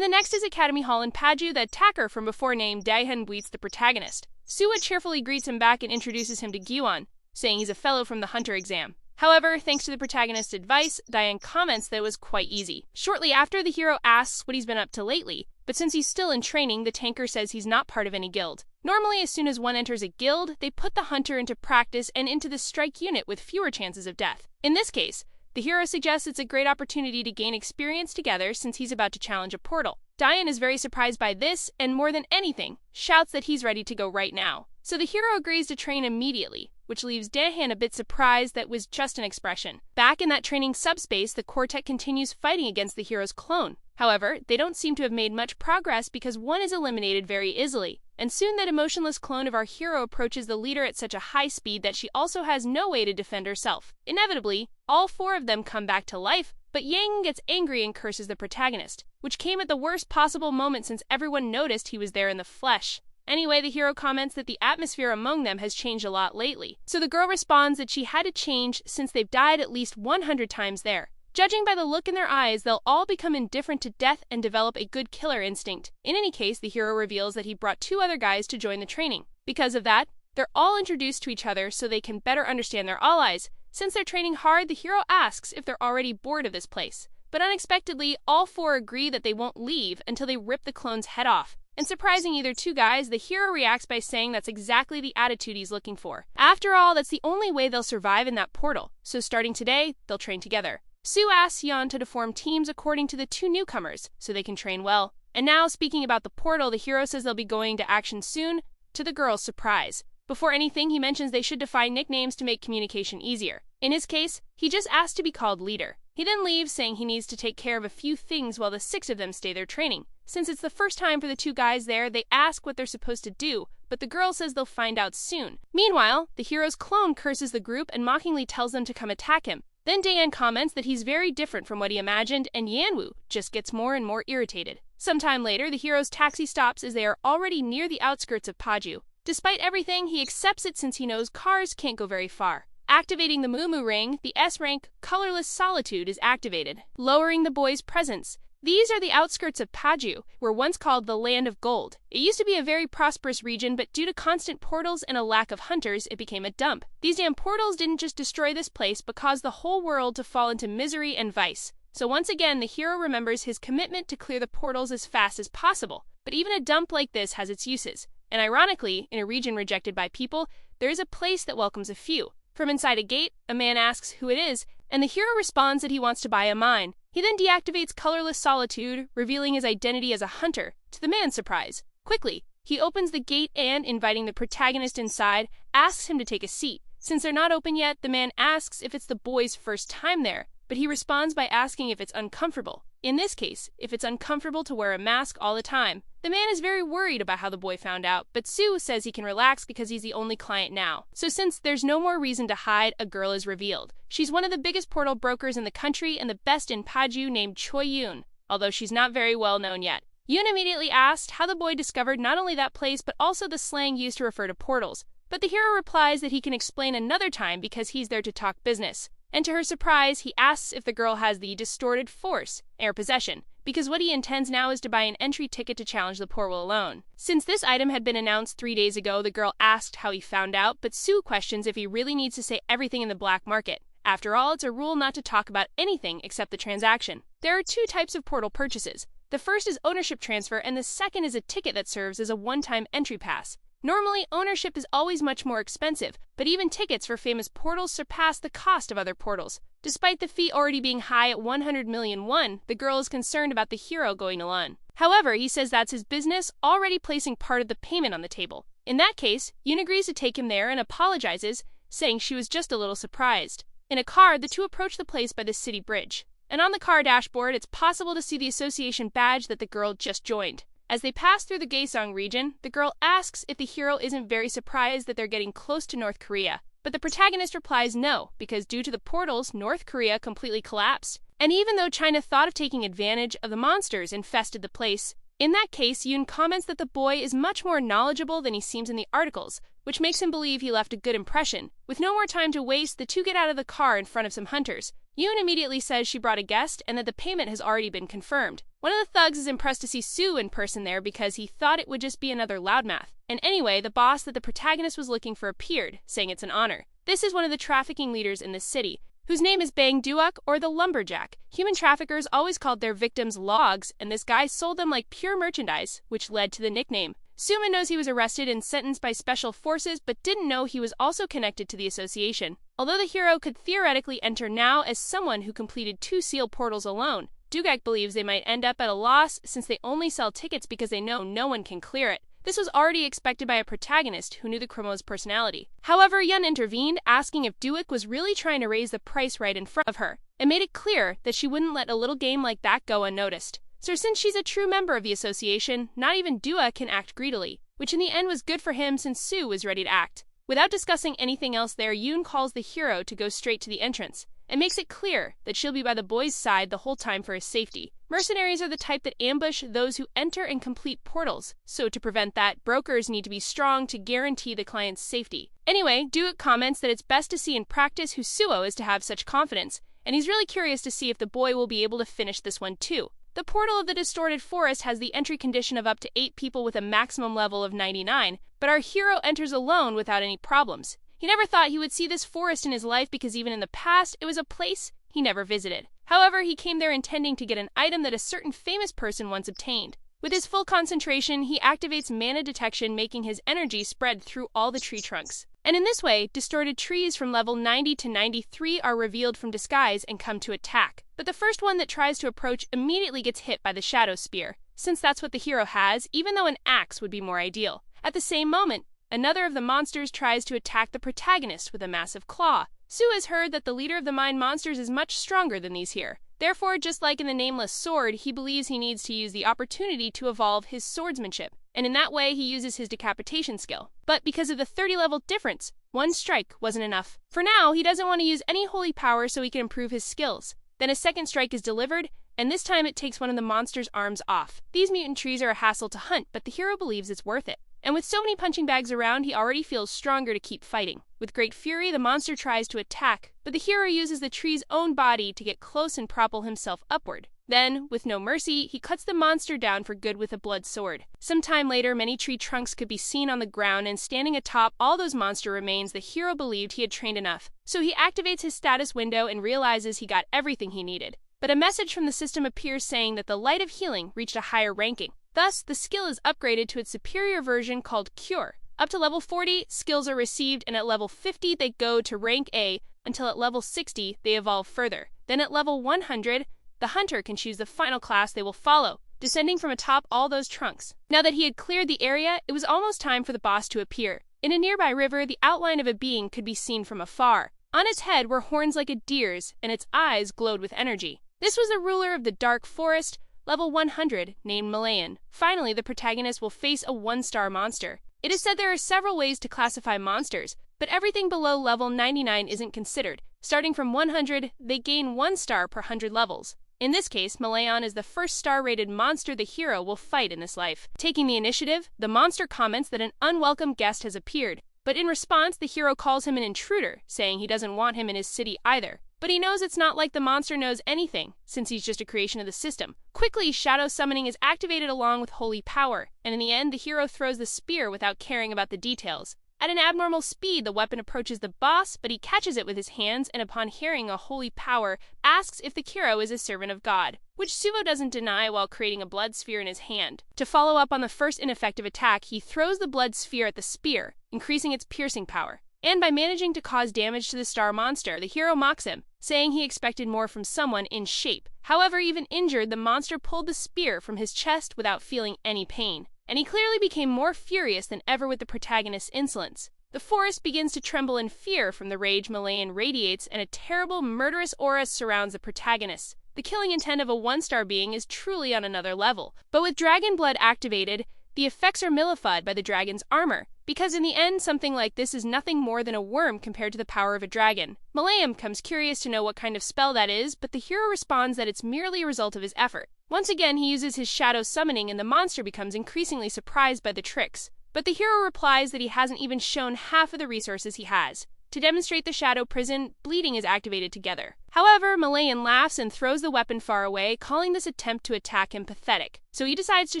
the Nexus Academy Hall in Paju, the attacker from before named Daehan greets the protagonist. Sua cheerfully greets him back and introduces him to Gyuan, saying he's a fellow from the Hunter exam. However, thanks to the protagonist's advice, Diane comments that it was quite easy. Shortly after, the hero asks what he's been up to lately, but since he's still in training, the tanker says he's not part of any guild. Normally, as soon as one enters a guild, they put the hunter into practice and into the strike unit with fewer chances of death. In this case, the hero suggests it's a great opportunity to gain experience together since he's about to challenge a portal. Diane is very surprised by this, and more than anything, shouts that he's ready to go right now. So the hero agrees to train immediately, which leaves Daehan a bit surprised that was just an expression. Back in that training subspace, the quartet continues fighting against the hero's clone. However, they don't seem to have made much progress because one is eliminated very easily. And soon that emotionless clone of our hero approaches the leader at such a high speed that she also has no way to defend herself. Inevitably, all four of them come back to life, but Yang gets angry and curses the protagonist, which came at the worst possible moment since everyone noticed he was there in the flesh. Anyway, the hero comments that the atmosphere among them has changed a lot lately. So the girl responds that she had to change since they've died at least 100 times there. Judging by the look in their eyes, they'll all become indifferent to death and develop a good killer instinct. In any case, the hero reveals that he brought 2 other guys to join the training. Because of that, they're all introduced to each other so they can better understand their allies. Since they're training hard, the hero asks if they're already bored of this place. But unexpectedly, all 4 agree that they won't leave until they rip the clone's head off. And surprising either 2 guys, the hero reacts by saying that's exactly the attitude he's looking for. After all, that's the only way they'll survive in that portal. So starting today, they'll train together. Sue asks Yeon to form teams according to the 2 newcomers, so they can train well. And now, speaking about the portal, the hero says they'll be going to action soon, to the girl's surprise. Before anything, he mentions they should define nicknames to make communication easier. In his case, he just asked to be called leader. He then leaves, saying he needs to take care of a few things while the 6 of them stay there training. Since it's the first time for the 2 guys there, they ask what they're supposed to do, but the girl says they'll find out soon. Meanwhile, the hero's clone curses the group and mockingly tells them to come attack him. Then Daehan comments that he's very different from what he imagined, and Yanwoo just gets more and more irritated. Sometime later, the hero's taxi stops as they are already near the outskirts of Paju. Despite everything, he accepts it since he knows cars can't go very far. Activating the Moo ring, the S-rank Colorless Solitude is activated, lowering the boy's presence. These are the outskirts of Paju, were once called the Land of Gold. It used to be a very prosperous region, but due to constant portals and a lack of hunters, it became a dump. These damn portals didn't just destroy this place, but caused the whole world to fall into misery and vice. So once again, the hero remembers his commitment to clear the portals as fast as possible. But even a dump like this has its uses. And ironically, in a region rejected by people, there is a place that welcomes a few. From inside a gate, a man asks who it is, and the hero responds that he wants to buy a mine. He then deactivates Colorless Solitude, revealing his identity as a hunter, to the man's surprise. Quickly, he opens the gate and, inviting the protagonist inside, asks him to take a seat. Since they're not open yet, the man asks if it's the boy's first time there, but he responds by asking if it's uncomfortable. In this case, if it's uncomfortable to wear a mask all the time. The man is very worried about how the boy found out, but Sue says he can relax because he's the only client now. So since there's no more reason to hide, a girl is revealed. She's one of the biggest portal brokers in the country and the best in Paju, named Choi Yoon, although she's not very well known yet. Yoon immediately asked how the boy discovered not only that place but also the slang used to refer to portals. But the hero replies that he can explain another time because he's there to talk business. And to her surprise, he asks if the girl has the distorted force, air possession, because what he intends now is to buy an entry ticket to challenge the portal alone. Since this item had been announced 3 days ago, the girl asked how he found out, but Sue questions if he really needs to say everything in the black market. After all, it's a rule not to talk about anything except the transaction. There are two types of portal purchases. The first is ownership transfer, and the second is a ticket that serves as a one-time entry pass. Normally, ownership is always much more expensive, but even tickets for famous portals surpass the cost of other portals. Despite the fee already being high at 100 million won, the girl is concerned about the hero going alone. However, he says that's his business, already placing part of the payment on the table. In that case, Yoon agrees to take him there and apologizes, saying she was just a little surprised. In a car, the two approach the place by the city bridge. And on the car dashboard, it's possible to see the association badge that the girl just joined. As they pass through the Gaesong region, the girl asks if the hero isn't very surprised that they're getting close to North Korea. But the protagonist replies no, because due to the portals, North Korea completely collapsed. And even though China thought of taking advantage of the monsters infested the place, in that case, Yoon comments that the boy is much more knowledgeable than he seems in the articles, which makes him believe he left a good impression. With no more time to waste, the two get out of the car in front of some hunters. Yoon immediately says she brought a guest and that the payment has already been confirmed. One of the thugs is impressed to see Sue in person there because he thought it would just be another loudmouth. And anyway, the boss that the protagonist was looking for appeared, saying it's an honor. This is one of the trafficking leaders in this city, whose name is Bang Duok, or the Lumberjack. Human traffickers always called their victims logs, and this guy sold them like pure merchandise, which led to the nickname. Suman knows he was arrested and sentenced by special forces, but didn't know he was also connected to the association. Although the hero could theoretically enter now as someone who completed 2 seal portals alone, Dugak believes they might end up at a loss since they only sell tickets because they know no one can clear it. This was already expected by a protagonist who knew the criminal's personality. However, Yun intervened, asking if Duik was really trying to raise the price right in front of her, and made it clear that she wouldn't let a little game like that go unnoticed. So since she's a true member of the association, not even Dua can act greedily, which in the end was good for him since Sue was ready to act. Without discussing anything else there, Yoon calls the hero to go straight to the entrance, and makes it clear that she'll be by the boy's side the whole time for his safety. Mercenaries are the type that ambush those who enter and complete portals, so to prevent that, brokers need to be strong to guarantee the client's safety. Anyway, Duik comments that it's best to see in practice who Suo is to have such confidence, and he's really curious to see if the boy will be able to finish this one too. The portal of the distorted forest has the entry condition of up to 8 people with a maximum level of 99, but our hero enters alone without any problems. He never thought he would see this forest in his life because even in the past, it was a place he never visited. However, he came there intending to get an item that a certain famous person once obtained. With his full concentration, he activates mana detection, making his energy spread through all the tree trunks. And in this way, distorted trees from level 90 to 93 are revealed from disguise and come to attack. But the first one that tries to approach immediately gets hit by the Shadow Spear, since that's what the hero has, even though an axe would be more ideal. At the same moment, another of the monsters tries to attack the protagonist with a massive claw. Sue has heard that the leader of the mine monsters is much stronger than these here. Therefore, just like in the Nameless Sword, he believes he needs to use the opportunity to evolve his swordsmanship, and in that way he uses his decapitation skill. But because of the 30-level difference, one strike wasn't enough. For now, he doesn't want to use any holy power so he can improve his skills. Then a second strike is delivered, and this time it takes one of the monster's arms off. These mutant trees are a hassle to hunt, but the hero believes it's worth it. And with so many punching bags around, he already feels stronger to keep fighting. With great fury, the monster tries to attack, but the hero uses the tree's own body to get close and propel himself upward. Then, with no mercy, he cuts the monster down for good with a blood sword. Some time later, many tree trunks could be seen on the ground, and standing atop all those monster remains, the hero believed he had trained enough. So he activates his status window and realizes he got everything he needed. But a message from the system appears saying that the Light of Healing reached a higher ranking. Thus, the skill is upgraded to its superior version called Cure. Up to level 40, skills are received, and at level 50, they go to rank A, until at level 60, they evolve further. Then at level 100, the hunter can choose the final class they will follow, descending from atop all those trunks. Now that he had cleared the area, it was almost time for the boss to appear. In a nearby river, the outline of a being could be seen from afar. On its head were horns like a deer's, and its eyes glowed with energy. This was the ruler of the dark forest, level 100, named Malayan. Finally, the protagonist will face a 1-star monster. It is said there are several ways to classify monsters, but everything below level 99 isn't considered. Starting from 100, they gain 1 star per 100 levels. In this case, Malayan is the first star-rated monster the hero will fight in this life. Taking the initiative, the monster comments that an unwelcome guest has appeared, but in response, the hero calls him an intruder, saying he doesn't want him in his city either. But he knows it's not like the monster knows anything, since he's just a creation of the system. Quickly, shadow summoning is activated along with holy power, and in the end, the hero throws the spear without caring about the details. At an abnormal speed, the weapon approaches the boss, but he catches it with his hands and upon hearing a holy power, asks if the hero is a servant of God, which Suo doesn't deny while creating a blood sphere in his hand. To follow up on the first ineffective attack, he throws the blood sphere at the spear, increasing its piercing power. And by managing to cause damage to the star monster, the hero mocks him, saying he expected more from someone in shape. However, even injured, the monster pulled the spear from his chest without feeling any pain. And he clearly became more furious than ever with the protagonist's insolence. The forest begins to tremble in fear from the rage Malayan radiates, and a terrible, murderous aura surrounds the protagonist. The killing intent of a one-star being is truly on another level. But with dragon blood activated, the effects are nullified by the dragon's armor, because in the end, something like this is nothing more than a worm compared to the power of a dragon. Malayan becomes curious to know what kind of spell that is, but the hero responds that it's merely a result of his effort. Once again, he uses his shadow summoning, and the monster becomes increasingly surprised by the tricks. But the hero replies that he hasn't even shown half of the resources he has. To demonstrate the shadow prison, bleeding is activated together. However, Malayan laughs and throws the weapon far away, calling this attempt to attack him pathetic. So he decides to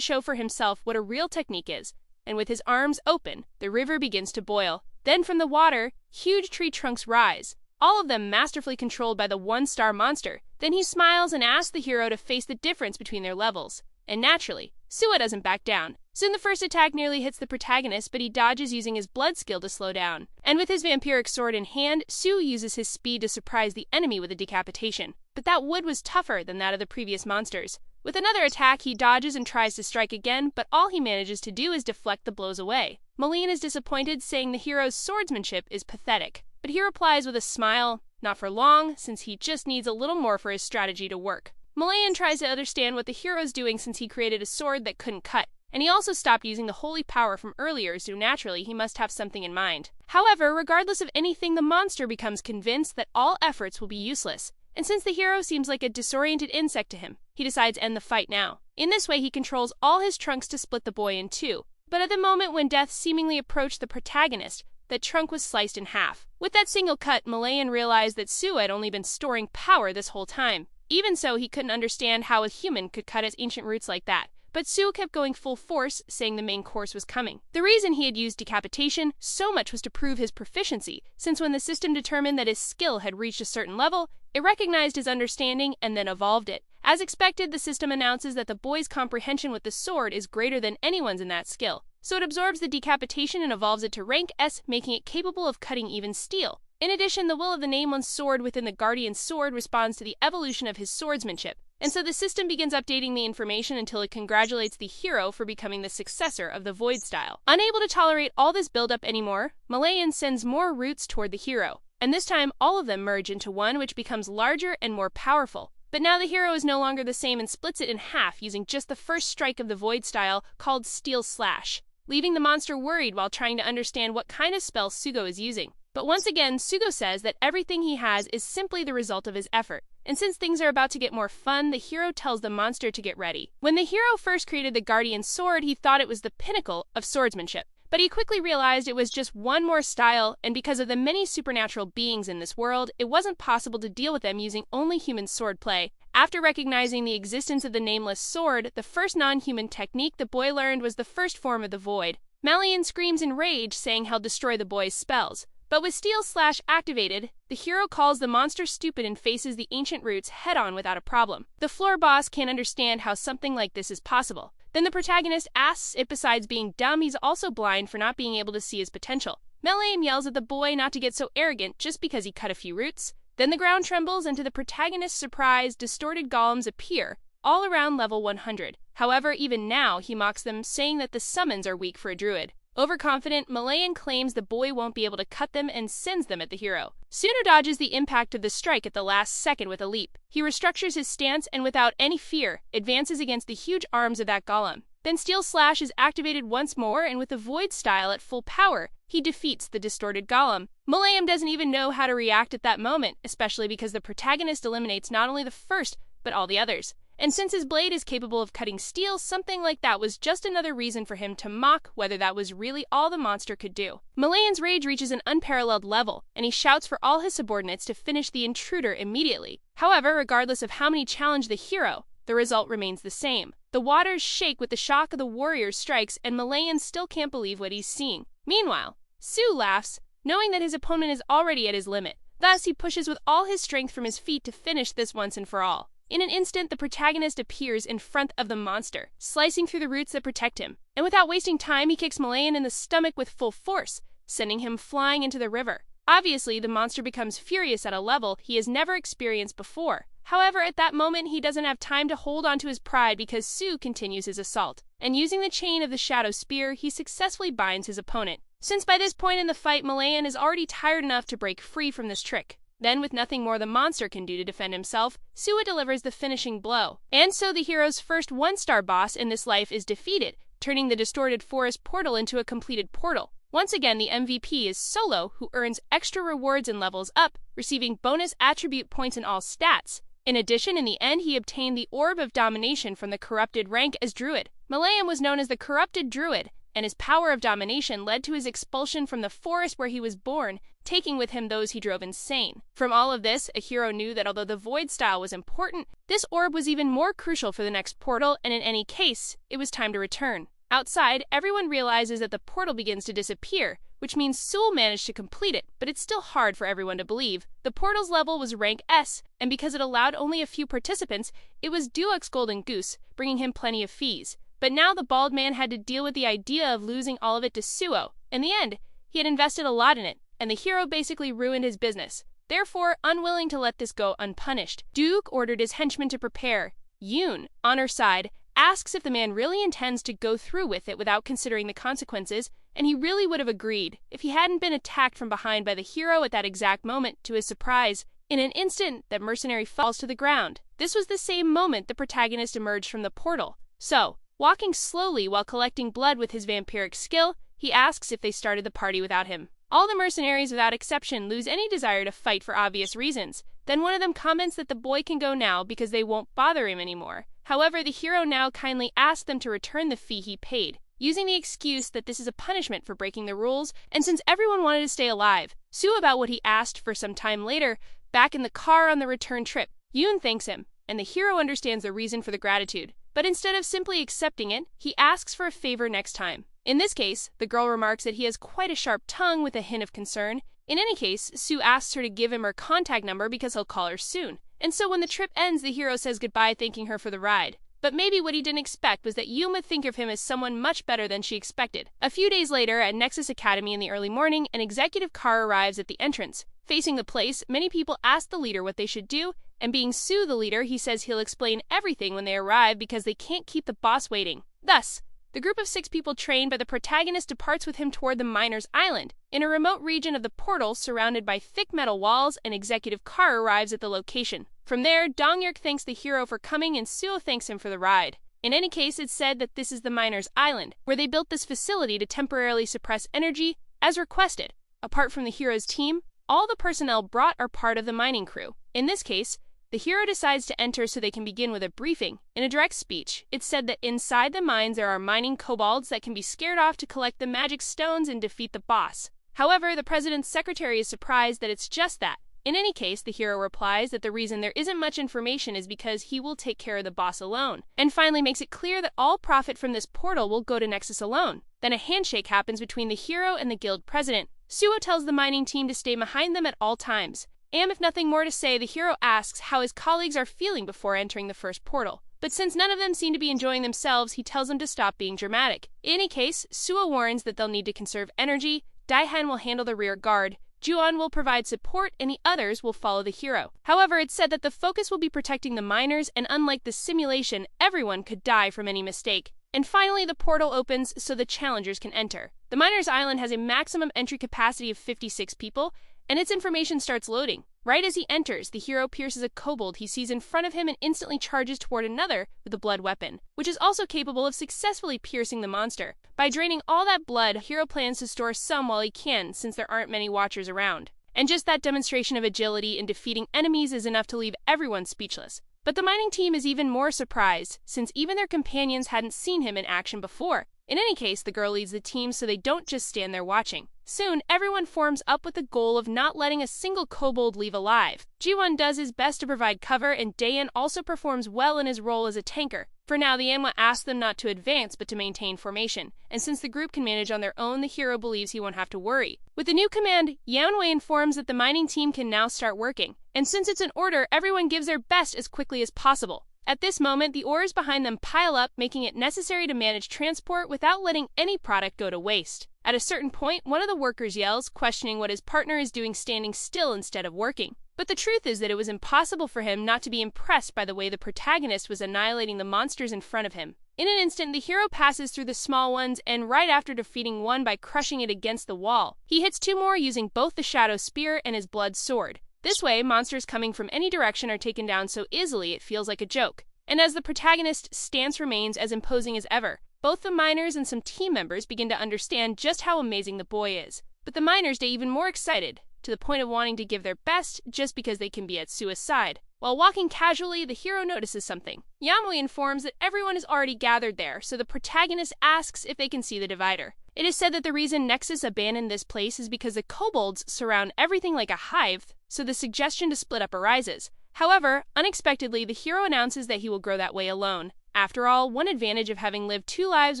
show for himself what a real technique is, and with his arms open, the river begins to boil. Then from the water, huge tree trunks rise, all of them masterfully controlled by the one-star monster. Then he smiles and asks the hero to face the difference between their levels. And naturally, Suo doesn't back down. Soon the first attack nearly hits the protagonist, but he dodges using his blood skill to slow down. And with his vampiric sword in hand, Suo uses his speed to surprise the enemy with a decapitation. But that wood was tougher than that of the previous monsters. With another attack, he dodges and tries to strike again, but all he manages to do is deflect the blows away. Malayan is disappointed, saying the hero's swordsmanship is pathetic. But he replies with a smile, not for long, since he just needs a little more for his strategy to work. Malayan tries to understand what the hero is doing since he created a sword that couldn't cut, and he also stopped using the holy power from earlier, so naturally he must have something in mind. However, regardless of anything, the monster becomes convinced that all efforts will be useless, and since the hero seems like a disoriented insect to him, he decides to end the fight now. In this way, he controls all his trunks to split the boy in two, but at the moment when death seemingly approached the protagonist, that trunk was sliced in half. With that single cut, Malayan realized that Suo had only been storing power this whole time. Even so, he couldn't understand how a human could cut its ancient roots like that. But Suo kept going full force, saying the main course was coming. The reason he had used decapitation so much was to prove his proficiency, since when the system determined that his skill had reached a certain level, it recognized his understanding and then evolved it. As expected, the system announces that the boy's comprehension with the sword is greater than anyone's in that skill. So it absorbs the decapitation and evolves it to rank S, making it capable of cutting even steel. In addition, the will of the Nameless Sword within the Guardian's sword responds to the evolution of his swordsmanship. And so the system begins updating the information until it congratulates the hero for becoming the successor of the Void style. Unable to tolerate all this buildup anymore, Malayan sends more roots toward the hero. And this time, all of them merge into one, which becomes larger and more powerful. But now the hero is no longer the same and splits it in half using just the first strike of the Void style called Steel Slash, leaving the monster worried while trying to understand what kind of spell Sugo is using. But once again, Sugo says that everything he has is simply the result of his effort. And since things are about to get more fun, the hero tells the monster to get ready. When the hero first created the Guardian sword, he thought it was the pinnacle of swordsmanship. But he quickly realized it was just one more style, and because of the many supernatural beings in this world, it wasn't possible to deal with them using only human swordplay. After recognizing the existence of the Nameless Sword, the first non-human technique the boy learned was the first form of the Void. Malayan screams in rage, saying he'll destroy the boy's spells. But with Steel Slash activated, the hero calls the monster stupid and faces the ancient roots head-on without a problem. The floor boss can't understand how something like this is possible. Then the protagonist asks if besides being dumb, he's also blind for not being able to see his potential. Malayan yells at the boy not to get so arrogant just because he cut a few roots. Then the ground trembles, and to the protagonist's surprise, distorted golems appear, all around level 100. However, even now, he mocks them, saying that the summons are weak for a druid. Overconfident, Malayan claims the boy won't be able to cut them and sends them at the hero. Suno dodges the impact of the strike at the last second with a leap. He restructures his stance and without any fear, advances against the huge arms of that golem. Then Steel Slash is activated once more, and with the Void style at full power, he defeats the distorted golem. Malayan doesn't even know how to react at that moment, especially because the protagonist eliminates not only the first, but all the others. And since his blade is capable of cutting steel, something like that was just another reason for him to mock whether that was really all the monster could do. Malayan's rage reaches an unparalleled level, and he shouts for all his subordinates to finish the intruder immediately. However, regardless of how many challenge the hero, the result remains the same. The waters shake with the shock of the warrior's strikes, and Malayan still can't believe what he's seeing. Meanwhile, Sue laughs, knowing that his opponent is already at his limit. Thus, he pushes with all his strength from his feet to finish this once and for all. In an instant, the protagonist appears in front of the monster, slicing through the roots that protect him. And without wasting time, he kicks Malayan in the stomach with full force, sending him flying into the river. Obviously, the monster becomes furious at a level he has never experienced before. However, at that moment, he doesn't have time to hold on to his pride because Sue continues his assault. And using the chain of the Shadow Spear, he successfully binds his opponent. Since by this point in the fight, Malayan is already tired enough to break free from this trick. Then, with nothing more the monster can do to defend himself, Sua delivers the finishing blow. And so the hero's first one-star boss in this life is defeated, turning the distorted forest portal into a completed portal. Once again, the MVP is Solo, who earns extra rewards and levels up, receiving bonus attribute points in all stats. In addition, in the end, he obtained the Orb of Domination from the corrupted rank as Druid. Malayan was known as the Corrupted Druid, and his power of domination led to his expulsion from the forest where he was born, taking with him those he drove insane. From all of this, a hero knew that although the Void style was important, this orb was even more crucial for the next portal, and in any case, it was time to return. Outside, everyone realizes that the portal begins to disappear, which means Sewell managed to complete it, but it's still hard for everyone to believe. The portal's level was rank S, and because it allowed only a few participants, it was Duok's Golden Goose, bringing him plenty of fees. But now the bald man had to deal with the idea of losing all of it to Suo. In the end, he had invested a lot in it, and the hero basically ruined his business. Therefore, unwilling to let this go unpunished, Duke ordered his henchmen to prepare. Yoon, on her side, asks if the man really intends to go through with it without considering the consequences, and he really would have agreed if he hadn't been attacked from behind by the hero at that exact moment. To his surprise, in an instant, that mercenary falls to the ground. This was the same moment the protagonist emerged from the portal. So, walking slowly while collecting blood with his vampiric skill, he asks if they started the party without him. All the mercenaries without exception lose any desire to fight for obvious reasons. Then one of them comments that the boy can go now because they won't bother him anymore. However, the hero now kindly asks them to return the fee he paid, using the excuse that this is a punishment for breaking the rules, and since everyone wanted to stay alive. Sue about what he asked for some time later, back in the car on the return trip. Yoon thanks him, and the hero understands the reason for the gratitude. But instead of simply accepting it, he asks for a favor next time. In this case, the girl remarks that he has quite a sharp tongue with a hint of concern. In any case, Sue asks her to give him her contact number because he'll call her soon. And so when the trip ends, the hero says goodbye, thanking her for the ride. But maybe what he didn't expect was that Yuma would think of him as someone much better than she expected. A few days later, at Nexus Academy in the early morning, an executive car arrives at the entrance. Facing the place, many people ask the leader what they should do, and being Sue the leader, he says he'll explain everything when they arrive because they can't keep the boss waiting. Thus, the group of 6 people trained by the protagonist departs with him toward the Miners' Island. In a remote region of the portal, surrounded by thick metal walls, an executive car arrives at the location. From there, Dongyerk thanks the hero for coming and Suo thanks him for the ride. In any case, it's said that this is the Miners' Island, where they built this facility to temporarily suppress energy, as requested. Apart from the hero's team, all the personnel brought are part of the mining crew. In this case, the hero decides to enter so they can begin with a briefing. In a direct speech, it's said that inside the mines there are mining kobolds that can be scared off to collect the magic stones and defeat the boss. However, the president's secretary is surprised that it's just that. In any case, the hero replies that the reason there isn't much information is because he will take care of the boss alone, and finally makes it clear that all profit from this portal will go to Nexus alone. Then a handshake happens between the hero and the guild president. Suo tells the mining team to stay behind them at all times. And if nothing more to say, the hero asks how his colleagues are feeling before entering the first portal. But since none of them seem to be enjoying themselves, he tells them to stop being dramatic. In any case, Suo warns that they'll need to conserve energy, Daihan will handle the rear guard, Juon will provide support, and the others will follow the hero. However, it's said that the focus will be protecting the miners, and unlike the simulation, everyone could die from any mistake. And finally, the portal opens so the challengers can enter. The Miners' Island has a maximum entry capacity of 56 people, and its information starts loading. Right as he enters, the hero pierces a kobold he sees in front of him and instantly charges toward another with a blood weapon, which is also capable of successfully piercing the monster. By draining all that blood, the hero plans to store some while he can, since there aren't many watchers around. And just that demonstration of agility in defeating enemies is enough to leave everyone speechless. But the mining team is even more surprised, since even their companions hadn't seen him in action before. In any case, the girl leads the team so they don't just stand there watching. Soon, everyone forms up with the goal of not letting a single kobold leave alive. Jiwon does his best to provide cover, and Daein also performs well in his role as a tanker. For now, the Manhwa asks them not to advance but to maintain formation, and since the group can manage on their own, the hero believes he won't have to worry. With the new command, Manhwa informs that the mining team can now start working, and since it's an order, everyone gives their best as quickly as possible. At this moment, the ores behind them pile up, making it necessary to manage transport without letting any product go to waste. At a certain point, one of the workers yells, questioning what his partner is doing standing still instead of working. But the truth is that it was impossible for him not to be impressed by the way the protagonist was annihilating the monsters in front of him. In an instant, the hero passes through the small ones, and right after defeating one by crushing it against the wall, he hits two more using both the Shadow Spear and his blood sword. This way, monsters coming from any direction are taken down so easily it feels like a joke. And as the protagonist's stance remains as imposing as ever, both the miners and some team members begin to understand just how amazing the boy is. But the miners get even more excited, to the point of wanting to give their best just because they can be at Sua's side. While walking casually, the hero notices something. Yamui informs that everyone is already gathered there, so the protagonist asks if they can see the divider. It is said that the reason Nexus abandoned this place is because the kobolds surround everything like a hive, so the suggestion to split up arises. However, unexpectedly, the hero announces that he will grow that way alone. After all, one advantage of having lived two lives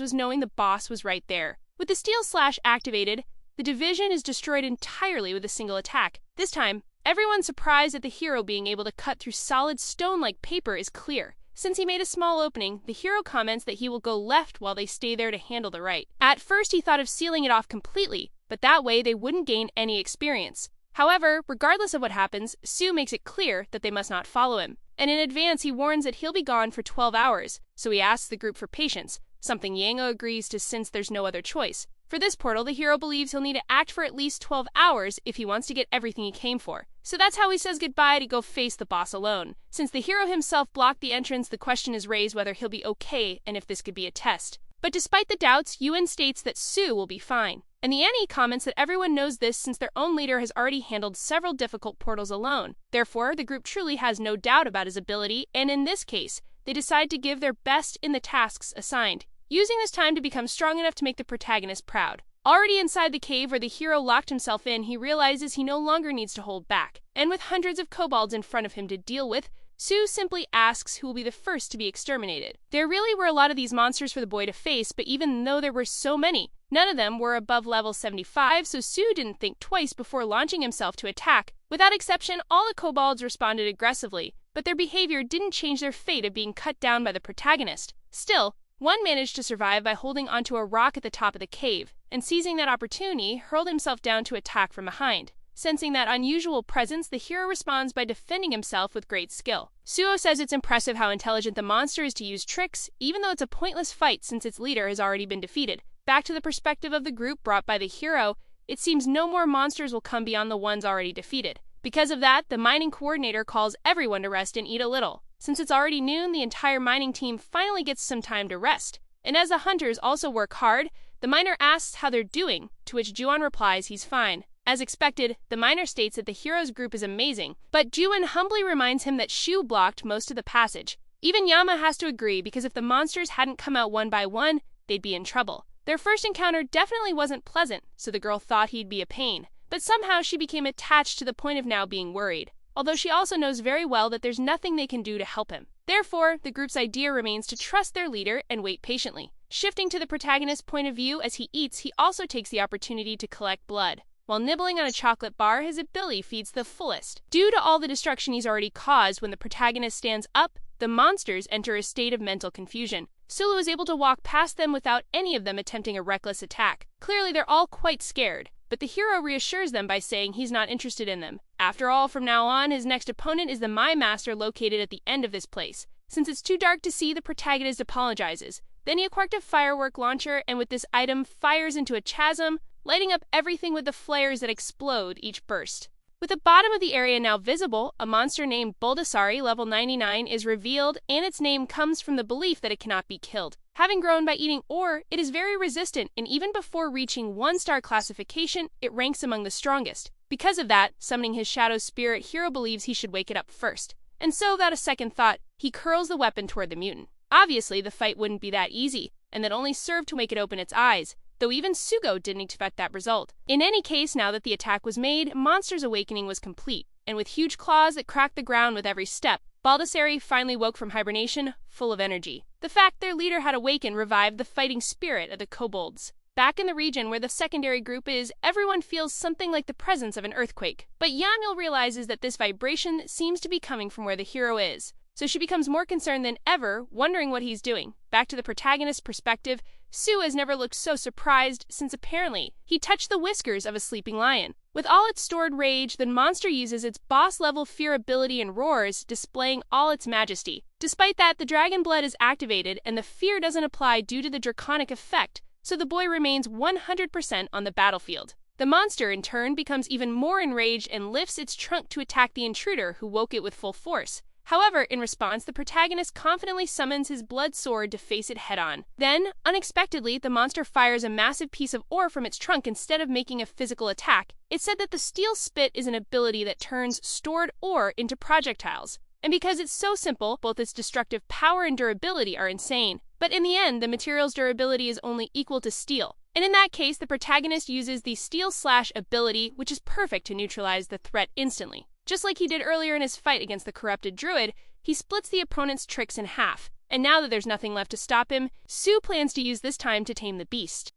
was knowing the boss was right there. With the steel slash activated, the division is destroyed entirely with a single attack. This time, everyone's surprised at the hero being able to cut through solid stone-like paper is clear. Since he made a small opening, the hero comments that he will go left while they stay there to handle the right. At first, he thought of sealing it off completely, but that way they wouldn't gain any experience. However, regardless of what happens, Su makes it clear that they must not follow him. And in advance, he warns that he'll be gone for 12 hours, so he asks the group for patience, something Yango agrees to since there's no other choice. For this portal, the hero believes he'll need to act for at least 12 hours if he wants to get everything he came for. So that's how he says goodbye to go face the boss alone. Since the hero himself blocked the entrance, the question is raised whether he'll be okay and if this could be a test. But despite the doubts, Yuen states that Su will be fine. And the Annie comments that everyone knows this since their own leader has already handled several difficult portals alone. Therefore, the group truly has no doubt about his ability, and in this case, they decide to give their best in the tasks assigned, using this time to become strong enough to make the protagonist proud. Already inside the cave where the hero locked himself in, he realizes he no longer needs to hold back. And with hundreds of kobolds in front of him to deal with, Su simply asks who will be the first to be exterminated. There really were a lot of these monsters for the boy to face, but even though there were so many, none of them were above level 75, so Su didn't think twice before launching himself to attack. Without exception, all the kobolds responded aggressively, but their behavior didn't change their fate of being cut down by the protagonist. Still, one managed to survive by holding onto a rock at the top of the cave, and seizing that opportunity, hurled himself down to attack from behind. Sensing that unusual presence, the hero responds by defending himself with great skill. Suo says it's impressive how intelligent the monster is to use tricks, even though it's a pointless fight since its leader has already been defeated. Back to the perspective of the group brought by the hero, it seems no more monsters will come beyond the ones already defeated. Because of that, the mining coordinator calls everyone to rest and eat a little. Since it's already noon, the entire mining team finally gets some time to rest. And as the hunters also work hard, the miner asks how they're doing, to which Juan replies he's fine. As expected, the miner states that the hero's group is amazing, but Juan humbly reminds him that Shu blocked most of the passage. Even Yama has to agree because if the monsters hadn't come out one by one, they'd be in trouble. Their first encounter definitely wasn't pleasant, so the girl thought he'd be a pain. But somehow she became attached to the point of now being worried, although she also knows very well that there's nothing they can do to help him. Therefore, the group's idea remains to trust their leader and wait patiently. Shifting to the protagonist's point of view, as he eats, he also takes the opportunity to collect blood. While nibbling on a chocolate bar, his ability feeds the fullest. Due to all the destruction he's already caused, when the protagonist stands up, the monsters enter a state of mental confusion. Sulu is able to walk past them without any of them attempting a reckless attack. Clearly, they're all quite scared, but the hero reassures them by saying he's not interested in them. After all, from now on, his next opponent is the Mai Master located at the end of this place. Since it's too dark to see, the protagonist apologizes. Then he acquired a firework launcher, and with this item, fires into a chasm, lighting up everything with the flares that explode each burst. With the bottom of the area now visible, a monster named Buldassari, level 99, is revealed, and its name comes from the belief that it cannot be killed. Having grown by eating ore, it is very resistant, and even before reaching 1-star classification, it ranks among the strongest. Because of that, summoning his shadow spirit, hero believes he should wake it up first. And so, without a second thought, he curls the weapon toward the mutant. Obviously, the fight wouldn't be that easy, and that only served to make it open its eyes, though even Sugo didn't expect that result. In any case, now that the attack was made, Monster's awakening was complete, and with huge claws that cracked the ground with every step, Baldessari finally woke from hibernation, full of energy. The fact their leader had awakened revived the fighting spirit of the kobolds. Back in the region where the secondary group is, everyone feels something like the presence of an earthquake. But Yamil realizes that this vibration seems to be coming from where the hero is. So she becomes more concerned than ever, wondering what he's doing. Back to the protagonist's perspective, Sue has never looked so surprised since apparently he touched the whiskers of a sleeping lion. With all its stored rage, the monster uses its boss-level fear ability and roars, displaying all its majesty. Despite that, the dragon blood is activated and the fear doesn't apply due to the draconic effect, so the boy remains 100% on the battlefield. The monster, in turn, becomes even more enraged and lifts its trunk to attack the intruder who woke it with full force. However, in response, the protagonist confidently summons his blood sword to face it head-on. Then, unexpectedly, the monster fires a massive piece of ore from its trunk instead of making a physical attack. It's said that the steel spit is an ability that turns stored ore into projectiles. And because it's so simple, both its destructive power and durability are insane. But in the end, the material's durability is only equal to steel. And in that case, the protagonist uses the steel slash ability, which is perfect to neutralize the threat instantly. Just like he did earlier in his fight against the corrupted druid, he splits the opponent's tricks in half. And now that there's nothing left to stop him, Sue plans to use this time to tame the beast.